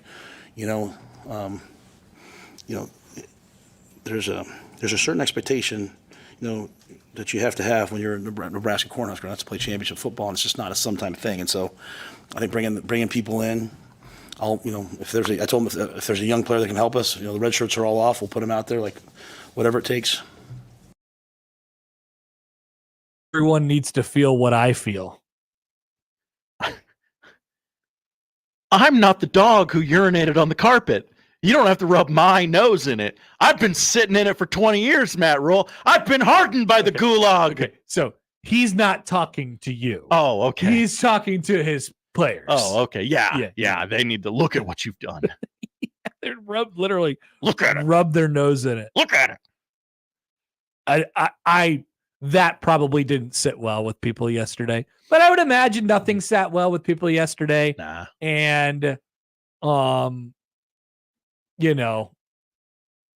There's a certain expectation, that you have to have when you're a Nebraska Cornhusker not to play championship football, and it's just not a sometime thing. And so, I think bringing people in, I told them if there's a young player that can help us, the red shirts are all off. We'll put them out there, like whatever it takes. Everyone needs to feel what I feel. I'm not the dog who urinated on the carpet. You don't have to rub my nose in it. I've been sitting in it for 20 years, Matt Rule. I've been hardened by the gulag. Okay, so he's not talking to you. Oh, okay. He's talking to his players. Oh, okay. Yeah. They need to look at what you've done. They literally look at it. Rub their nose in it. Look at it. I that probably didn't sit well with people yesterday. But I would imagine nothing sat well with people yesterday. Nah. And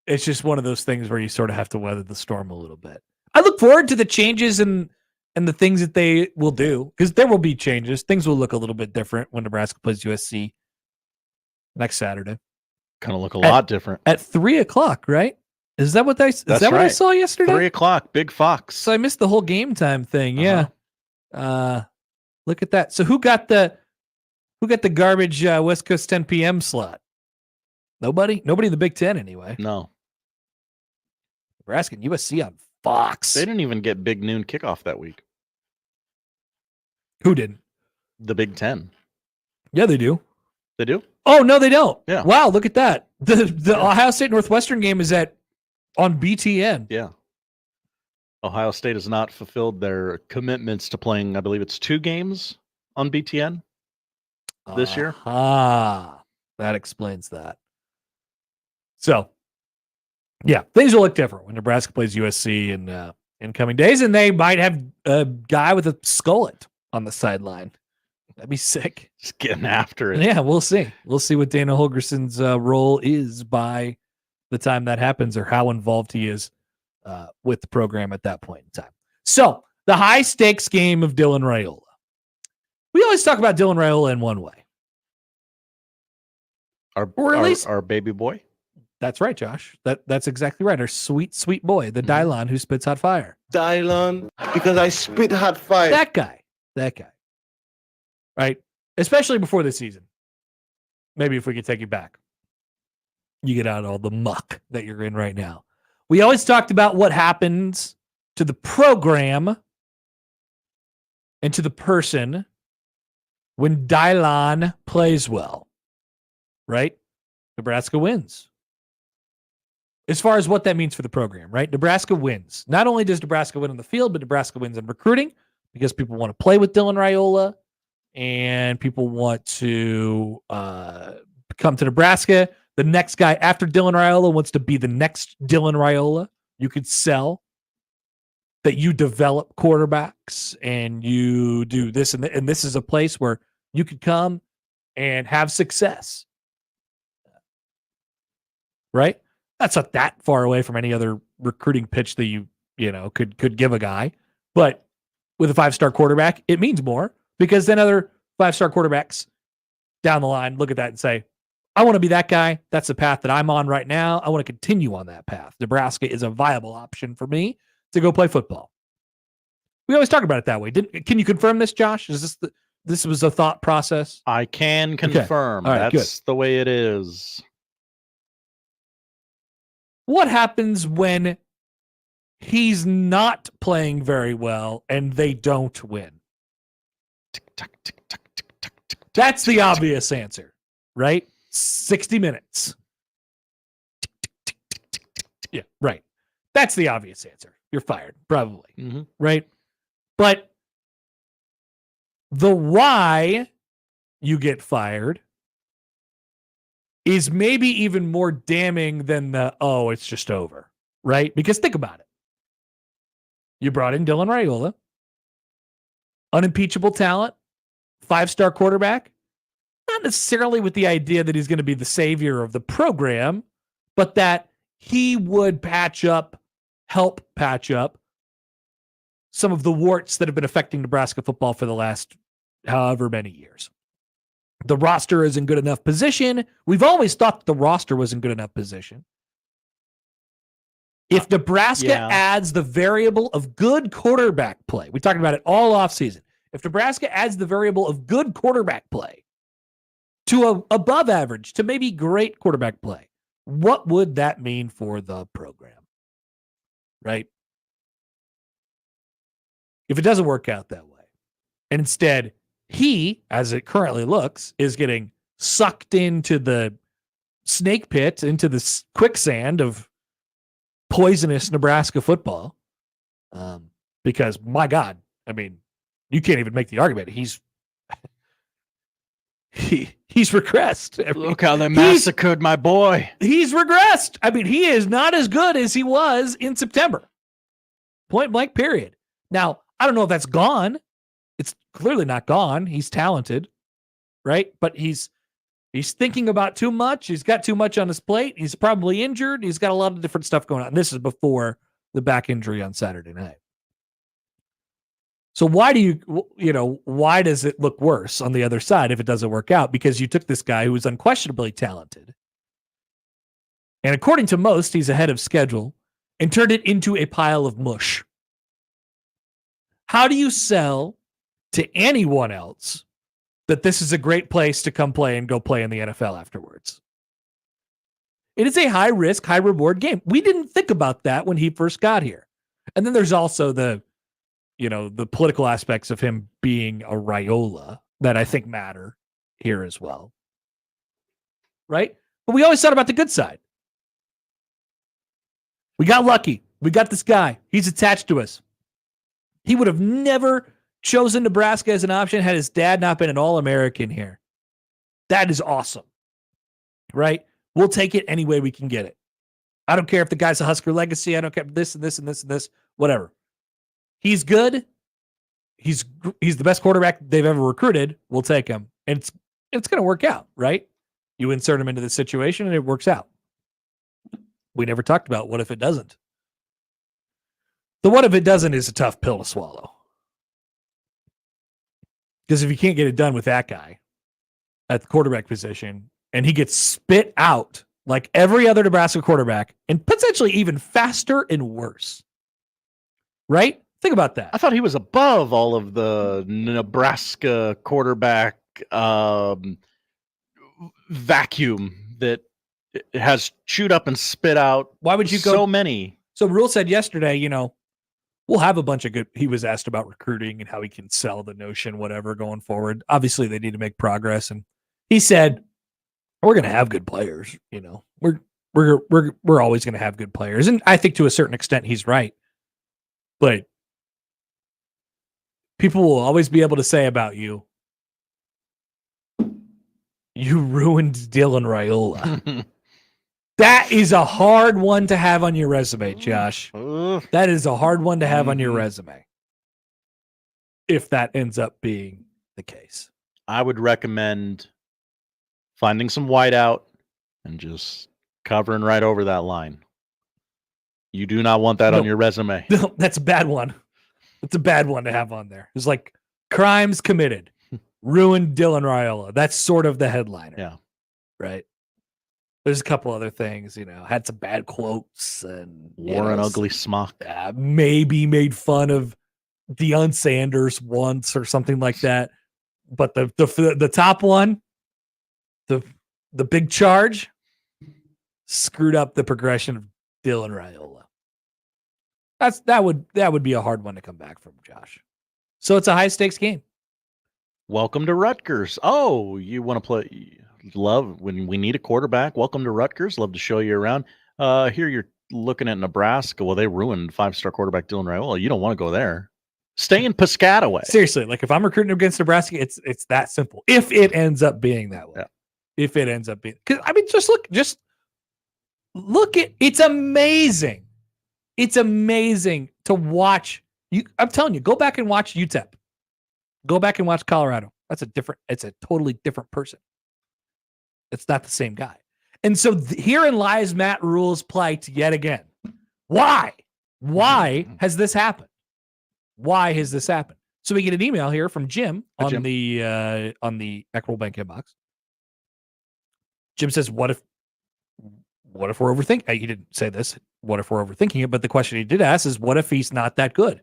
it's just one of those things where you sort of have to weather the storm a little bit. I look forward to the changes and the things that they will do, because there will be changes. Things will look a little bit different when Nebraska plays USC next Saturday. Kind of look a lot different at 3:00, right? Is that what what I saw yesterday? 3:00, Big Fox. So I missed the whole game time thing. Yeah. Look at that. So who got the garbage West Coast 10 p.m. slot? Nobody in the Big Ten anyway. No. Nebraska and USC on Fox. They didn't even get big noon kickoff that week. Who didn't? The Big Ten. Yeah, they do. They do? Oh, no, they don't. Yeah. Wow, look at that. The Ohio State Northwestern game is on BTN. Yeah. Ohio State has not fulfilled their commitments to playing, I believe it's 2 games on BTN this year. Ah, that explains that. So, yeah, things will look different when Nebraska plays USC in coming days, and they might have a guy with a skullet on the sideline. That'd be sick. Just getting after it. Yeah, we'll see. We'll see what Dana Holgorsen's role is by the time that happens, or how involved he is with the program at that point in time. So, the high stakes game of Dylan Raiola. We always talk about Dylan Raiola in one way. Our baby boy? That's right, Josh. That's exactly right. Our sweet, sweet boy, the Dylan who spits hot fire. Dylan, because I spit hot fire. That guy. Right? Especially before the season. Maybe if we could take you back. You get out of all the muck that you're in right now. We always talked about what happens to the program and to the person when Dylan plays well. Right? Nebraska wins. As far as what that means for the program, right? Nebraska wins. Not only does Nebraska win on the field, but Nebraska wins in recruiting because people want to play with Dylan Raiola and people want to come to Nebraska. The next guy after Dylan Raiola wants to be the next Dylan Raiola. You could sell that you develop quarterbacks and you do this, and this is a place where you could come and have success. Right? That's not that far away from any other recruiting pitch that you could give a guy. But with a 5-star quarterback, it means more because then other 5-star quarterbacks down the line look at that and say, I want to be that guy. That's the path that I'm on right now. I want to continue on that path. Nebraska is a viable option for me to go play football. We always talk about it that way. Can you confirm this, Josh? Is this was a thought process? I can confirm. Okay. All right, that's the way it is. What happens when he's not playing very well and they don't win? That's the obvious answer, right? 60 minutes. Yeah, right. That's the obvious answer. You're fired, probably, right? But the why you get fired is maybe even more damning than it's just over, right? Because think about it. You brought in Dylan Raiola, unimpeachable talent, 5-star quarterback, not necessarily with the idea that he's going to be the savior of the program, but that he would help patch up some of the warts that have been affecting Nebraska football for the last however many years. The roster is in good enough position. We've always thought the roster was in good enough position. If Nebraska adds the variable of good quarterback play, we talked about it all offseason. If Nebraska adds the variable of good quarterback play to above average, to maybe great quarterback play, what would that mean for the program? Right? If it doesn't work out that way, and instead he, as it currently looks, is getting sucked into the snake pit, into the quicksand of poisonous Nebraska football. Because, my God, I mean, you can't even make the argument. He's regressed. Look how they massacred my boy. He's regressed. I mean, he is not as good as he was in September. Point blank, period. Now, I don't know if that's gone. It's clearly not gone. He's talented, right? But he's thinking about too much. He's got too much on his plate. He's probably injured. He's got a lot of different stuff going on. This is before the back injury on Saturday night. So why does it look worse on the other side if it doesn't work out? Because you took this guy who was unquestionably talented, and according to most, he's ahead of schedule, and turned it into a pile of mush. How do you sell to anyone else that this is a great place to come play and go play in the NFL afterwards? It is a high risk, high reward game. We didn't think about that when he first got here. And then there's also the political aspects of him being a Raiola that I think matter here as well. right? But we always thought about the good side. We got lucky. We got this guy. He's attached to us. He would have never chosen Nebraska as an option had his dad not been an All-American here. That is awesome, right? We'll take it any way we can get it. I don't care if the guy's a Husker legacy. I don't care this and this and this and this, whatever. He's good. He's the best quarterback they've ever recruited. We'll take him. And it's going to work out, right? You insert him into the situation and it works out. We never talked about what if it doesn't. The what if it doesn't is a tough pill to swallow. Because if you can't get it done with that guy at the quarterback position and he gets spit out like every other Nebraska quarterback and potentially even faster and worse, right? Think about that. I thought he was above all of the Nebraska quarterback vacuum that has chewed up and spit out. Why would you go so many? So Rule said yesterday, we'll have a bunch of good. He was asked about recruiting and how he can sell the notion, whatever, going forward. Obviously, they need to make progress, and he said, "We're going to have good players. We're always going to have good players." And I think to a certain extent, he's right. But people will always be able to say about you, "You ruined Dylan Raiola." That is a hard one to have on your resume, Josh. That is a hard one to have on your resume. If that ends up being the case. I would recommend finding some whiteout and just covering right over that line. You do not want that on your resume. No, that's a bad one. It's a bad one to have on there. It's like crimes committed, ruined Dylan Raiola. That's sort of the headliner. Yeah. Right. There's a couple other things, had some bad quotes and wore an ugly smock. Maybe made fun of Deion Sanders once or something like that. But the top one, the big charge, screwed up the progression of Dylan Raiola. That would be a hard one to come back from, Josh. So it's a high stakes game. Welcome to Rutgers. Oh, you want to play? Love when we need a quarterback. Welcome to Rutgers. Love to show you around. Here you're looking at Nebraska. Well, they ruined 5-star quarterback Dylan Raiola. You don't want to go there. Stay in Piscataway. Seriously, like if I'm recruiting against Nebraska, it's that simple. If it ends up being that way, yeah. If it ends up being, because just look at. It's amazing. It's amazing to watch. I'm telling you, go back and watch UTEP. Go back and watch Colorado. It's a totally different person. It's not the same guy. And so herein lies Matt Rule's plight yet again. Why? Why has this happened? Why has this happened? So we get an email here from Jim on the Equitable Bank inbox. Jim says, what if we're overthinking? He didn't say this. What if we're overthinking it? But the question he did ask is, what if he's not that good?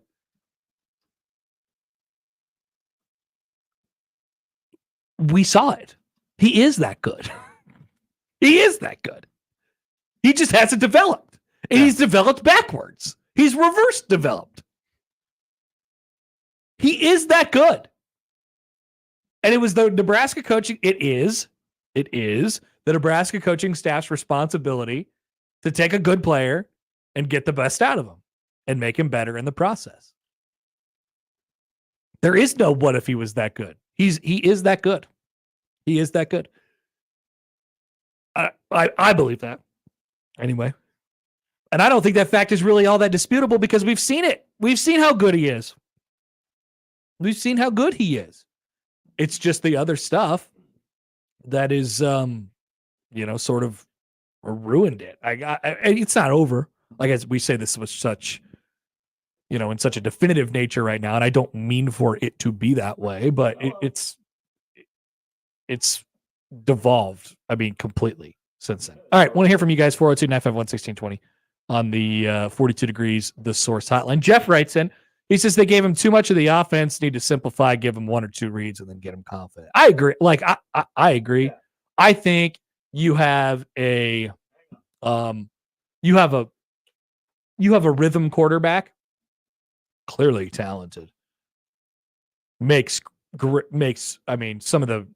We saw it. He is that good. He is that good. He just hasn't developed. And he's developed backwards. He's reverse developed. He is that good. And it was the Nebraska coaching. It is the Nebraska coaching staff's responsibility to take a good player and get the best out of him and make him better in the process. There is no what if he was that good. He is that good. He is that good. I believe that. Anyway. And I don't think that fact is really all that disputable because we've seen it. We've seen how good he is. We've seen how good he is. It's just the other stuff that is, sort of ruined it. It's not over. Like as we say this with such, in such a definitive nature right now, and I don't mean for it to be that way, but it's devolved. Completely since then. All right, want to hear from you guys? 402-951-1620 on the 42 Degrees The Source hotline. Jeff writes in. He says they gave him too much of the offense, need to simplify, give him 1 or 2 reads, and then get him confident. I agree. I agree. Yeah. I think you have a rhythm quarterback, clearly talented. Makes some of the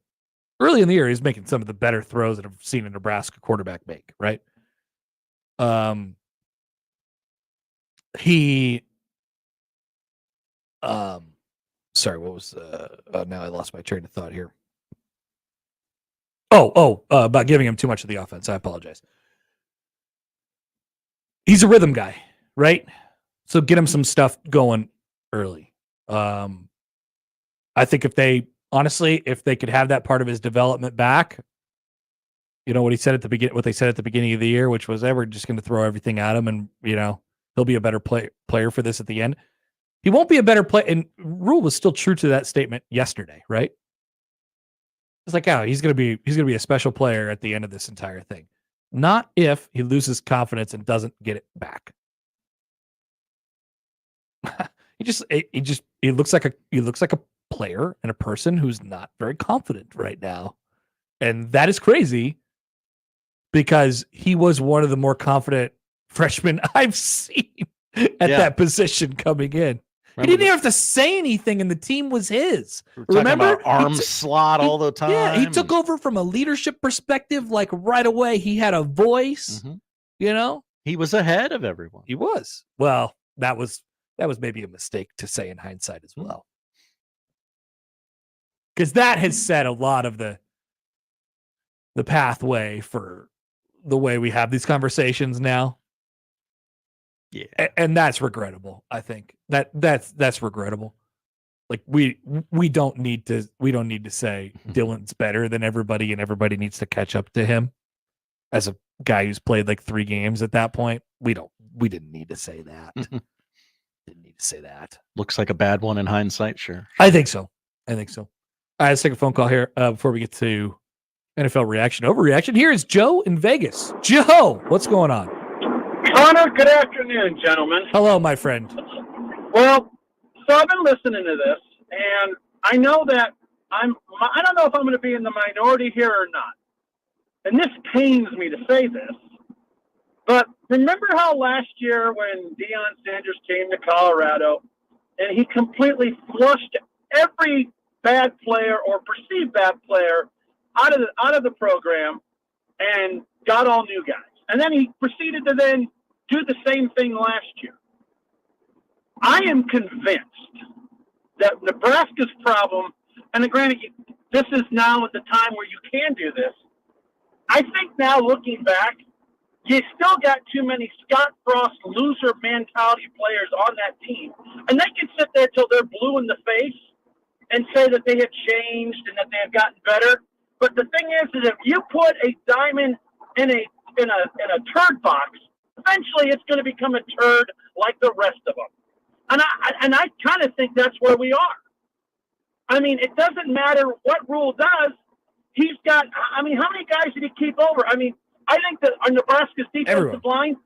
Early in the year, he's making some of the better throws that I've seen a Nebraska quarterback make, right? Sorry, what was now I lost my train of thought here. About giving him too much of the offense. I apologize. He's a rhythm guy, right? So get him some stuff going early. I think if they could have that part of his development back, what he said at the beginning, what they said at the beginning of the year, which was, we're just going to throw everything at him, and he'll be a better player for this at the end. He won't be a better player, and Rule was still true to that statement yesterday, right? It's like, he's gonna be a special player at the end of this entire thing. Not if he loses confidence and doesn't get it back. he looks like a player and a person who's not very confident right now. And that is crazy because he was one of the more confident freshmen I've seen at that position coming in. He didn't even have to say anything, and the team was his. Remember? Arm slot all the time. Yeah, he took over from a leadership perspective, like right away. He had a voice, He was ahead of everyone. He was. Well, that was maybe a mistake to say in hindsight as well. Because that has set a lot of the pathway for the way we have these conversations now. Yeah. And that's regrettable, I think. That's regrettable. Like we don't need to say Dylan's better than everybody and everybody needs to catch up to him. As a guy who's played like 3 games at that point, we didn't need to say that. Didn't need to say that. Looks like a bad one in hindsight, sure. I think so. All right, let's take a phone call here before we get to NFL reaction. Overreaction. Here is Joe in Vegas. Joe, what's going on? Connor, good afternoon, gentlemen. Hello, my friend. Well, so I've been listening to this, and I know that I don't know if I'm going to be in the minority here or not. And this pains me to say this, but remember how last year when Deion Sanders came to Colorado and he completely flushed every bad player or perceived bad player out of the program and got all new guys. And then he proceeded to then do the same thing last year. I am convinced that Nebraska's problem, and granted, this is now at the time where you can do this. I think now looking back, you still got too many Scott Frost loser mentality players on that team. And they can sit there till they're blue in the face and say that they have changed and that they have gotten better. But the thing is if you put a diamond in a turd box, eventually it's going to become a turd like the rest of them. And I kind of think that's where we are. I mean, it doesn't matter what Rule does. He's got, how many guys did he keep over? I mean, I think that our Nebraska's defensive line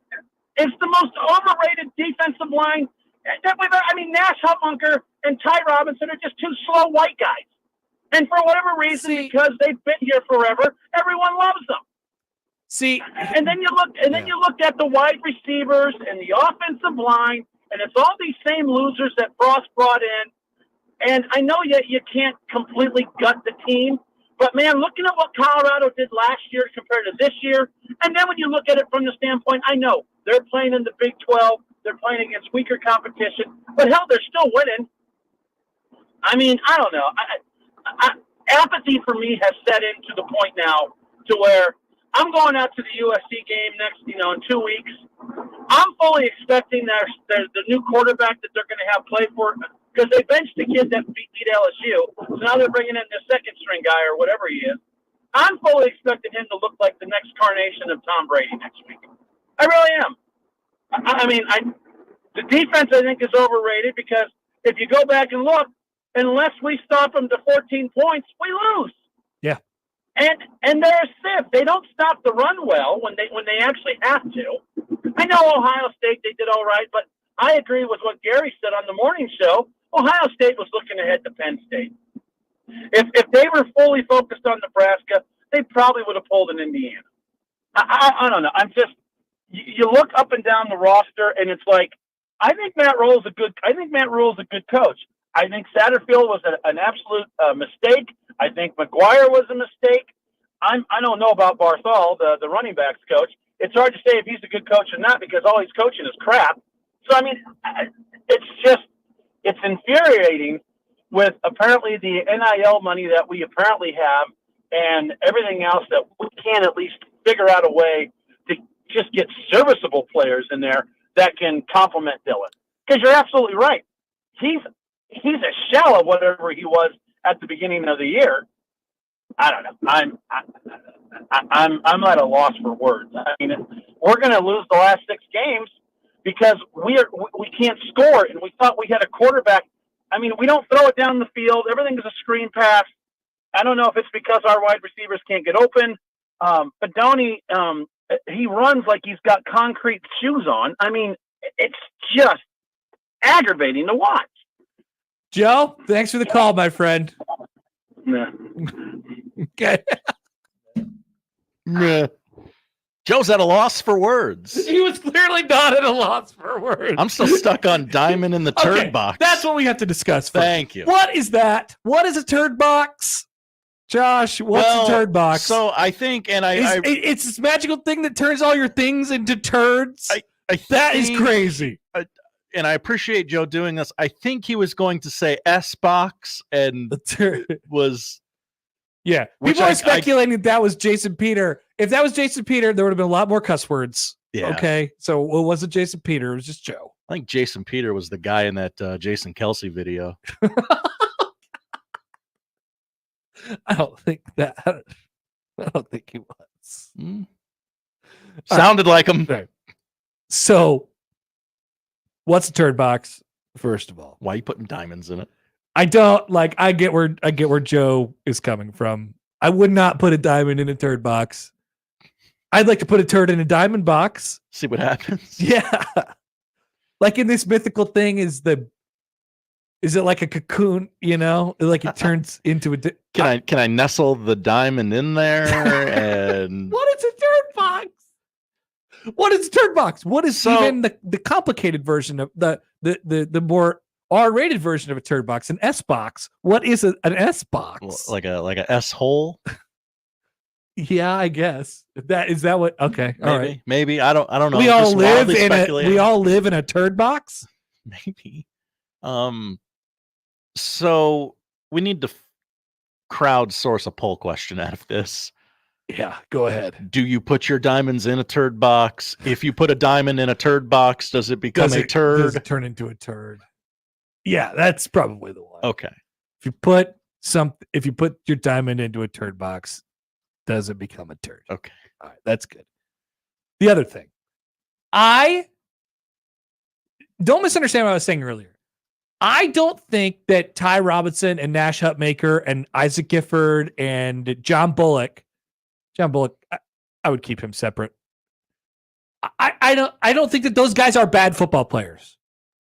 is the most overrated defensive line that we've ever. I mean, Nash Huppunker and Ty Robinson are just 2 slow white guys. And for whatever reason, because they've been here forever, everyone loves them. And then you look at the wide receivers and the offensive line, and it's all these same losers that Frost brought in. And I know you can't completely gut the team, but man, looking at what Colorado did last year compared to this year, and then when you look at it from the standpoint, I know they're playing in the Big 12, they're playing against weaker competition, but hell, they're still winning. I mean, I don't know. Apathy for me has set in to the point now to where I'm going out to the USC game in 2 weeks. I'm fully expecting the new quarterback that they're going to have play for, because they benched the kid that beat LSU. So now they're bringing in the second string guy or whatever he is. I'm fully expecting him to look like the next carnation of Tom Brady next week. I really am. I mean, the defense I think is overrated, because if you go back and look, unless we stop them to 14 points, we lose. Yeah. And they're stiff. They don't stop the run well when they actually have to. I know Ohio State, they did all right, but I agree with what Gary said on the morning show. Ohio State was looking ahead to Penn State. If they were fully focused on Nebraska, they probably would have pulled in Indiana. I don't know. You look up and down the roster, and it's like, I think Matt Rule is a good coach. I think Satterfield was an absolute mistake. I think McGuire was a mistake. I don't know about Barthol, the running backs coach. It's hard to say if he's a good coach or not because all he's coaching is crap. So, I mean, it's infuriating with apparently the NIL money that we apparently have and everything else that we can at least figure out a way to just get serviceable players in there that can complement Dylan. Because you're absolutely right. He's a shell of whatever he was at the beginning of the year. I don't know. I'm at a loss for words. I mean, we're going to lose the last 6 games because we can't score, and we thought we had a quarterback. I mean, we don't throw it down the field. Everything is a screen pass. I don't know if it's because our wide receivers can't get open. But Donnie, he runs like he's got concrete shoes on. I mean, it's just aggravating to watch. Joe, thanks for the call, my friend. Yeah. Okay. Yeah. Joe's at a loss for words. He was clearly not at a loss for words. I'm still stuck on diamond in the turd box. That's what we have to discuss first. Thank you. What is that? What is a turd box? Josh, what's a turd box? So I think, and it's this magical thing that turns all your things into turds. That is crazy. And I appreciate Joe doing this. I think he was going to say S box and was. Yeah. People are speculating that was Jason Peter. If that was Jason Peter, there would have been a lot more cuss words. Yeah. Okay. So it wasn't Jason Peter. It was just Joe. I think Jason Peter was the guy in that Jason Kelsey video. I don't think he was. Sounded like him. Right. So, what's a turd box? First of all, why are you putting diamonds in it? I don't like. I get where Joe is coming from. I would not put a diamond in a turd box. I'd like to put a turd in a diamond box. See what happens. Yeah, like in this mythical thing, is it like a cocoon? You know, like it turns into a. Can I nestle the diamond in there? And what is a turd box? What is a turd box? What is even the complicated version of the more R-rated version of a turd box? An S box. What is an S box? Like a S hole? Yeah, I guess. Is that what? Okay, maybe, all right. Maybe I don't know. We all live in a turd box. Maybe. So we need to crowdsource a poll question out of this. Yeah, go ahead. Do you put your diamonds in a turd box? If you put a diamond in a turd box, does it become a turd? Does it turn into a turd? Yeah, that's probably the one. Okay. If you put your diamond into a turd box, does it become a turd? Okay. All right, that's good. The other thing, I don't misunderstand what I was saying earlier. I don't think that Ty Robinson and Nash Hutmaker and Isaac Gifford and John Bullock, I would keep him separate. I don't think that those guys are bad football players.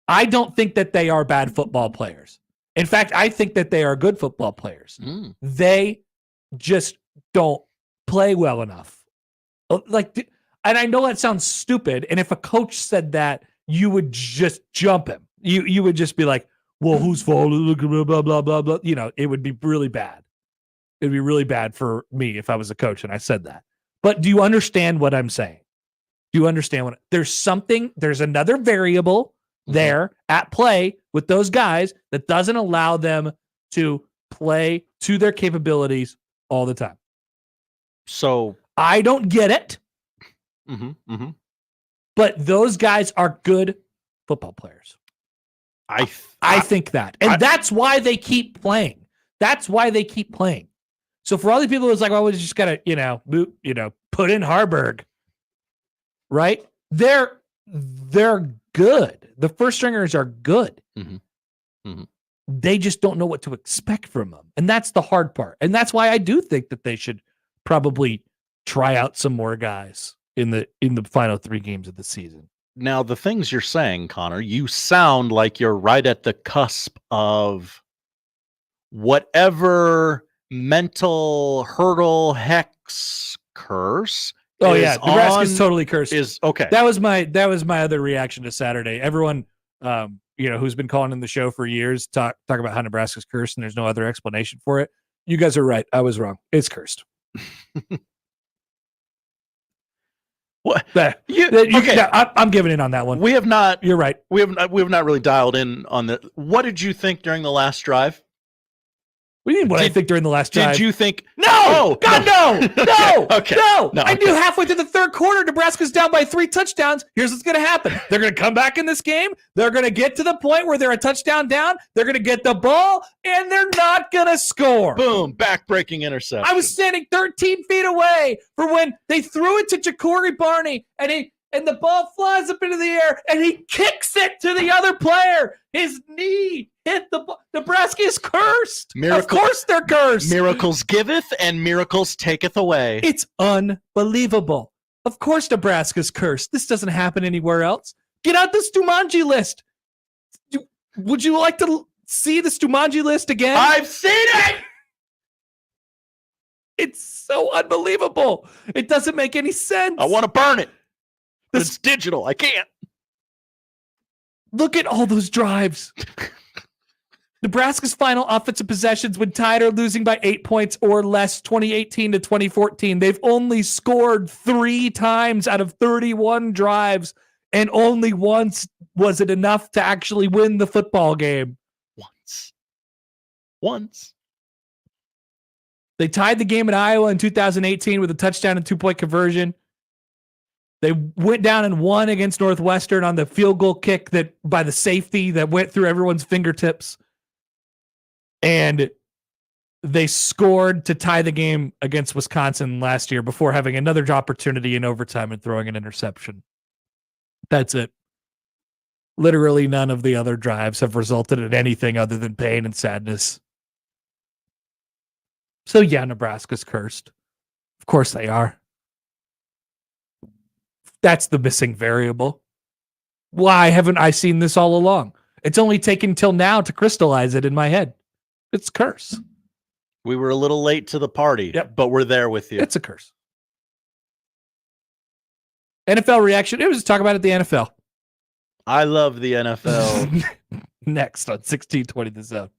I don't think that they are bad football players. In fact, I think that they are good football players. They just don't play well enough. And I know that sounds stupid. And if a coach said that, you would just jump him. You would just be like, well, whose fault? Blah, blah, blah, blah, blah. You know, it would be really bad. It would be really bad for me if I was a coach and I said that. But do you understand what I'm saying? Do you understand there's another variable there at play with those guys that doesn't allow them to play to their capabilities all the time. So I don't get it. But those guys are good football players. I think that. And that's why they keep playing. That's why they keep playing. So for all the people who's like, well, we just got to, put in Harburg, right? They're good. The first stringers are good. They just don't know what to expect from them. And that's the hard part. And that's why I do think that they should probably try out some more guys in the final 3 games of the season. Now, the things you're saying, Connor, you sound like you're right at the cusp of whatever mental hurdle hex curse. Oh yeah, Nebraska's totally cursed. Is okay. That was my other reaction to Saturday. Everyone, who's been calling in the show for years talk about how Nebraska's cursed and there's no other explanation for it. You guys are right. I was wrong. It's cursed. What? I'm giving in on that one. We have not. You're right. We have not really dialed in on the. What did you think during the last drive? What do you mean? I think during the last drive? Did you think? No! Oh, God, no! No! Okay. No! No, I knew halfway through the third quarter, Nebraska's down by 3 touchdowns. Here's what's going to happen. They're going to come back in this game. They're going to get to the point where they're a touchdown down. They're going to get the ball, and they're not going to score. Boom! Back-breaking interception. I was standing 13 feet away for when they threw it to Ja'Cory Barney, and the ball flies up into the air, and he kicks it to the other player. His knee hit the ball. Nebraska is cursed. Of course they're cursed. Miracles giveth and miracles taketh away. It's unbelievable. Of course Nebraska's cursed. This doesn't happen anywhere else. Get out the Stumanji list. Would you like to see the Stumanji list again? I've seen it! It's so unbelievable. It doesn't make any sense. I want to burn it. It's digital. I can't. Look at all those drives. Nebraska's final offensive possessions when tied or losing by 8 points or less, 2018 to 2014. They've only scored 3 times out of 31 drives, and only once was it enough to actually win the football game. Once. They tied the game at Iowa in 2018 with a touchdown and 2-point conversion. They went down and won against Northwestern on the field goal kick that by the safety that went through everyone's fingertips. And they scored to tie the game against Wisconsin last year before having another opportunity in overtime and throwing an interception. That's it. Literally none of the other drives have resulted in anything other than pain and sadness. So yeah, Nebraska's cursed. Of course they are. That's the missing variable. Why haven't I seen this all along? It's only taken till now to crystallize it in my head. It's a curse. We were a little late to the party, but we're there with you. It's a curse. NFL reaction. It was talk about it at the NFL. I love the NFL. Next on 1620 The Zone.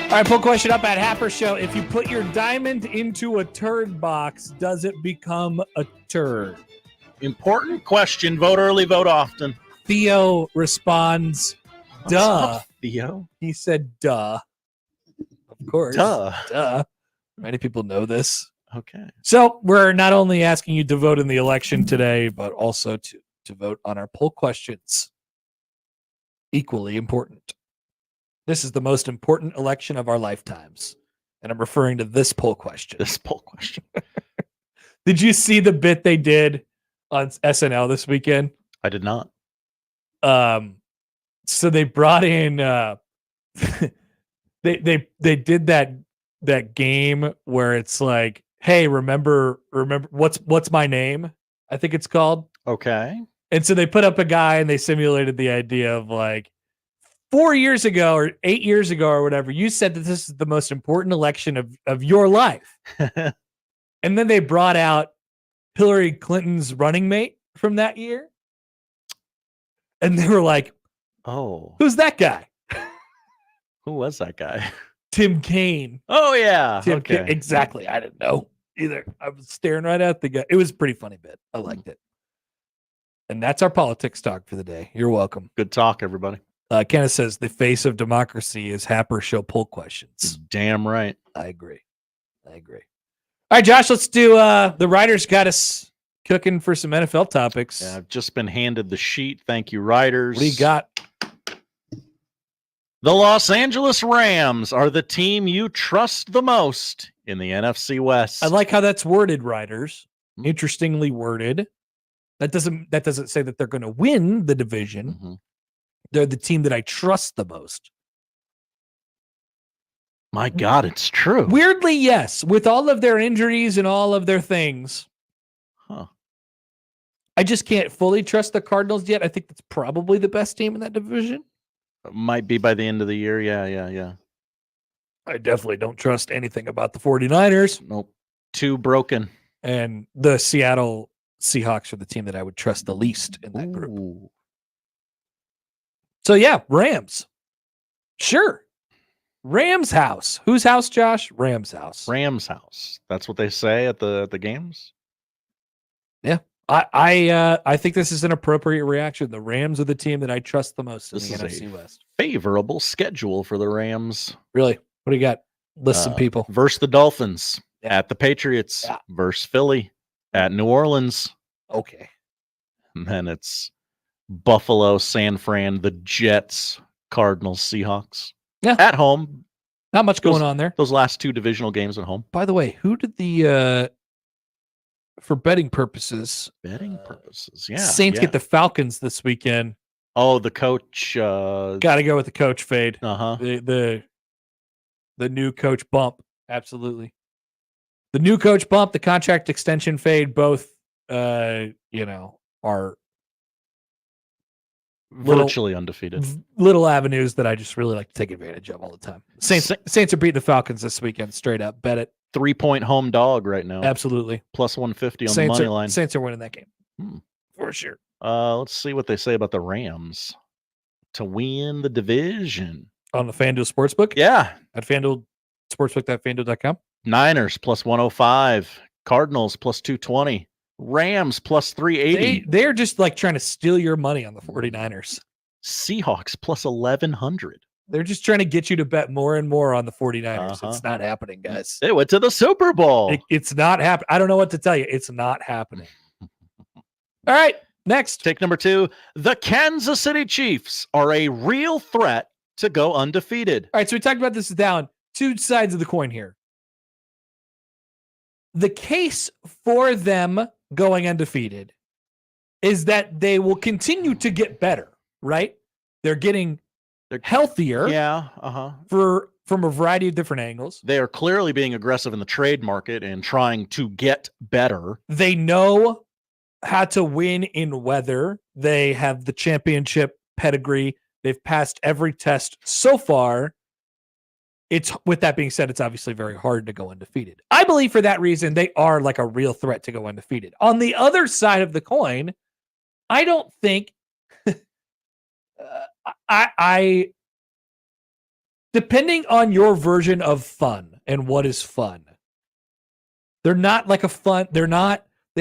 All right, poll question up at Happer Show. If you put your diamond into a turd box, does it become a turd? Important question. Vote early, vote often. Theo responds, duh. Theo? He said, duh. Of course. Duh. Many people know this. Okay. So we're not only asking you to vote in the election today, but also to vote on our poll questions. Equally important. This is the most important election of our lifetimes. And I'm referring to this poll question. This poll question. Did you see the bit they did on SNL this weekend? I did not. So they brought in they did that game where it's like, hey, remember what's my name? I think it's called. Okay. And so they put up a guy and they simulated the idea of like 4 years ago or 8 years ago or whatever, you said that this is the most important election of your life. And then they brought out Hillary Clinton's running mate from that year. And they were like, oh, who's that guy? Who was that guy? Tim Kaine. Oh, yeah. Tim Kaine. Exactly. I didn't know either. I was staring right at the guy. It was a pretty funny bit. I liked it. And that's our politics talk for the day. You're welcome. Good talk, everybody. Kenneth says the face of democracy is Happer Show poll questions. Damn right. I agree. All right, Josh, let's do the writers got us cooking for some NFL topics. Yeah, I've just been handed the sheet. Thank you, writers. What do you got? The Los Angeles Rams are the team you trust the most in the NFC West. I like how that's worded, writers. Interestingly worded. That doesn't say that they're going to win the division. Mm-hmm. They're the team that I trust the most. My God, it's true. Weirdly, yes. With all of their injuries and all of their things. Huh. I just can't fully trust the Cardinals yet. I think that's probably the best team in that division. Might be by the end of the year. Yeah. I definitely don't trust anything about the 49ers. Nope. Too broken. And the Seattle Seahawks are the team that I would trust the least in that group. So yeah, Rams. Sure. Rams house. Whose house, Josh? Rams house. Rams house. That's what they say at the games. Yeah. I think this is an appropriate reaction. The Rams are the team that I trust the most in the NFC West. Favorable schedule for the Rams. Really? What do you got? List some people. Versus the Dolphins. At the Patriots. Versus Philly. At New Orleans. Okay. And then it's Buffalo, San Fran, the Jets, Cardinals, Seahawks. Yeah. At home. Not much going on there. Those last two divisional games at home. By the way, who did the for betting purposes? Yeah. Saints get the Falcons this weekend. Oh, the coach. Got to go with the coach fade. The new coach bump. Absolutely. The new coach bump, the contract extension fade, both are virtually undefeated. Little avenues that I just really like to take advantage of all the time. Saints are beating the Falcons this weekend, straight up. Bet it. 3-point home dog right now. Absolutely. Plus 150 on the money line. Saints are winning that game. For sure. Let's see what they say about the Rams to win the division. On the FanDuel Sportsbook? Yeah. At FanDuel Sportsbook.fanduel.com. Niners plus 105. Cardinals plus 220. Rams plus 380. They're just like trying to steal your money on the 49ers. Seahawks plus 1,100. They're just trying to get you to bet more and more on the 49ers. It's not happening, guys. They went to the Super Bowl. It's not happening. I don't know what to tell you. It's not happening. All right, next. Take number 2. The Kansas City Chiefs are a real threat to go undefeated. All right, so we talked about this down. Two sides of the coin here. The case for them going undefeated is that they will continue to get better, right? They're getting healthier. Yeah. From a variety of different angles. They are clearly being aggressive in the trade market and trying to get better. They know how to win in weather. They have the championship pedigree. They've passed every test so far. With that being said, it's obviously very hard to go undefeated. I believe for that reason, they are like a real threat to go undefeated. On the other side of the coin, I don't think depending on your version of fun and what is fun, they're not like a fun. They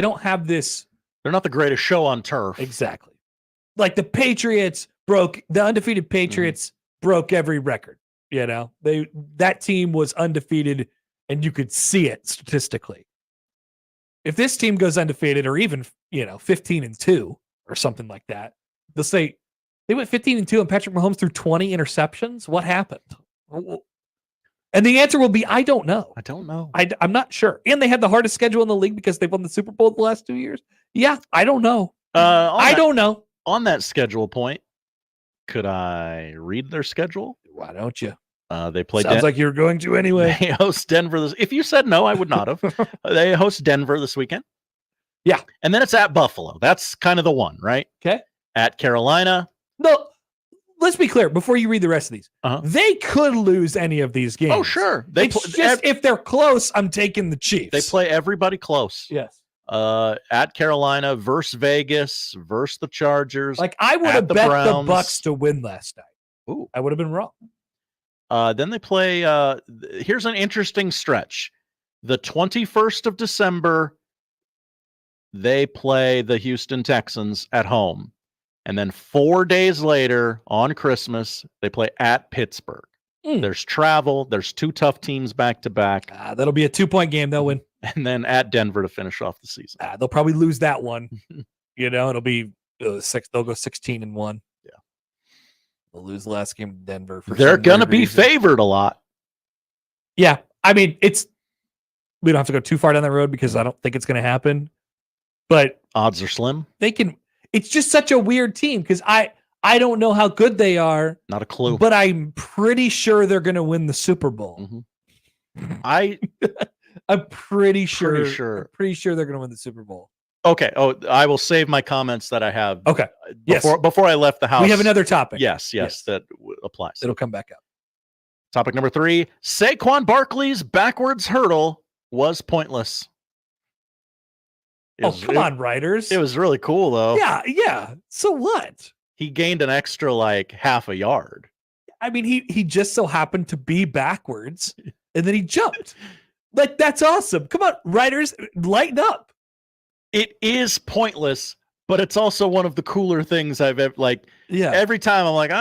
don't have this. They're not the greatest show on turf. Exactly. Like the undefeated Patriots broke every record. That team was undefeated and you could see it statistically. If this team goes undefeated or even, 15-2 or something like that, they'll say they went 15-2 and Patrick Mahomes threw 20 interceptions. What happened? And the answer will be, I don't know. I'm not sure. And they had the hardest schedule in the league because they've won the Super Bowl the last 2 years. Yeah, I don't know. I don't know. On that schedule point, could I read their schedule? Why don't you? They play. Sounds like you're going to anyway. They host Denver. If you said no, I would not have. They host Denver this weekend. Yeah. And then it's at Buffalo. That's kind of the one, right? Okay. At Carolina. No, let's be clear before you read the rest of these. They could lose any of these games. Oh, sure. If they're close, I'm taking the Chiefs. They play everybody close. Yes. At Carolina versus Vegas versus the Chargers. Like I would have bet the Bucks to win last night. Ooh. I would have been wrong. Then they play. Here's an interesting stretch. The 21st of December, they play the Houston Texans at home. And then 4 days later on Christmas, they play at Pittsburgh. There's travel. There's 2 tough teams back to back. That'll be a 2-point game. They'll win. And then at Denver to finish off the season. They'll probably lose that one. It'll be 6. They'll go 16-1. Yeah. They'll lose the last game to Denver. They're going to be favored a lot. Yeah. I mean, we don't have to go too far down the road because I don't think it's going to happen. But odds are slim. It's just such a weird team because I don't know how good they are. Not a clue. But I'm pretty sure they're going to win the Super Bowl. I'm pretty sure. I'm pretty sure they're going to win the Super Bowl. Okay. Oh, I will save my comments that I have. Okay. Before I left the house. We have another topic. Yes. That applies. It'll come back up. Topic number 3. Saquon Barkley's backwards hurdle was pointless. Come on, writers. It was really cool, though. Yeah. So what? He gained an extra, half a yard. I mean, he just so happened to be backwards, and then he jumped. That's awesome. Come on, writers, lighten up. It is pointless, but it's also one of the cooler things I've ever, every time I'm like,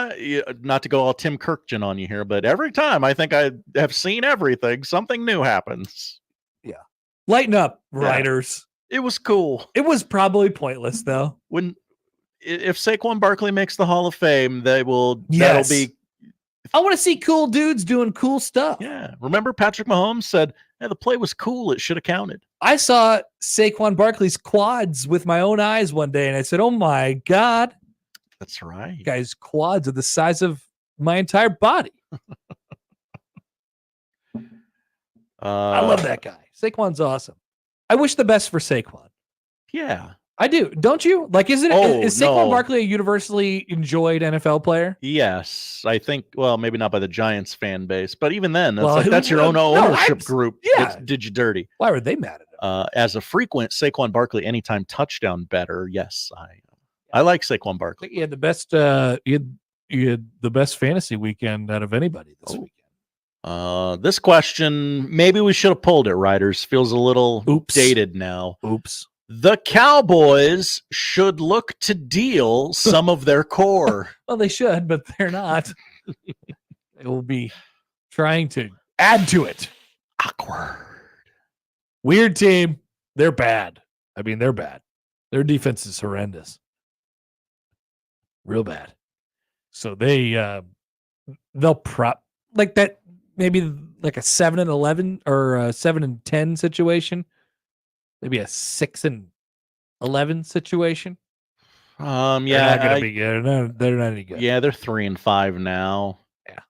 not to go all Tim Kirkjian on you here, but every time I think I have seen everything, something new happens. Yeah. Lighten up, writers. It was cool. It was probably pointless, though. If Saquon Barkley makes the Hall of Fame, that'll be. I want to see cool dudes doing cool stuff. Yeah. Remember Patrick Mahomes said, the play was cool. It should have counted. I saw Saquon Barkley's quads with my own eyes one day, and I said, oh, my God. That's right. Guy's quads are the size of my entire body. I love that guy. Saquon's awesome. I wish the best for Saquon. Yeah. I do. Don't you? Is Saquon Barkley a universally enjoyed NFL player? Yes. I think, maybe not by the Giants fan base, but even then, that's your own ownership group. Yeah. Did you dirty. Why were they mad at him? As a frequent Saquon Barkley anytime touchdown better, yes, I like Saquon Barkley. He had the best you had the best fantasy weekend out of anybody this weekend. This question, maybe we should have pulled it, Riders. Feels a little dated now. Oops. The Cowboys should look to deal some of their core. Well, they should, but they're not. They will be trying to add to it. Awkward. Weird team. They're bad. I mean, they're bad. Their defense is horrendous. Real bad. So they'll prop that. Maybe a 7-11 or a 7-10 situation. Maybe a 6-11 situation. They're not gonna be good. No, they're not any good. Yeah, they're 3-5 now. Yeah.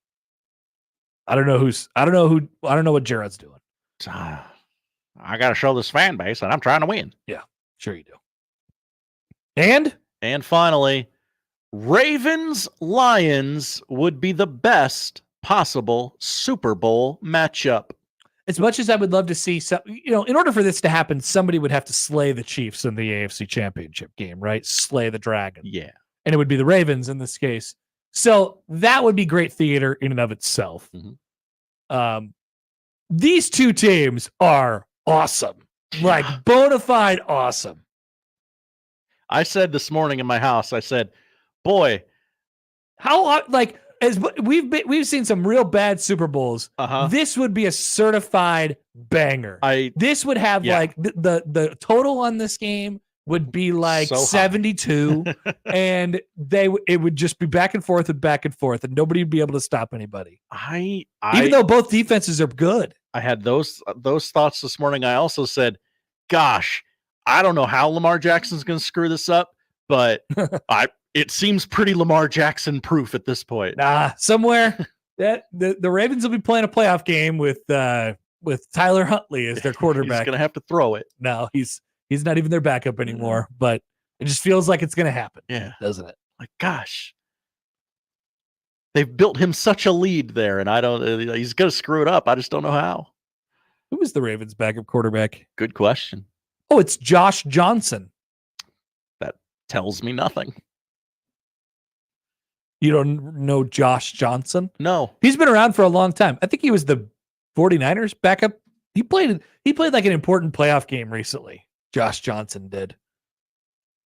I don't know what Jared's doing. I got to show this fan base that I'm trying to win. Yeah, sure you do. And finally, Ravens Lions would be the best possible Super Bowl matchup. As much as I would love to see some, in order for this to happen, somebody would have to slay the Chiefs in the AFC Championship game, right? Slay the dragon. Yeah. And it would be the Ravens in this case. So that would be great theater in and of itself. These two teams are awesome, like bona fide awesome. I said this morning in my house, I said, boy, how like as we've seen some real bad Super Bowls. This would be a certified banger. This would have like the total on this game would be like 72 and it would just be back and forth, and nobody would be able to stop anybody. Even though both defenses are good. I had those thoughts this morning. I also said, gosh, I don't know how Lamar Jackson's going to screw this up, but it seems pretty Lamar Jackson proof at this point. Somewhere that the Ravens will be playing a playoff game with Tyler Huntley as their quarterback. He's going to have to throw it. No, he's not even their backup anymore, but it just feels like it's going to happen. Yeah. Doesn't it? Like, gosh, they've built him such a lead there, and he's going to screw it up. I just don't know how. Who is the Ravens backup quarterback? Good question. Oh, it's Josh Johnson. That tells me nothing. You don't know Josh Johnson? No. He's been around for a long time. I think he was the 49ers backup. He played like an important playoff game recently. Josh Johnson did.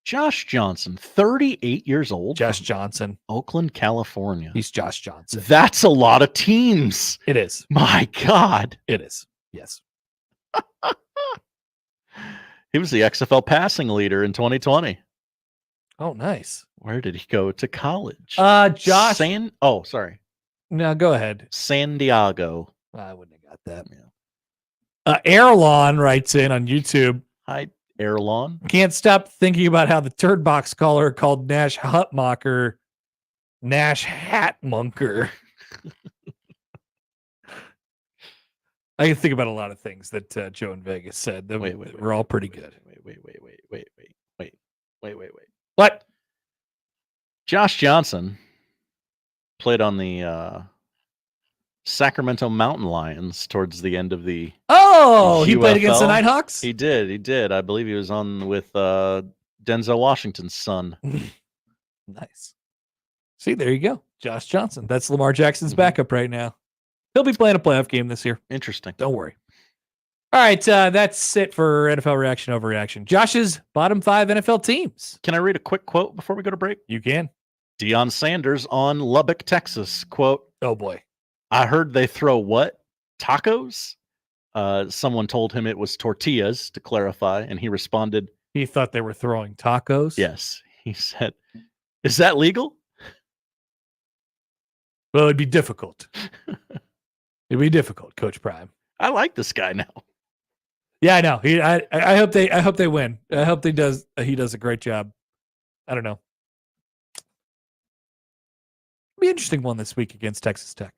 Josh Johnson, 38 years old. Josh Johnson. Oakland, California. He's Josh Johnson. That's a lot of teams. It is. My God. It is. Yes. He was the XFL passing leader in 2020. Oh, nice. Where did he go to college? Josh. Sorry. No, go ahead. San Diego. I wouldn't have got that. Erlon writes in on YouTube. Hi, Erlon. Can't stop thinking about how the turd box caller called Nash Hutmacher Nash Hatmunker. I can think about a lot of things that Joe in Vegas said that were all pretty good. Wait. What? Josh Johnson played on the Sacramento Mountain Lions towards the end of the he played against the Nighthawks? He did. I believe he was on with Denzel Washington's son. Nice. See, there you go. Josh Johnson. That's Lamar Jackson's backup right now. He'll be playing a playoff game this year. Interesting. Don't worry. All right, that's it for NFL Reaction Overreaction. Josh's bottom 5 NFL teams. Can I read a quick quote before we go to break? You can. Deion Sanders on Lubbock, Texas. Quote, oh boy. I heard they throw what? Tacos? Someone told him it was tortillas, to clarify, and he responded, he thought they were throwing tacos? Yes. He said, is that legal? Well, it'd be difficult. It'd be difficult, Coach Prime. I like this guy now. Yeah, I know. I hope they win. I hope he does a great job. I don't know. It'll be an interesting one this week against Texas Tech.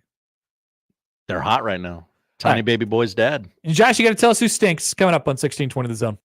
They're hot right now. Tiny baby boy's dad. Josh, you got to tell us who stinks. Coming up on 1620 The Zone.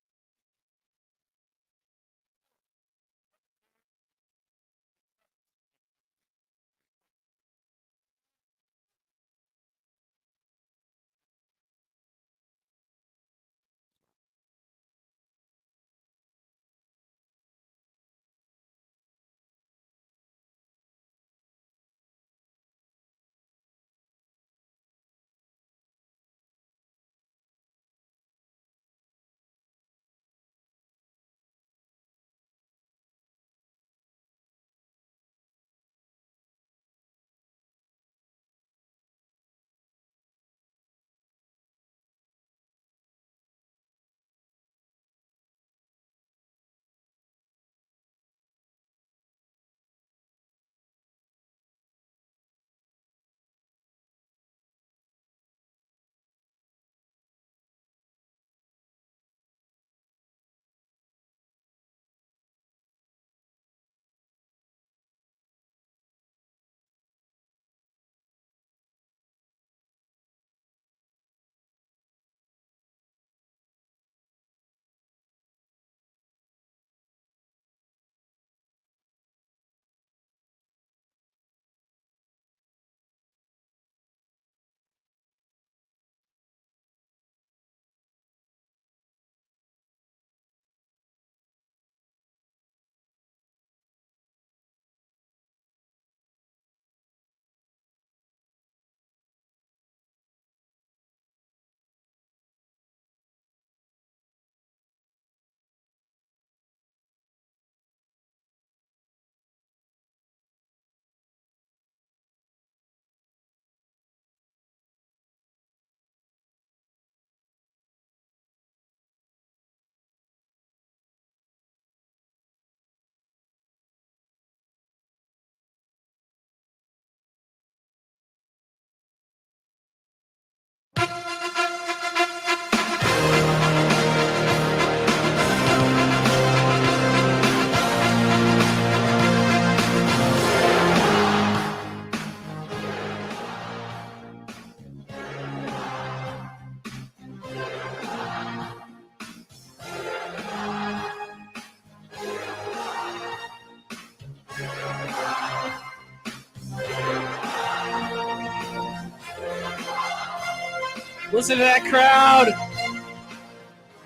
Listen to that crowd.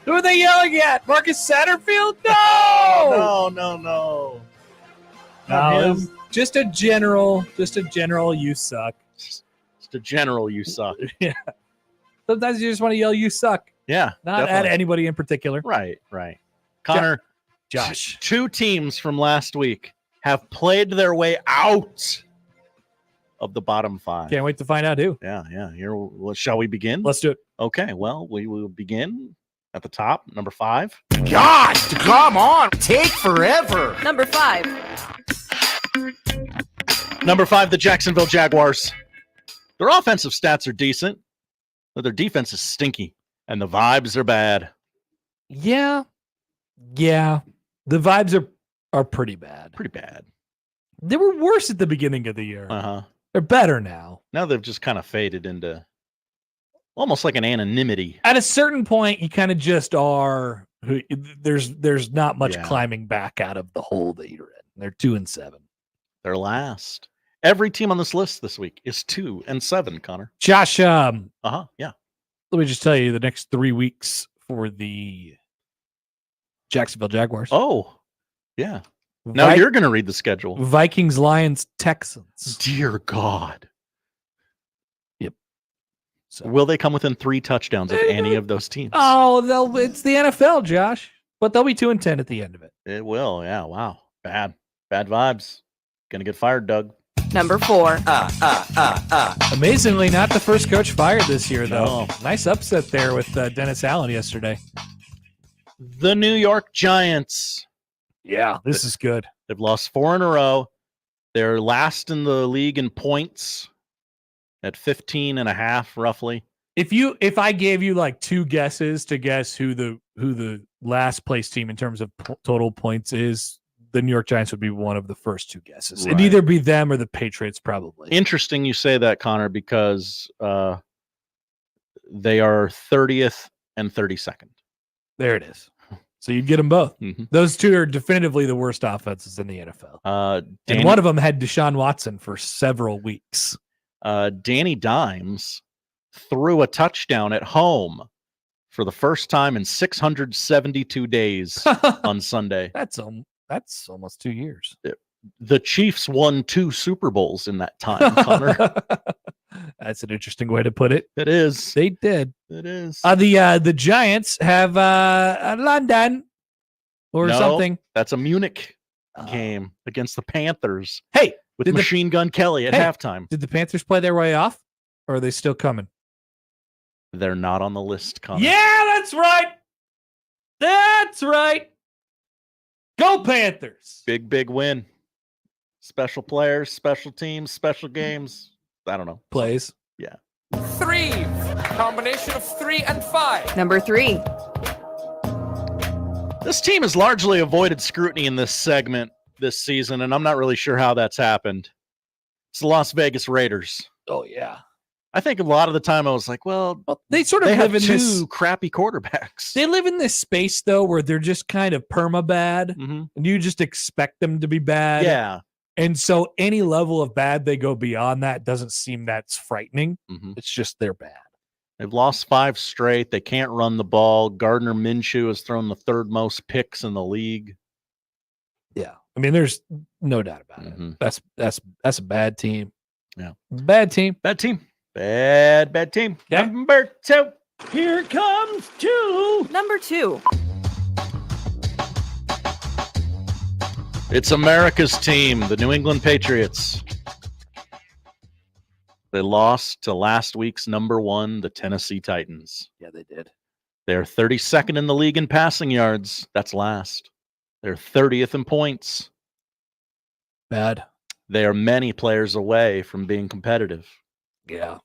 Who are they yelling at? Marcus Satterfield? No! No. No, just a general, you suck. Just a general, you suck. Yeah. Sometimes you just want to yell, you suck. Yeah. Not definitely. at anybody in particular. Right. Connor, Josh. Two teams from last week have played their way out of the bottom 5. Can't wait to find out who. Yeah. Here, shall we begin? Let's do it. Okay. Well, we will begin at the top, number 5. God, come on. Take forever. Number 5. Number 5, the Jacksonville Jaguars. Their offensive stats are decent, but their defense is stinky, and the vibes are bad. Yeah. The vibes are pretty bad. Pretty bad. They were worse at the beginning of the year. Uh-huh. They're better now. Now they've just kind of faded into almost like an anonymity. At a certain point, you kind of just are. There's not much climbing back out of the hole that you're in. They're 2-7. They're last. Every team on this list this week is 2-7, Connor. Josh, yeah. Let me just tell you the next 3 weeks for the Jacksonville Jaguars. Oh, yeah. Now you're going to read the schedule. Vikings, Lions, Texans. Dear God. Yep. So. Will they come within 3 touchdowns of any of those teams? Oh, it's the NFL, Josh. But they'll be 2-10 at the end of it. It will, yeah. Wow. Bad vibes. Gonna get fired, Doug. Number 4. Amazingly, not the first coach fired this year, though. No. Nice upset there with Dennis Allen yesterday. The New York Giants. Yeah, this is good. They've lost 4 in a row. They're last in the league in points at 15.5, roughly. If I gave you like 2 guesses to guess who the last place team in terms of total points is, the New York Giants would be one of the first 2 guesses. Right. It'd either be them or the Patriots, probably. Interesting you say that, Connor, because they are 30th and 32nd. There it is. So you'd get them both. Mm-hmm. Those 2 are definitively the worst offenses in the NFL. And one of them had Deshaun Watson for several weeks. Danny Dimes threw a touchdown at home for the first time in 672 days on Sunday. That's almost 2 years. The Chiefs won 2 Super Bowls in that time, Connor. That's an interesting way to put it. It is. They did. It is. The Giants have London or something. That's a Munich game against the Panthers. Hey, with Machine Gun Kelly at halftime. Did the Panthers play their way off, or are they still coming? They're not on the list, Connor. Yeah, that's right. That's right. Go Panthers. Big win. Special players, special teams, special games. I don't know. Plays. Yeah. 3. Combination of 3 and 5. Number 3. This team has largely avoided scrutiny in this segment this season, and I'm not really sure how that's happened. It's the Las Vegas Raiders. Oh, yeah. I think a lot of the time I was like, well they sort of have live in 2 crappy quarterbacks. They live in this space, though, where they're just kind of perma-bad, and you just expect them to be bad. Yeah. And so any level of bad they go beyond that doesn't seem that's frightening. Mm-hmm. It's just they're bad. They've lost 5 straight. They can't run the ball. Gardner Minshew has thrown the 3rd most picks in the league. Yeah. I mean, there's no doubt about it. That's a bad team. Yeah. Bad team. Bad team. Bad team. Yeah. Number 2. Here comes 2. Number 2. It's America's team, the New England Patriots. They lost to last week's number 1, the Tennessee Titans. Yeah, they did. They're 32nd in the league in passing yards. That's last. They're 30th in points. Bad. They are many players away from being competitive. Yeah.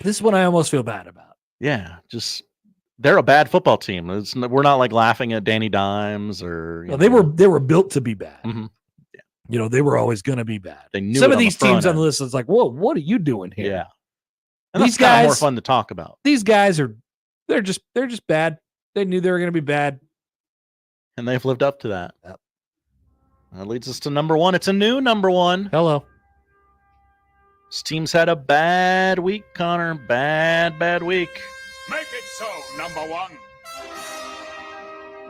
This is what I almost feel bad about. Yeah, just they're a bad football team. We're not like laughing at Danny Dimes or No, they were built to be bad. Mm-hmm. Yeah. They were always going to be bad. They knew some it of on these the front teams on end. the list is like, whoa, what are you doing here? Yeah, and these that's kind of guys more fun to talk about. These guys they're just bad. They knew they were going to be bad, and they've lived up to that. Yep. That leads us to number 1. It's a new number 1. Hello. This team's had a bad week, Connor. Bad week. Make it so, number one.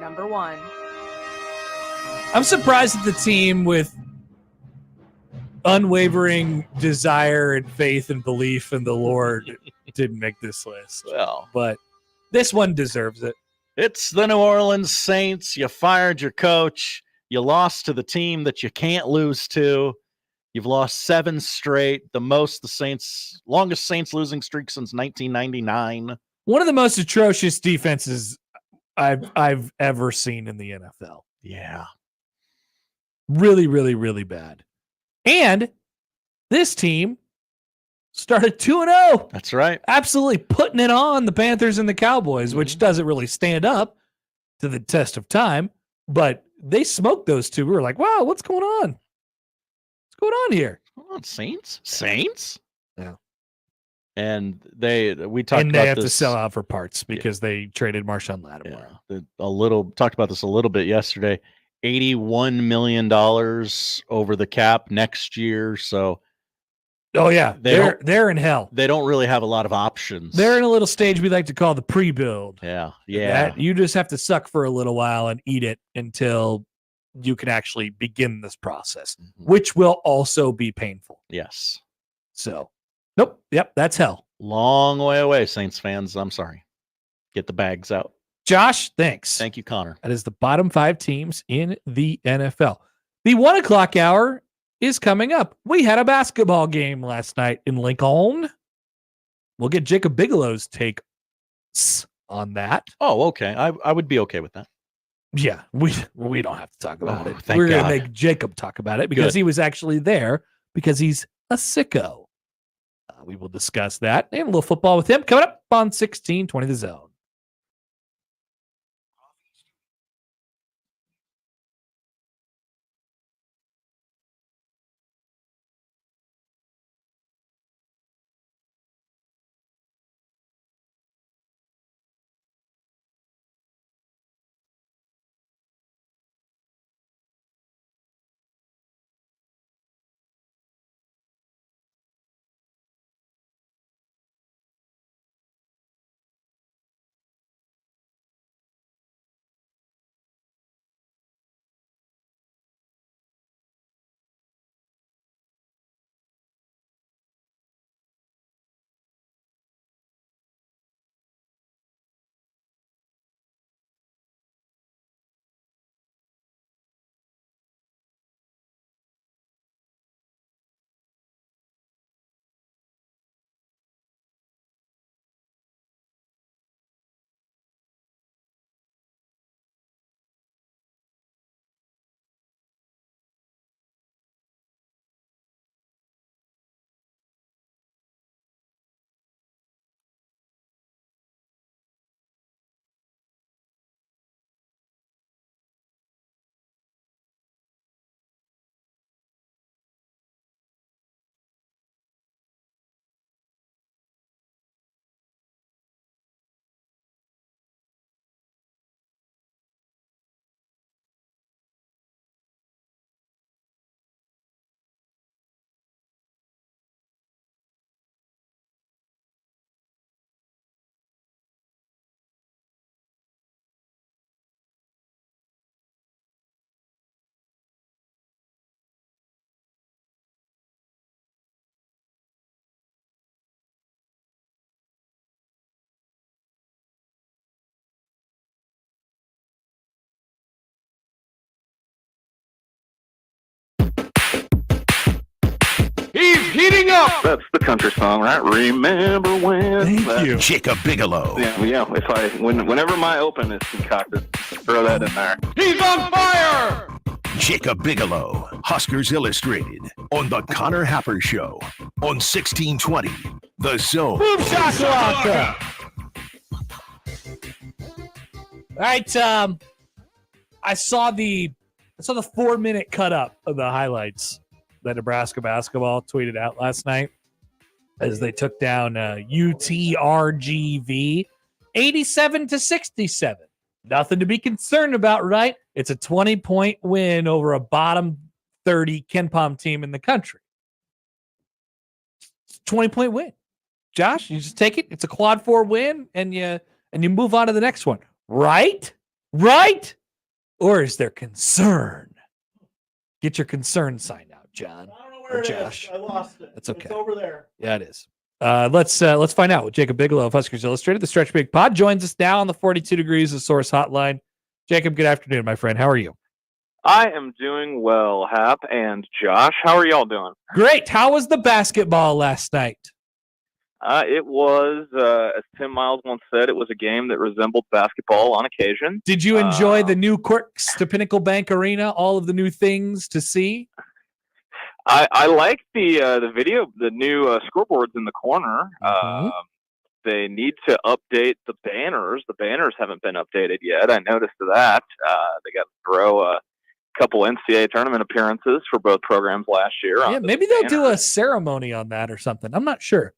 Number one. I'm surprised that the team with unwavering desire and faith and belief in the Lord didn't make this list. Well, but this one deserves it. It's the New Orleans Saints. You fired your coach. You lost to the team that you can't lose to. You've lost 7 straight, longest Saints losing streak since 1999. One of the most atrocious defenses I've ever seen in the NFL. Yeah. Really, really, really bad. And this team started 2-0. That's right. Absolutely putting it on the Panthers and the Cowboys, which doesn't really stand up to the test of time, but they smoked those two. We were like, wow, what's going on? What's going on here? Come on, Saints? Yeah. And we talked and about they have this, to sell out for parts because they traded Marshawn Lattimore. Yeah, talked about this a little bit yesterday. $81 million over the cap next year. So, oh yeah, they're in hell. They don't really have a lot of options. They're in a little stage we like to call the pre-build. Yeah. You just have to suck for a little while and eat it until you can actually begin this process, which will also be painful. Yes. So, nope. Yep, that's hell. Long way away, Saints fans. I'm sorry. Get the bags out. Josh, thanks. Thank you, Connor. That is the bottom 5 teams in the NFL. The 1 o'clock hour is coming up. We had a basketball game last night in Lincoln. We'll get Jacob Bigelow's take on that. Oh, okay. I would be okay with that. Yeah, we don't have to talk about it. Thank We're going to God. make Jacob talk about it because he was actually there because he's a sicko. We will discuss that and a little football with him coming up on 1620 The Zone. He's heating up. That's the country song, right? Remember when? Thank you. Jacob Bigelow. Yeah. Whenever my open is concocted, throw that in there. He's on fire. Jacob Bigelow, Huskers Illustrated, on the Connor Happer Show, on 1620, The Zone. Boom shakalaka. All right, I saw the 4-minute cut up of the highlights that Nebraska basketball tweeted out last night as they took down UTRGV 87-67. Nothing to be concerned about, right? It's a 20-point win over a bottom 30 KenPom team in the country. 20-point win. Josh, you just take it. It's a quad 4 win, and you move on to the next one. Right? Or is there concern? Get your concern sign out, John. I don't know where it Josh. is. I lost it. That's okay. It's over there. Yeah, it is. Let's find out with Jacob Bigelow of Huskers Illustrated. The Stretch Big Pod joins us now on the 42 Degrees of Source hotline. Jacob, good afternoon, my friend. How are you? I am doing well, Hap and Josh. How are y'all doing? Great. How was the basketball last night? It was, as Tim Miles once said, it was a game that resembled basketball on occasion. Did you enjoy the new quirks to Pinnacle Bank Arena? All of the new things to see? I like the video, the new scoreboards in the corner. They need to update the banners. The banners haven't been updated yet. I noticed that. They got to throw a couple NCAA tournament appearances for both programs last year. Yeah, maybe they'll do a ceremony on that or something. I'm not sure.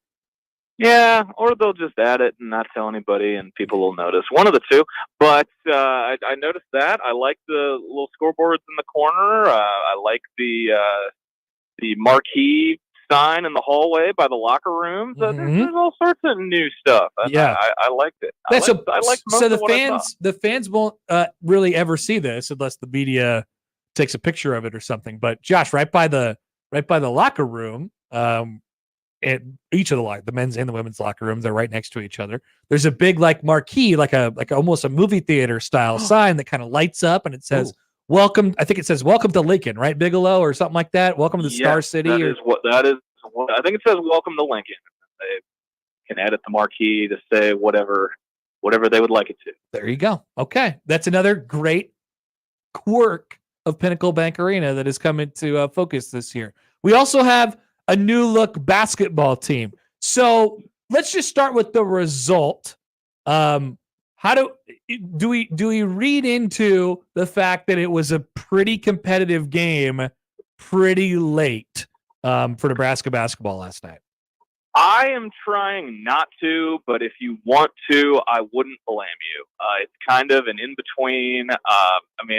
Yeah, or they'll just add it and not tell anybody, and people will notice. One of the two. But I noticed that. I like the little scoreboards in the corner. I like the marquee sign in the hallway by the locker rooms. There's all sorts of new stuff. I liked it. I liked most so of what I saw. the fans won't really ever see this unless the media takes a picture of it or something. But Josh, right by the locker room, at each of the men's and the women's locker rooms, they're right next to each other. There's a big marquee, like almost a movie theater style sign that kind of lights up, and it says welcome. I think it says welcome to Lincoln, right, Bigelow, or something like that. Welcome to the Star City. That is. I think it says welcome to Lincoln. They can edit the marquee to say whatever they would like it to. There you go. Okay, that's another great quirk of Pinnacle Bank Arena that is coming to focus this year. We also have a new look basketball team. So let's just start with the result. How do we read into the fact that it was a pretty competitive game pretty late for Nebraska basketball last night? I am trying not to, but if you want to, I wouldn't blame you. It's kind of an in-between.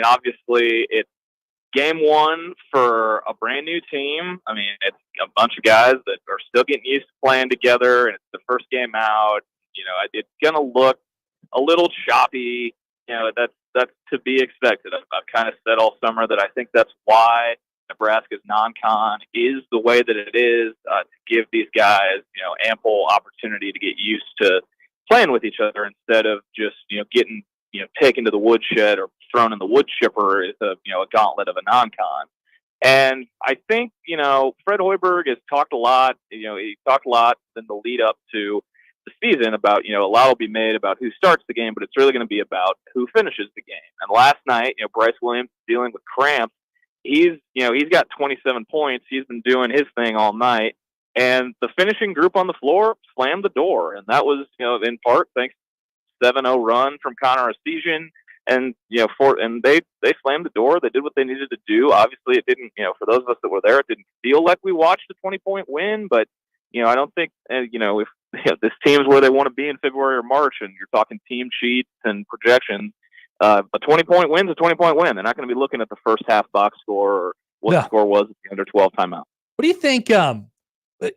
Obviously, it's game one for a brand new team. It's a bunch of guys that are still getting used to playing together, and it's the first game out. It's going to look a little choppy. That's to be expected. I've kind of said all summer that I think that's why Nebraska's non-con is the way that it is, to give these guys, ample opportunity to get used to playing with each other instead of just, getting, taken to the woodshed or thrown in the wood chipper is a gauntlet of a non-con. And I think, Fred Hoiberg has talked a lot, he talked a lot in the lead up to the season about, a lot will be made about who starts the game, but it's really going to be about who finishes the game. And last night, Bryce Williams dealing with cramps. He's got 27 points. He's been doing his thing all night. And the finishing group on the floor slammed the door. And that was, in part thanks to 7-0 run from Connor Artesian. And, and they slammed the door. They did what they needed to do. Obviously, it didn't, for those of us that were there, it didn't feel like we watched a 20-point win. But, I don't think, if this team's where they want to be in February or March, and you're talking team sheets and projections, a 20-point win's a 20-point win. They're not going to be looking at the first half box score or what the score was at the under 12 timeout. What do you think?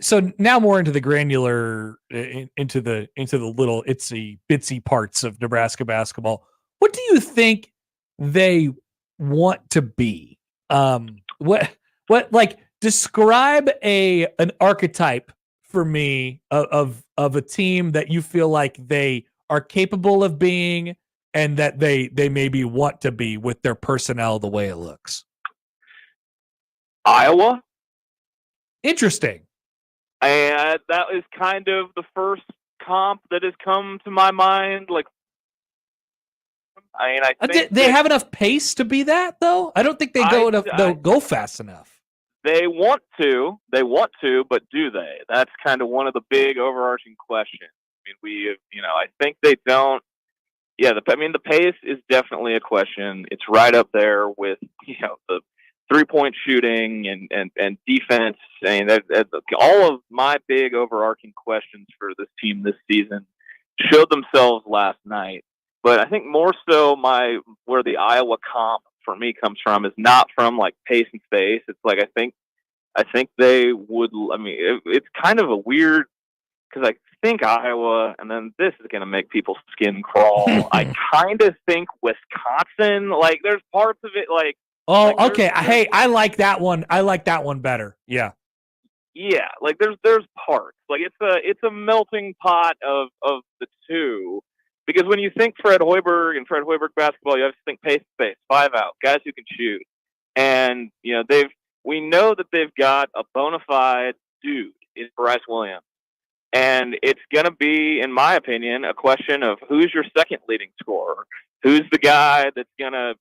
So now more into the granular, into the little itsy bitsy parts of Nebraska basketball. What do you think they want to be? What describe an archetype for me of a team that you feel like they are capable of being and that they maybe want to be with their personnel the way it looks. Iowa. Interesting. And that is kind of the first comp that has come to my mind. I think they have enough pace to be that, though. I don't think they'll go fast enough. They want to, but do they? That's kind of one of the big overarching questions. I think they don't. Yeah, the pace is definitely a question. It's right up there with the 3-point shooting and defense. All of my big overarching questions for this team this season showed themselves last night. But I think more so where the Iowa comp for me comes from is not from pace and space. It's I think I think they would. I mean, it's kind of a weird because I think Iowa, and then this is going to make people's skin crawl. I kind of think Wisconsin. Like, there's parts of it like. Oh, like okay. Hey, I like that one. I like that one better. Yeah. Yeah, like there's parts. Like it's a melting pot of the two. Because when you think Fred Hoiberg and Fred Hoiberg basketball, you have to think pace, space, 5 out, guys who can shoot. And we know that they've got a bona fide dude in Bryce Williams. And it's going to be, in my opinion, a question of who's your second leading scorer? Who's the guy that's going to,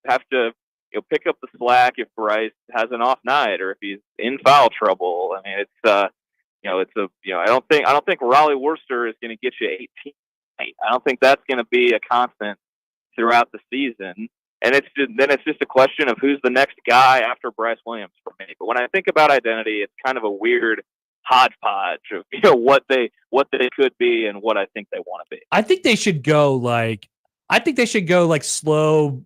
have to pick up the slack if Bryce has an off night or if he's in foul trouble? I mean, I don't think Raleigh Worcester is going to get you 18. I don't think that's going to be a constant throughout the season. And it's just a question of who's the next guy after Bryce Williams for me. But when I think about identity, it's kind of a weird hodgepodge of what they could be and what I think they want to be. I think they should go like slow,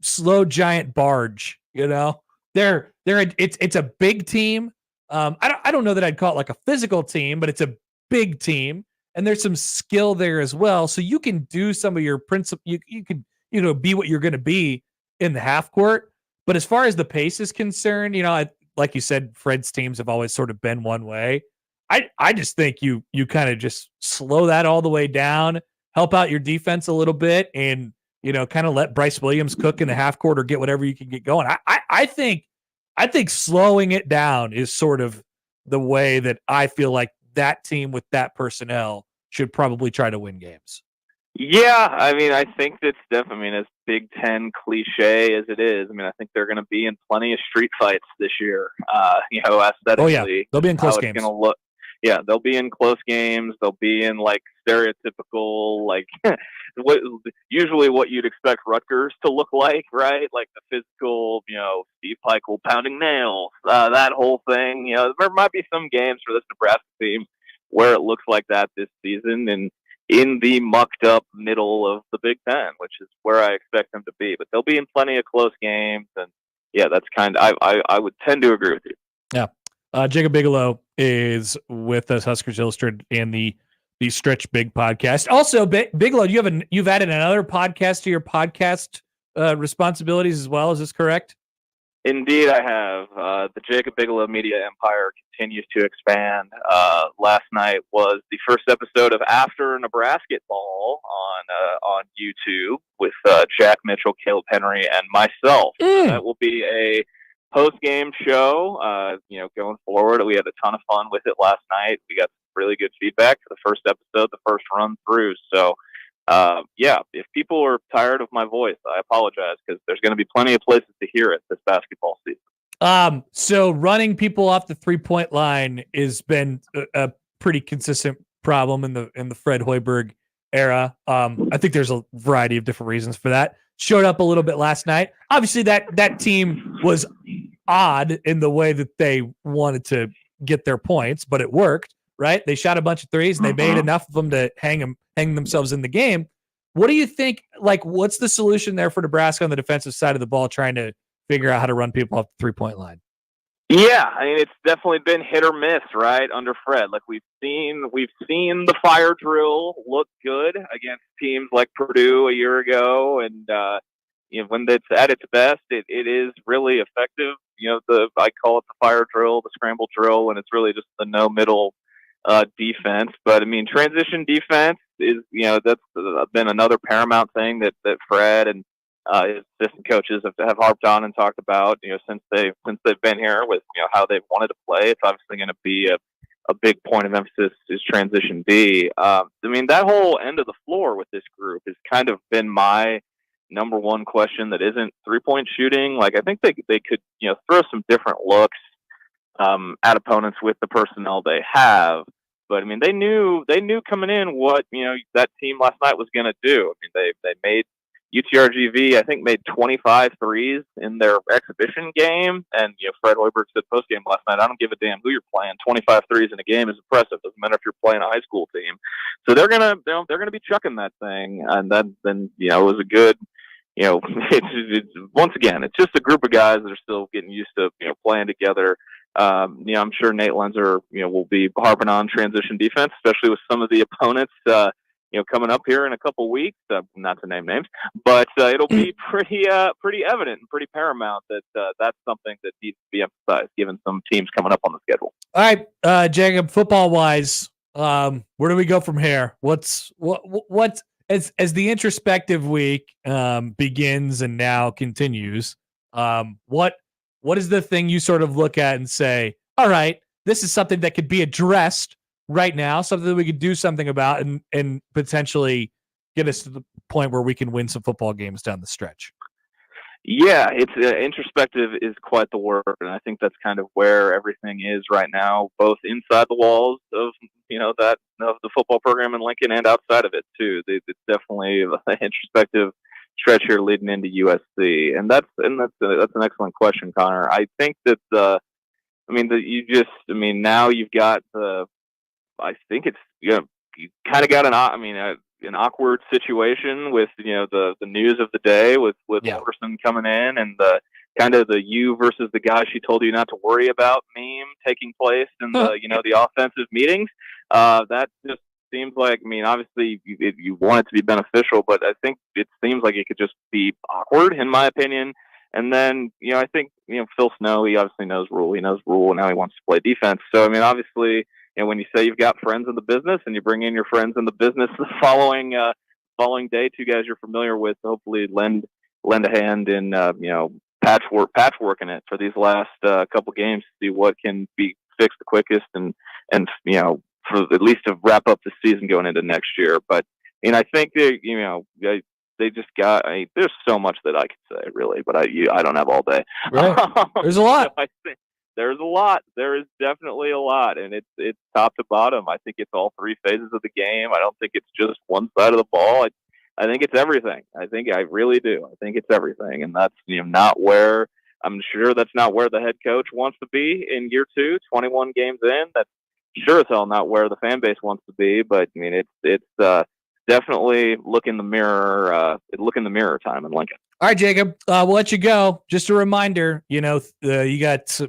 slow giant barge. It's a big team. I don't know that I'd call it like a physical team, but it's a big team. And there's some skill there as well. So you can do some of your principle. You can, be what you're going to be in the half court. But as far as the pace is concerned, like you said, Fred's teams have always sort of been one way. I just think you kind of just slow that all the way down, help out your defense a little bit, and, kind of let Bryce Williams cook in the half court or get whatever you can get going. I think slowing it down is sort of the way that I feel like that team with that personnel should probably try to win games. Yeah, I mean, I think that's definitely, as Big Ten cliche as it is, I think they're going to be in plenty of street fights this year. Aesthetically. Oh yeah, they'll be in close games. Gonna look. Yeah, they'll be in close games. They'll be in like stereotypical, like usually what you'd expect Rutgers to look like, right? Like the physical, Steve Pikiell pounding nails, that whole thing. There might be some games for this Nebraska team where it looks like that this season, and in the mucked up middle of the Big Ten, which is where I expect them to be. But they'll be in plenty of close games, and yeah, that's kind of I would tend to agree with you. Yeah, Jacob Bigelow is with us, Huskers Illustrated, and the Stretch Big podcast. Also, Bigelow, you've added another podcast to your podcast responsibilities as well. Is this correct? Indeed, I have. The Jacob Bigelow Media Empire continues to expand. Last night was the first episode of After Nebraska Ball on YouTube with Jack Mitchell, Caleb Henry, and myself. That will be a post-game show. Going forward, we had a ton of fun with it last night. We got really good feedback for the first episode, the first run through. So, if people are tired of my voice, I apologize, because there's going to be plenty of places to hear it this basketball season. So running people off the 3-point line has been a pretty consistent problem in the Fred Hoiberg era. I think there's a variety of different reasons for that. Showed up a little bit last night. Obviously, that team was odd in the way that they wanted to get their points, but it worked, right? They shot a bunch of threes, and they made enough of them to hang themselves in the game. What do you think? Like, what's the solution there for Nebraska on the defensive side of the ball, trying to figure out how to run people off the 3-point line? Yeah, it's definitely been hit or miss, right, under Fred. Like we've seen the fire drill look good against teams like Purdue a year ago, and when it's at its best, it is really effective. I call it the fire drill, the scramble drill, and it's really just the no middle defense. But transition defense is that's been another paramount thing that Fred and his assistant coaches have harped on and talked about, since they've been here, with how they've wanted to play. It's obviously going to be a big point of emphasis is transition D. That whole end of the floor with this group has kind of been my number one question that isn't 3-point shooting. Like, I think they could throw some different looks at opponents with the personnel they have. But they knew coming in what that team last night was going to do. They made UTRGV, I think, made 25 threes in their exhibition game, and Fred Hoiberg said post game last night, "I don't give a damn who you're playing. 25 threes in a game is impressive. Doesn't matter if you're playing a high school team." So they're gonna be chucking that thing, and then it was a good it's once again, it's just a group of guys that are still getting used to, playing together. I'm sure Nate Lenzer, will be harping on transition defense, especially with some of the opponents, coming up here in a couple weeks. Not to name names, but it'll be pretty evident and pretty paramount that that's something that needs to be emphasized, given some teams coming up on the schedule. All right, Jacob, football wise, where do we go from here? What's as the introspective week begins and now continues? What is the thing you sort of look at and say, all right, this is something that could be addressed right now, something that we could do something about and potentially get us to the point where we can win some football games down the stretch? Yeah, it's introspective is quite the word, and I think that's kind of where everything is right now, both inside the walls of of the football program in Lincoln and outside of it too. It's definitely an introspective stretch here leading into USC, and that's an excellent question, Connor. I think that now you've got I think it's you kind of got an awkward situation with the news of the day with Holgorsen coming in and the kind of the you versus the guy she told you not to worry about meme taking place in the offensive meetings. That just seems like, obviously you want it to be beneficial, but I think it seems like it could just be awkward in my opinion. And then, I think, Phil Snow, he obviously knows Rule. He knows Rule, and now he wants to play defense. So, obviously, when you say you've got friends in the business and you bring in your friends in the business the following day, two guys you're familiar with, hopefully lend a hand in, patchworking it for these last couple games to see what can be fixed the quickest and for at least to wrap up the season going into next year. But, I think they just got. There's so much that I could say, really, but I don't have all day. Right. There's a lot. I think there's a lot. There is definitely a lot, and it's top to bottom. I think it's all three phases of the game. I don't think it's just one side of the ball. I think it's everything. I really do. I think it's everything, and that's not where I'm sure that's not where the head coach wants to be in year 2, 21 games in. That's sure as hell not where the fan base wants to be. But it's definitely look in the mirror time in Lincoln. All right, Jacob, we'll let you go. Just a reminder, you got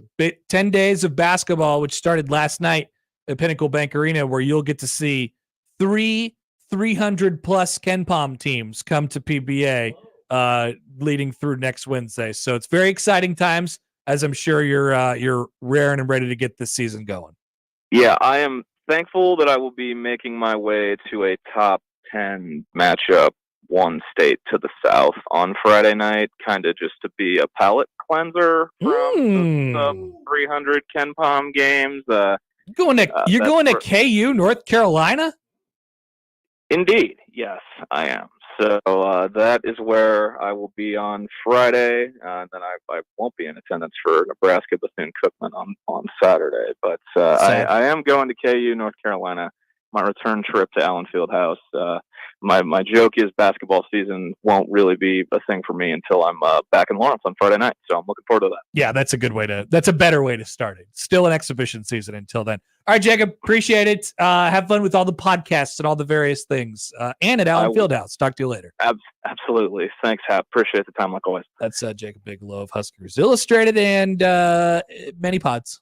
10 days of basketball, which started last night at Pinnacle Bank Arena, where you'll get to see 3 300-plus KenPom teams come to PBA leading through next Wednesday. So it's very exciting times, as I'm sure you're raring and ready to get this season going. Yeah, I am thankful that I will be making my way to a top 10 matchup, one state to the south on Friday night, kind of just to be a palate cleanser from the 300 KenPom games. You're going to KU, North Carolina? Indeed, yes, I am. So that is where I will be on Friday. Then I won't be in attendance for Nebraska Bethune-Cookman on Saturday. But I am going to KU, North Carolina, my return trip to Allen Fieldhouse. My joke is basketball season won't really be a thing for me until I'm back in Lawrence on Friday night. So I'm looking forward to that. Yeah, that's a better way to start it. Still an exhibition season until then. All right, Jacob, appreciate it. Have fun with all the podcasts and all the various things. And at Allen Fieldhouse. Talk to you later. Absolutely. Thanks, Hap. Appreciate the time like always. That's Jacob Bigelow of Huskers Illustrated and many pods.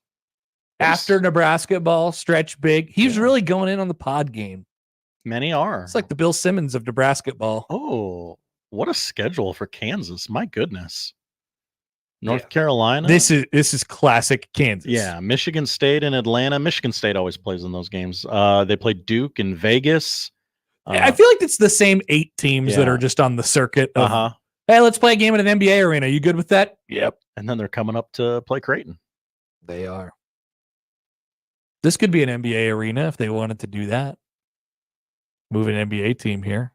After Nebraska ball, stretch big. He's really going in on the pod game. Many are. It's like the Bill Simmons of Nebraska ball. Oh, what a schedule for Kansas. My goodness. North Carolina. This is classic Kansas. Yeah, Michigan State and Atlanta. Michigan State always plays in those games. They play Duke in Vegas. I feel like it's the same 8 teams that are just on the circuit. Hey, let's play a game at an NBA arena. You good with that? Yep. And then they're coming up to play Creighton. They are. This could be an NBA arena if they wanted to do that. Move an NBA team here.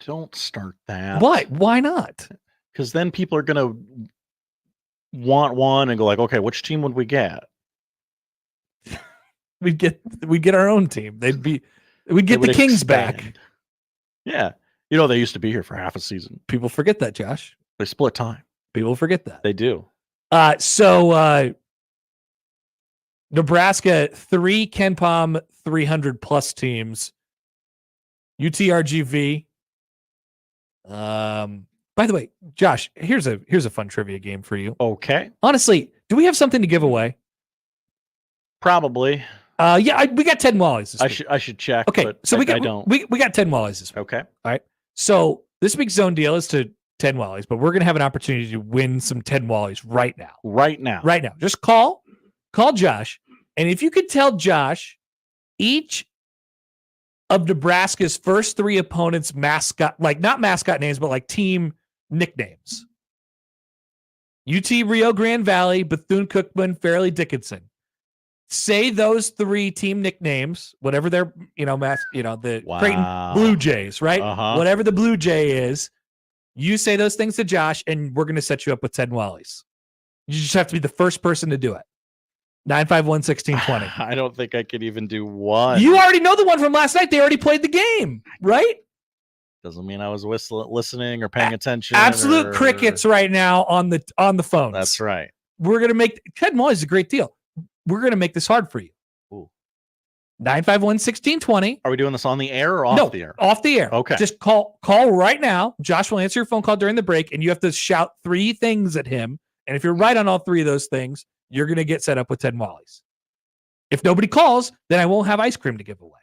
Don't start that. Why? Why not? Because then people are going to want one and go like, okay, which team would we get? We'd get our own team. We'd get the Kings back. Yeah. They used to be here for half a season. People forget that, Josh. They split time. People forget that. They do. So Nebraska, 3 KenPom 300-plus teams. UTRGV. By By the way, Josh, here's a fun trivia game for you. Okay. Honestly, do we have something to give away? Probably. Yeah, we got 10 Wallies this week. I should check. Okay, but so we I don't. got 10 Wallies this week. Okay. All right. So this week's zone deal is to 10 Wallies, but we're gonna have an opportunity to win some 10 Wallies right now. Right now. Just call Josh, and if you could tell Josh each of Nebraska's first 3 opponents' mascot, like not mascot names, but like team nicknames. UT Rio Grande Valley, Bethune-Cookman, Fairleigh Dickinson. Say those 3 team nicknames, whatever their, the Creighton Blue Jays, right? Whatever the Blue Jay is, you say those things to Josh, and we're going to set you up with 10 Wallies. You just have to be the first person to do it. 951-1620. I don't think I could even do one. You already know the one from last night. They already played the game, right? Doesn't mean I was listening or paying attention. Absolute crickets right now on the phones. That's right. We're going to make 10 Wallies is a great deal. We're going to make this hard for you. 951-1620. Are we doing this on the air or off the air? Off the air. Okay. Just call right now. Josh will answer your phone call during the break, and you have to shout 3 things at him. And if you're right on all 3 of those things, you're going to get set up with 10 Wallies. If nobody calls, then I won't have ice cream to give away.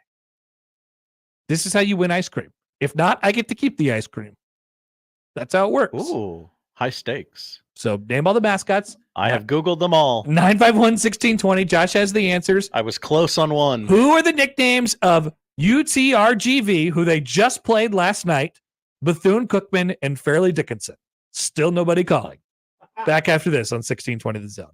This is how you win ice cream. If not, I get to keep the ice cream. That's how it works. Ooh, high stakes. So name all the mascots. I have Googled them all. 951-1620. Josh has the answers. I was close on one. Who are the nicknames of UTRGV, who they just played last night, Bethune-Cookman, and Fairleigh Dickinson? Still nobody calling. Back after this on 1620 The Zone.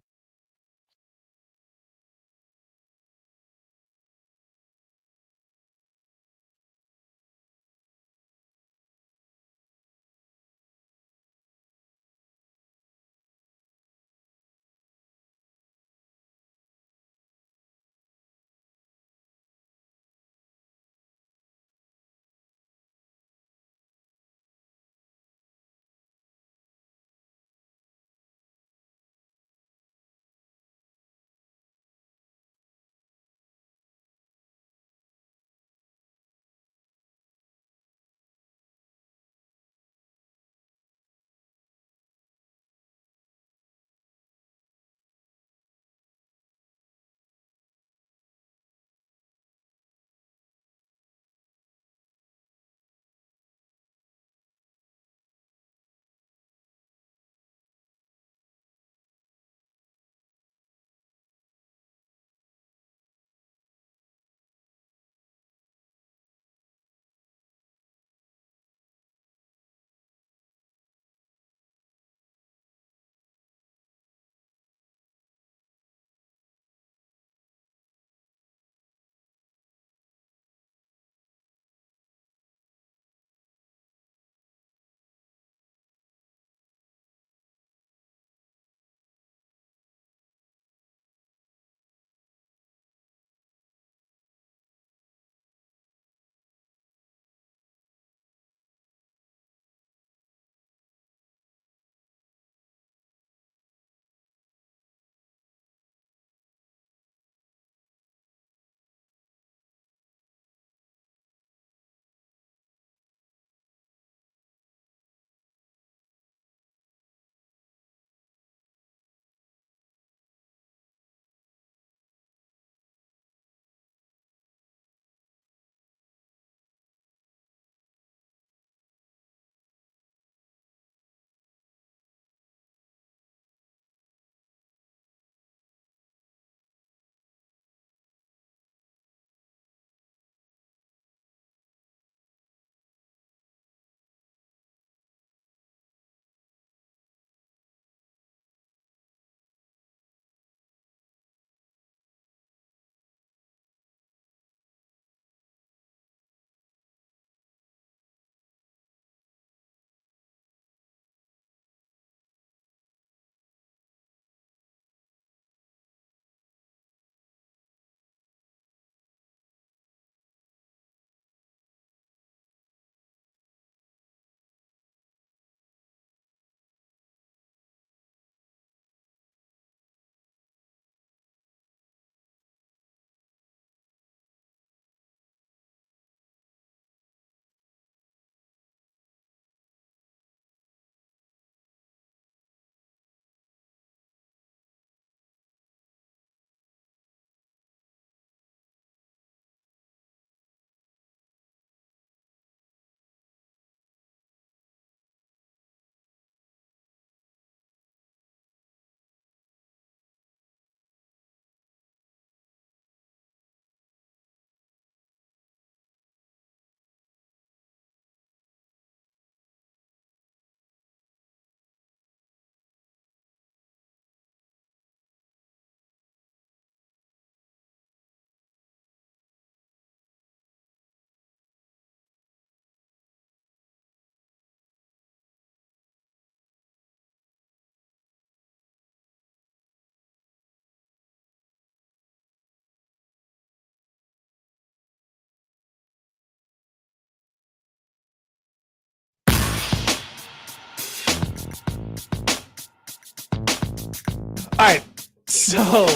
right. So,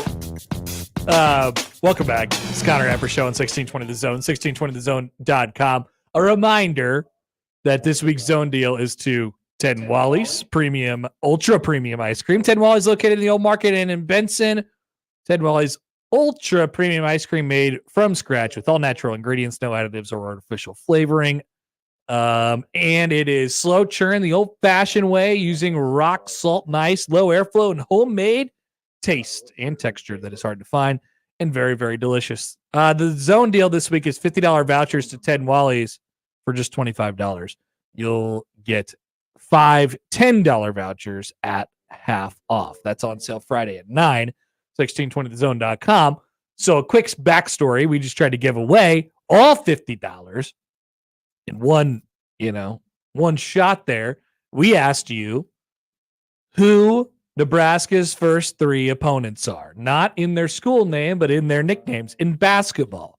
welcome back. It's Connor Happer Show on 1620 The Zone, 1620thezone.com. A reminder that this week's Zone deal is to Ted and Wally's premium, ultra premium ice cream. Ted and Wally's located in the Old Market Inn in Benson. Ted and Wally's ultra premium ice cream made from scratch with all natural ingredients, no additives or artificial flavoring. And it is slow churn the old-fashioned way using rock salt and ice, low airflow, and homemade taste and texture that is hard to find and very, very delicious. The Zone deal this week is $50 vouchers to Ted and Wally's for just $25. You'll get 5 $10 vouchers at half off. That's on sale Friday at 9, 1620thezone.com. So a quick backstory. We just tried to give away all $50 in one shot there. We asked you who Nebraska's first 3 opponents are, not in their school name, but in their nicknames in basketball.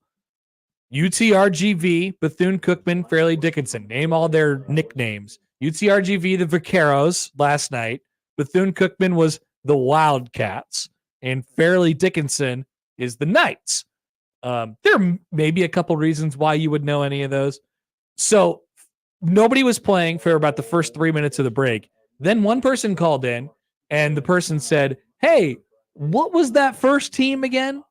UTRGV, Bethune-Cookman, Fairleigh Dickinson. Name all their nicknames. UTRGV, the Vaqueros last night. Bethune-Cookman was the Wildcats. And Fairleigh Dickinson is the Knights. There may be a couple reasons why you would know any of those. So nobody was playing for about the first 3 minutes of the break. Then one person called in, and the person said, "Hey, what was that first team again?"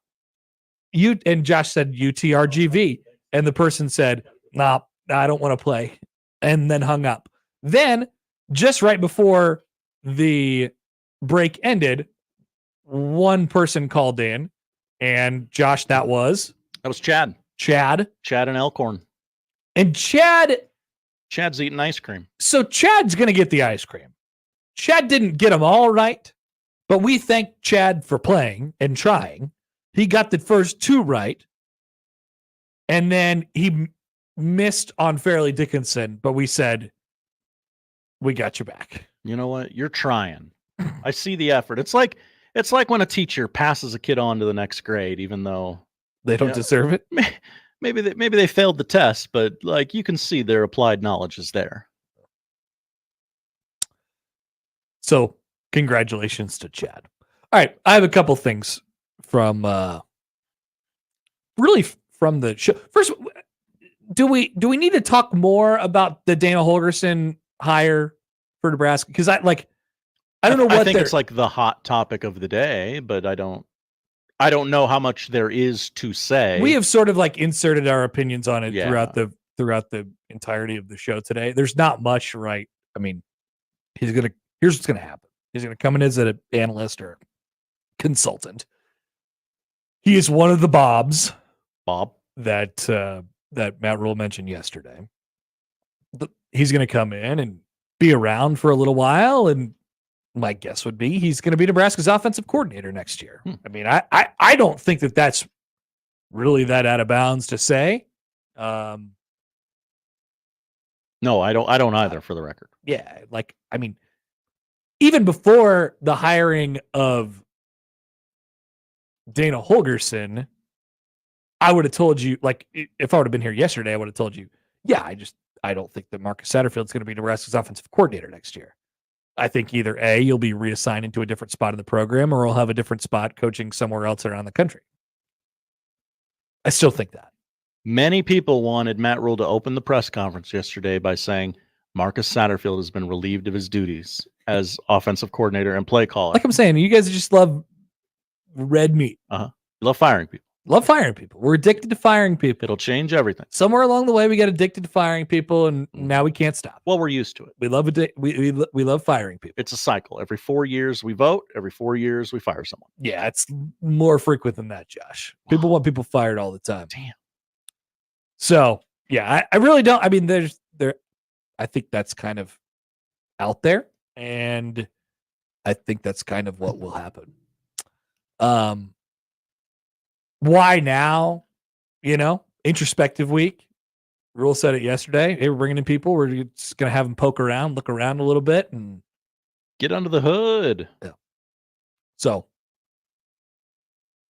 And Josh said UTRGV. And the person said, "Nah, I don't want to play," and then hung up. Then, just right before the break ended, one person called in, and Josh, that was Chad. Chad and Elkhorn. And Chad's eating ice cream. So Chad's going to get the ice cream. Chad didn't get them all right, but we thank Chad for playing and trying. He got the first 2 right, and then he missed on Fairleigh Dickinson, but we said, we got your back. You know what? You're trying. I see the effort. It's like when a teacher passes a kid on to the next grade, even though they don't deserve it. Maybe they failed the test, but like you can see their applied knowledge is there. So congratulations to Chad. All right, I have a couple things from from the show. First, do we need to talk more about the Dana Holgorsen hire for Nebraska? Because I don't know what I think it's like the hot topic of the day, but I don't know how much there is to say. We have sort of like inserted our opinions on it throughout the entirety of the show today. There's not much, right? I mean, here's what's gonna happen. He's gonna come in as an analyst or consultant. He is one of the Bob that Matt Rule mentioned yesterday. He's gonna come in and be around for a little while, and my guess would be he's going to be Nebraska's offensive coordinator next year. I mean, I don't think that that's really that out of bounds to say. No, I don't either, for the record. Yeah, I mean, even before the hiring of Dana Holgorsen, I would have told you, if I would have been here yesterday, I would have told you, I don't think that Marcus Satterfield is going to be Nebraska's offensive coordinator next year. I think either A, you'll be reassigned into a different spot in the program, or he'll have a different spot coaching somewhere else around the country. I still think that. Many people wanted Matt Rule to open the press conference yesterday by saying Marcus Satterfield has been relieved of his duties as offensive coordinator and play caller. Like I'm saying, you guys just love red meat. You love firing people. Love firing people. We're addicted to firing people. It'll change everything. Somewhere along the way, we got addicted to firing people, and now we can't stop. Well, we're used to it. We love it. We love firing people. It's a cycle. Every 4 years we vote. Every 4 years we fire someone. Yeah, it's more frequent than that, Josh. People want people fired all the time. Damn. So yeah, I really don't. I mean, I think that's kind of out there, and I think that's kind of what will happen. Why now? Introspective week. Rule said it yesterday. Hey, we're bringing in people. We're just going to have them poke around, look around a little bit, and get under the hood. Yeah. So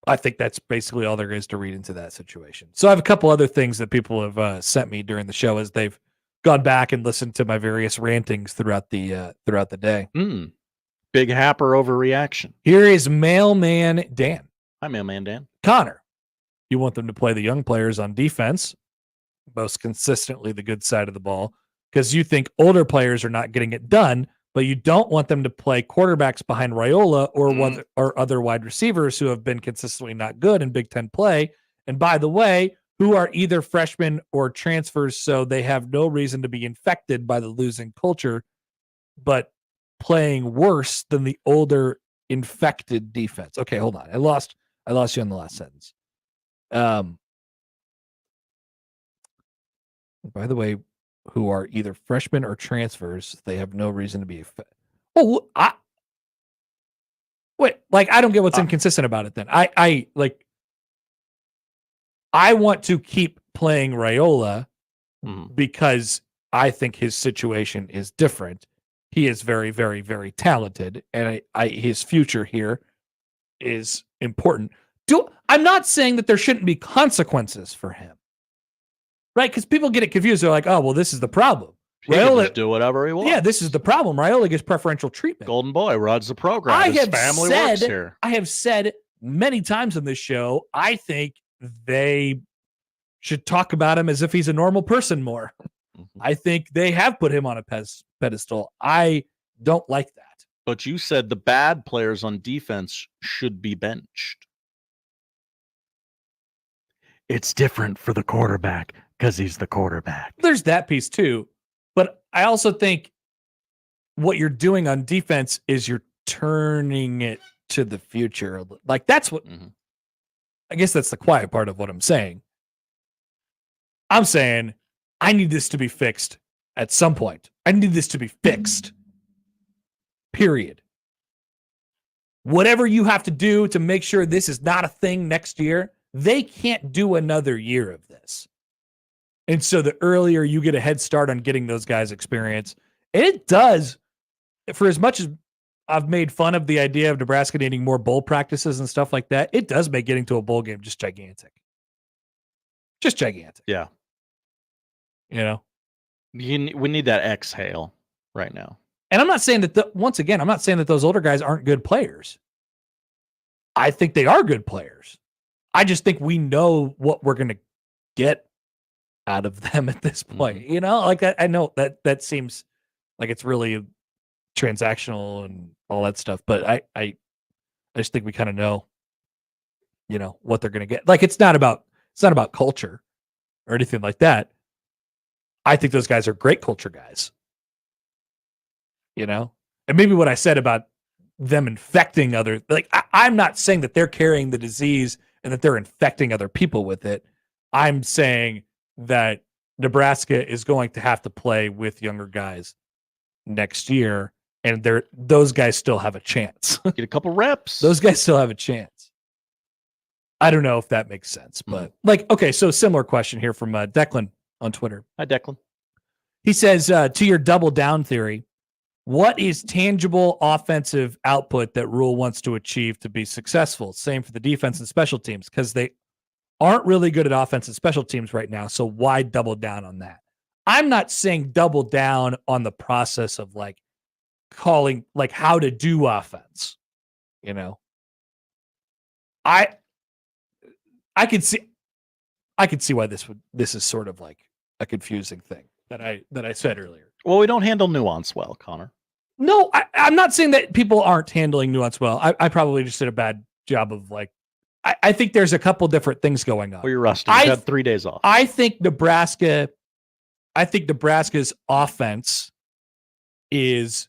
I think that's basically all there is to read into that situation. So I have a couple other things that people have sent me during the show as they've gone back and listened to my various rantings throughout the day. Big Happer overreaction. Here is Mailman Dan. Hi, Mailman Dan. Connor, you want them to play the young players on defense, most consistently the good side of the ball, because you think older players are not getting it done, but you don't want them to play quarterbacks behind Raiola or other wide receivers who have been consistently not good in Big Ten play. And by the way, who are either freshmen or transfers, so they have no reason to be infected by the losing culture, but playing worse than the older infected defense. Okay, hold on. I lost you on the last sentence. By the way, who are either freshmen or transfers, they have no reason to be. I don't get what's inconsistent about it. Then I want to keep playing Raiola because I think his situation is different. He is very, very, very talented, and his future here is important. I'm not saying that there shouldn't be consequences for him. Right, because people get it confused. They're like, "Oh, well, this is the problem. He can just do whatever he wants." Yeah, this is the problem. Raiola gets preferential treatment. Golden boy runs the program. His family works here. I have said many times on this show, I think they should talk about him as if he's a normal person more. I think they have put him on a pedestal. I don't like that. But you said the bad players on defense should be benched. It's different for the quarterback because he's the quarterback. There's that piece too. But I also think what you're doing on defense is you're turning it to the future. Like that's what, I guess that's the quiet part of what I'm saying. I'm saying I need this to be fixed at some point. I need this to be fixed. Period. Whatever you have to do to make sure this is not a thing next year, they can't do another year of this. And so the earlier you get a head start on getting those guys experience, and it does, for as much as I've made fun of the idea of Nebraska needing more bowl practices and stuff like that, it does make getting to a bowl game just gigantic. Just gigantic. Yeah. You know? We need that exhale right now. And I'm not saying that, once again, I'm not saying that those older guys aren't good players. I think they are good players. I just think we know what we're going to get out of them at this point. You know, like I know that seems like it's really transactional and all that stuff, but I just think we kind of know, you know, what they're going to get. Like it's not about culture or anything like that. I think those guys are great culture guys. You know, and maybe what I said about them infecting other, like I'm not saying that they're carrying the disease and that they're infecting other people with it. I'm saying that Nebraska is going to have to play with younger guys next year, and those guys still have a chance. Get a couple reps. Those guys still have a chance. I don't know if that makes sense, but okay, so similar question here from Declan on Twitter. Hi, Declan. He says, to your double down theory, what is tangible offensive output that Rule wants to achieve to be successful? Same for the defense and special teams, because they aren't really good at offense and special teams right now. So why double down on that? I'm not saying double down on the process of like calling, like how to do offense. You know, I could see why this is sort of like a confusing thing that I said earlier. Well, we don't handle nuance well, Connor. No, I'm not saying that people aren't handling nuance well. I probably just did a bad job of like, I think there's a couple different things going on. Well, you're rusty. You had 3 days off. I think Nebraska's offense is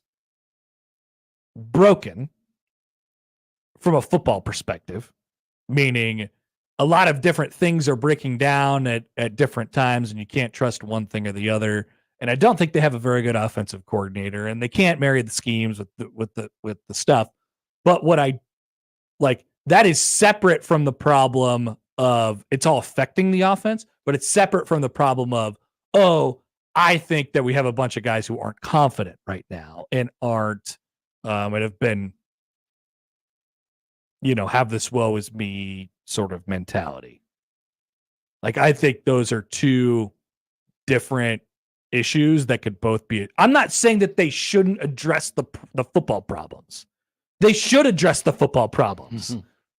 broken from a football perspective, meaning a lot of different things are breaking down at different times, and you can't trust one thing or the other. And I don't think they have a very good offensive coordinator, and they can't marry the schemes with the stuff. But what I like, that is separate from the problem of it's all affecting the offense, but it's separate from the problem of, oh, I think that we have a bunch of guys who aren't confident right now and aren't and have been, you know, have this woe is me sort of mentality. Like, I think those are two different issues that could both be. I'm not saying that they shouldn't address the football problems. They should address the football problems.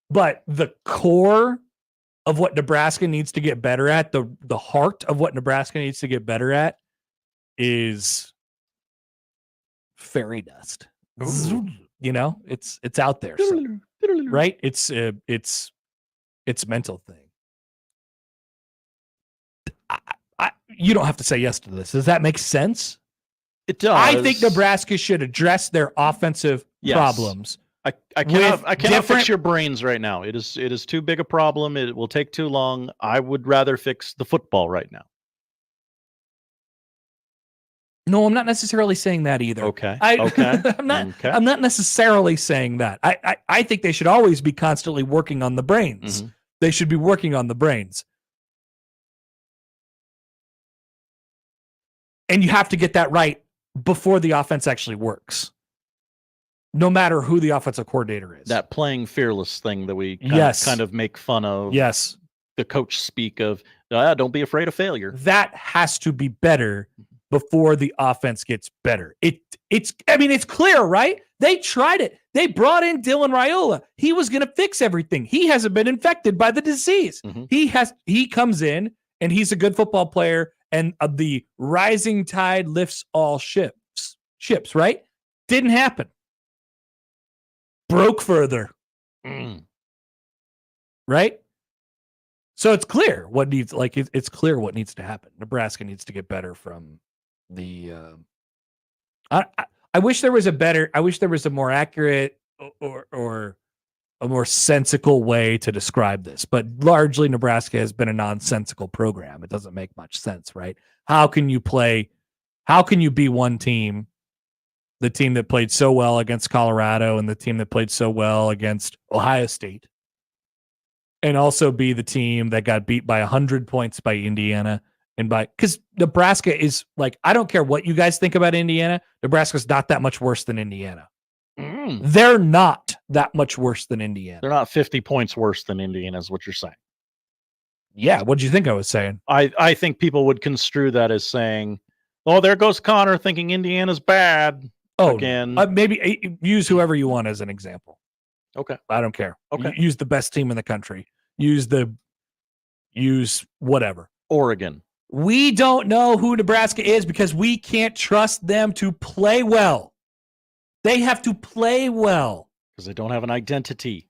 But the core of what Nebraska needs to get better at, the heart of what Nebraska needs to get better at is fairy dust. You know, it's out there. So, right? It's mental thing. You don't have to say yes to this. Does that make sense? It does. I think Nebraska should address their offensive problems. I cannot fix your brains right now. It is too big a problem. It will take too long. I would rather fix the football right now. No, I'm not necessarily saying that either. Okay. I'm not necessarily saying that. I think they should always be constantly working on the brains. They should be working on the brains. And you have to get that right before the offense actually works. No matter who the offensive coordinator is. That playing fearless thing that we kind of make fun of. Yes. The coach speak of, don't be afraid of failure. That has to be better before the offense gets better. It's clear, right? They tried it. They brought in Dylan Raiola. He was going to fix everything. He hasn't been infected by the disease. He comes in and he's a good football player, and the rising tide lifts all ships, right? Didn't happen. Broke further. Right? So it's clear what needs, it's clear what needs to happen. Nebraska needs to get better from the I wish there was a more accurate or a more sensical way to describe this, but largely Nebraska has been a nonsensical program. It doesn't make much sense, right? How can you be one team, the team that played so well against Colorado and the team that played so well against Ohio State, and also be the team that got beat by 100 points by Indiana? Because Nebraska is I don't care what you guys think about Indiana. Nebraska's not that much worse than Indiana. They're not that much worse than Indiana. They're not 50 points worse than Indiana is what you're saying. Yeah. What did you think I was saying? I think people would construe that as saying, oh, there goes Connor thinking Indiana's bad. Oh, again. Maybe use whoever you want as an example. Okay. I don't care. Okay. Use the best team in the country. Use whatever. Oregon. We don't know who Nebraska is because we can't trust them to play well. They have to play well. Because they don't have an identity.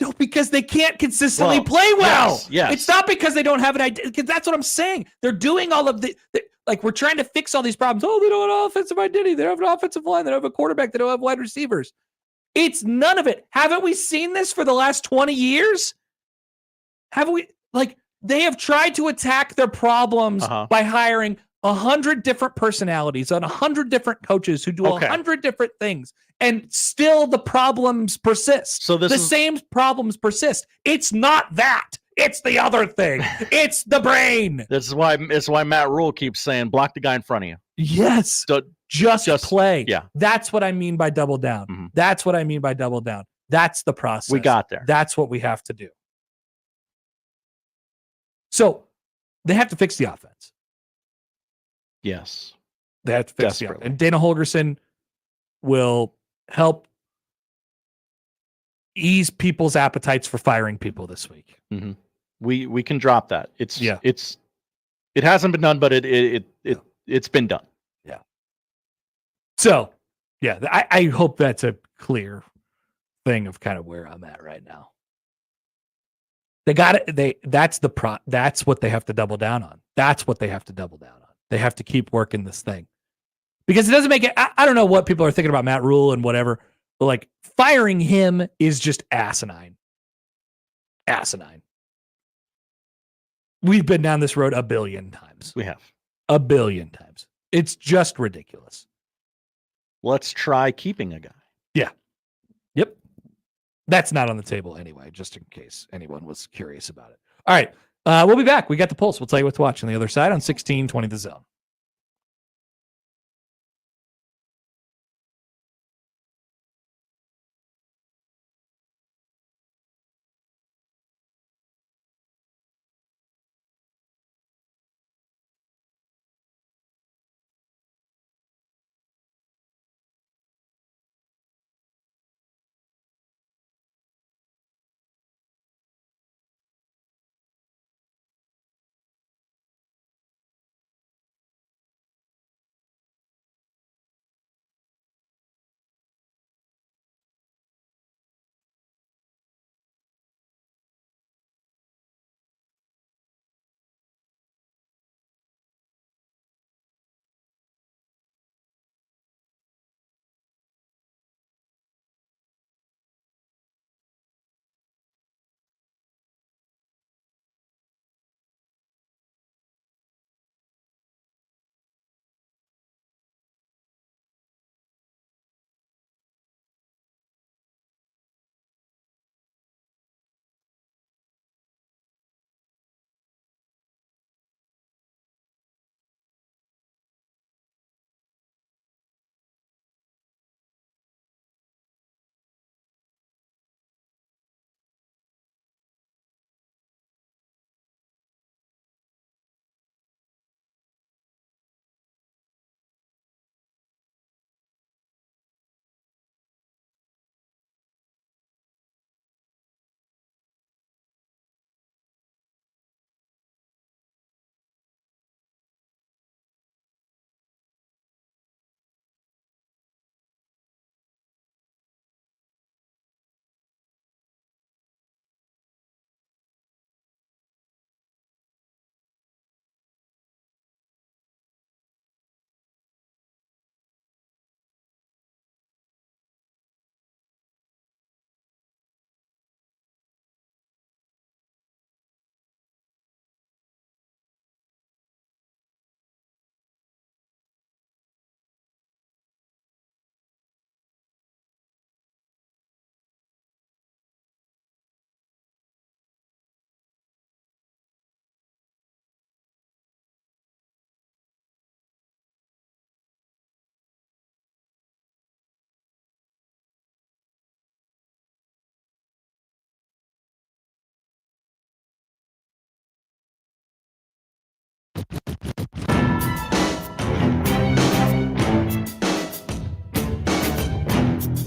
No, because they can't consistently play well. Yes. It's not because they don't have an identity. Because that's what I'm saying. They're doing all of we're trying to fix all these problems. Oh, they don't have an offensive identity. They don't have an offensive line. They don't have a quarterback. They don't have wide receivers. It's none of it. Haven't we seen this for the last 20 years? Haven't we? They have tried to attack their problems by hiring 100 different personalities and 100 different coaches who do 100 different things, and still the problems persist. So the same problems persist. It's not that. It's the other thing. It's the brain. It's why Matt Rule keeps saying, block the guy in front of you. Yes. Just play. Yeah. That's what I mean by double down. That's what I mean by double down. That's the process. We got there. That's what we have to do. So they have to fix the offense. Yes. They have to fix the offense. And Dana Holgorsen will help ease people's appetites for firing people this week. We can drop that. It hasn't been done, but it's been done. Yeah. So I hope that's a clear thing of kind of where I'm at right now. They got it. That's what they have to double down on. That's what they have to double down on. They have to keep working this thing because it doesn't make it. I don't know what people are thinking about Matt Rule and whatever, but firing him is just asinine. Asinine. We've been down this road a billion times. We have. A billion times. It's just ridiculous. Let's try keeping a guy. Yeah. Yep. That's not on the table anyway, just in case anyone was curious about it. All right. We'll be back. We got the pulse. We'll tell you what to watch on the other side on 1620 The Zone.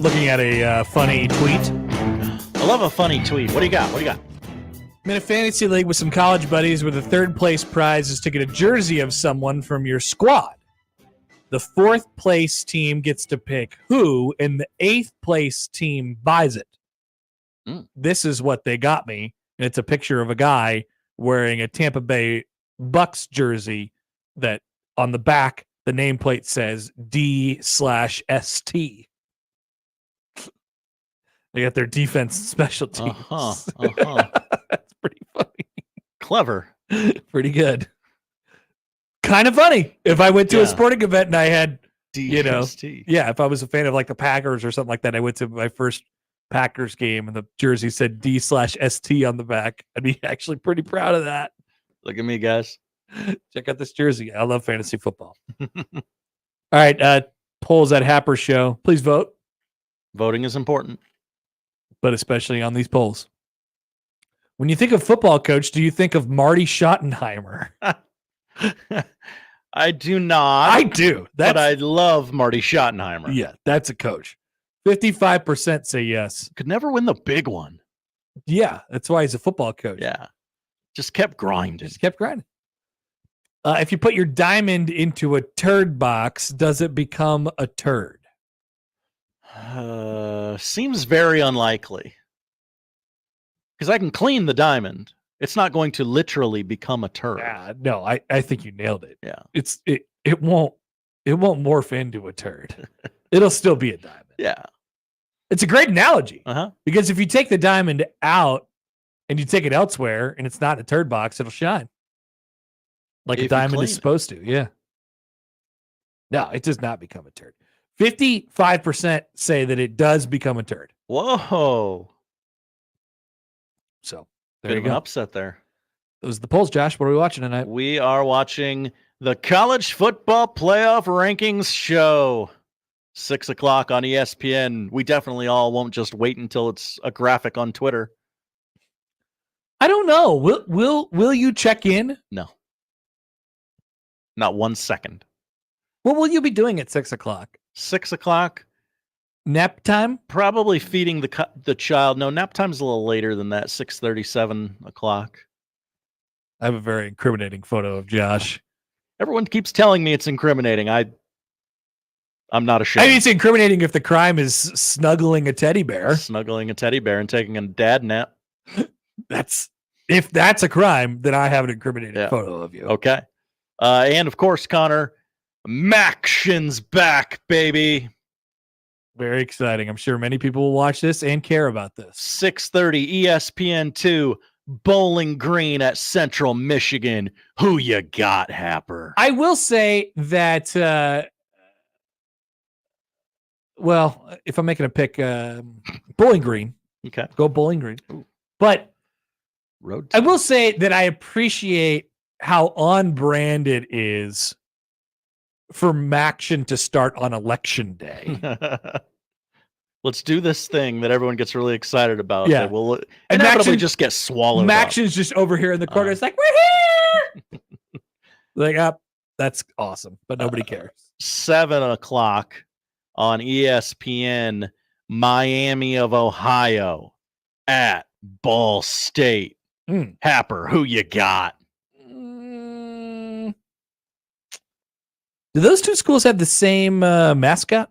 looking at a funny tweet. I love a funny tweet. What do you got? I'm in a fantasy league with some college buddies where the third place prize is to get a jersey of someone from your squad. The fourth place team gets to pick who, and the eighth place team buys it. This is what they got me. And it's a picture of a guy wearing a Tampa Bay Bucks jersey that on the back, the nameplate says D/ST. They got their defense and special teams. That's pretty funny. Clever. Pretty good. Kind of funny. If I went to a sporting event and I had, DST. if I was a fan of like the Packers or something like that, I went to my first Packers game and the jersey said D/ST on the back. I'd be actually pretty proud of that. Look at me, guys. Check out this jersey. I love fantasy football. All right. Polls at Happer Show. Please vote. Voting is important. But especially on these polls. When you think of football coach, do you think of Marty Schottenheimer? I do not. I do. But I love Marty Schottenheimer. Yeah, that's a coach. 55% say yes. Could never win the big one. Yeah, that's why he's a football coach. Yeah. Just kept grinding. If you put your diamond into a turd box, does it become a turd? Seems very unlikely. Because I can clean the diamond. It's not going to literally become a turd. No, I think you nailed it. Yeah. It won't morph into a turd. It'll still be a diamond. Yeah. It's a great analogy. Uh-huh. Because if you take the diamond out and you take it elsewhere and it's not in a turd box, it'll shine. Like a diamond is supposed to. Yeah. No, it does not become a turd. 55% say that it does become a turd. Whoa. So there you go. An upset there. Those are the polls, Josh. What are we watching tonight? We are watching the College Football Playoff Rankings Show. 6 o'clock on ESPN. We definitely all won't just wait until it's a graphic on Twitter. I don't know. Will you check in? No. Not 1 second. What will you be doing at 6 o'clock? 6 o'clock? Nap time? Probably feeding the child. No, nap time's a little later than that. 6:30, 7 o'clock. I have a very incriminating photo of Josh. Everyone keeps telling me it's incriminating. I'm not ashamed. I mean, it's incriminating if the crime is snuggling a teddy bear. Snuggling a teddy bear and taking a dad nap. If that's a crime, then I have an incriminating photo of you. Okay. And of course, Connor, Maction's back, baby. Very exciting. I'm sure many people will watch this and care about this. 6:30 ESPN2, Bowling Green at Central Michigan. Who you got, Happer? I will say that, if I'm making a pick, Bowling Green. Okay. Go Bowling Green. But I will say that I appreciate how on brand it is for Maction to start on election day. Let's do this thing that everyone gets really excited about. Yeah. That will And inevitably Maction- just get swallowed Maction's just over here in the corner. It's like, we're here. Like, that's awesome, but nobody cares. 7 o'clock on ESPN, Miami of Ohio at Ball State. Happer, who you got? Do those two schools have the same mascot?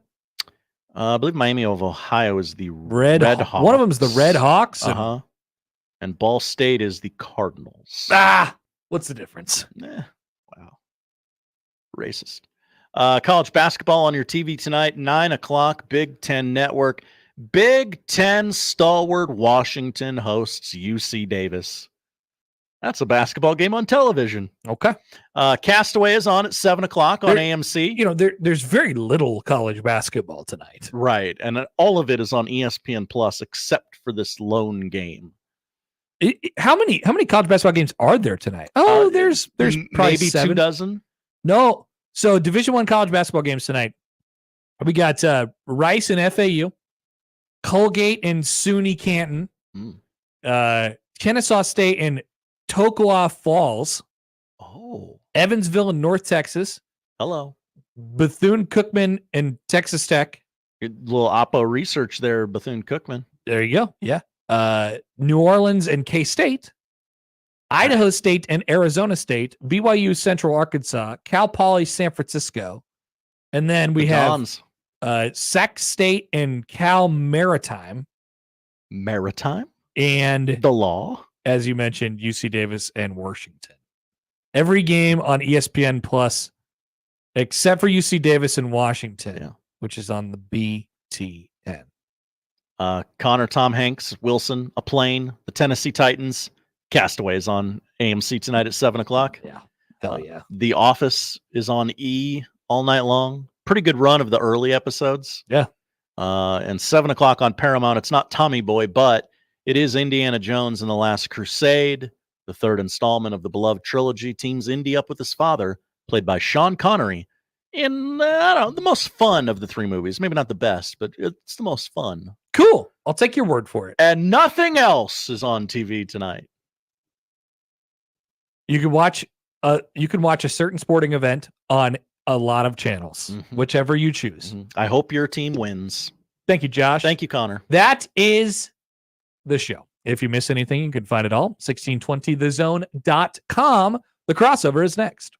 I believe Miami of Ohio is the Red Hawks. One of them is the Red Hawks. Uh-huh. And Ball State is the Cardinals. What's the difference? Wow. Racist. College basketball on your TV tonight, 9 o'clock, Big Ten Network. Big Ten stalwart Washington hosts UC Davis. That's a basketball game on television. Okay. Castaway is on at 7 o'clock on AMC. There's very little college basketball tonight. Right. And all of it is on ESPN Plus except for this lone game. How many college basketball games are there tonight? Oh, there's probably maybe 7. 2 dozen. No. So Division I college basketball games tonight. We got Rice and FAU, Colgate and SUNY Canton, Kennesaw State and Toccoa Falls. Oh. Evansville and North Texas. Hello. Bethune-Cookman and Texas Tech. Little Oppo research there, Bethune-Cookman. There you go. Yeah. New Orleans and K-State, Idaho State and Arizona State, BYU Central Arkansas, Cal Poly San Francisco, and then we have Sac State and Cal Maritime. And the law, as you mentioned, UC Davis and Washington. Every game on ESPN Plus, except for UC Davis and Washington, which is on the BTN. Connor, Tom Hanks, Wilson, A Plane, the Tennessee Titans, Castaways on AMC tonight at 7:00. Yeah, hell yeah. The Office is on E all night long. Pretty good run of the early episodes. Yeah. And 7:00 on Paramount. It's not Tommy Boy, but it is Indiana Jones and the Last Crusade, the third installment of the beloved trilogy. Teams Indy up with his father, played by Sean Connery, in the most fun of the three movies. Maybe not the best, but it's the most fun. Cool. I'll take your word for it. And nothing else is on TV tonight. You can watch a certain sporting event on a lot of channels, whichever you choose. I hope your team wins. Thank you, Josh. Thank you, Connor. That is the show. If you miss anything, you can find it all. 1620thezone.com. The crossover is next.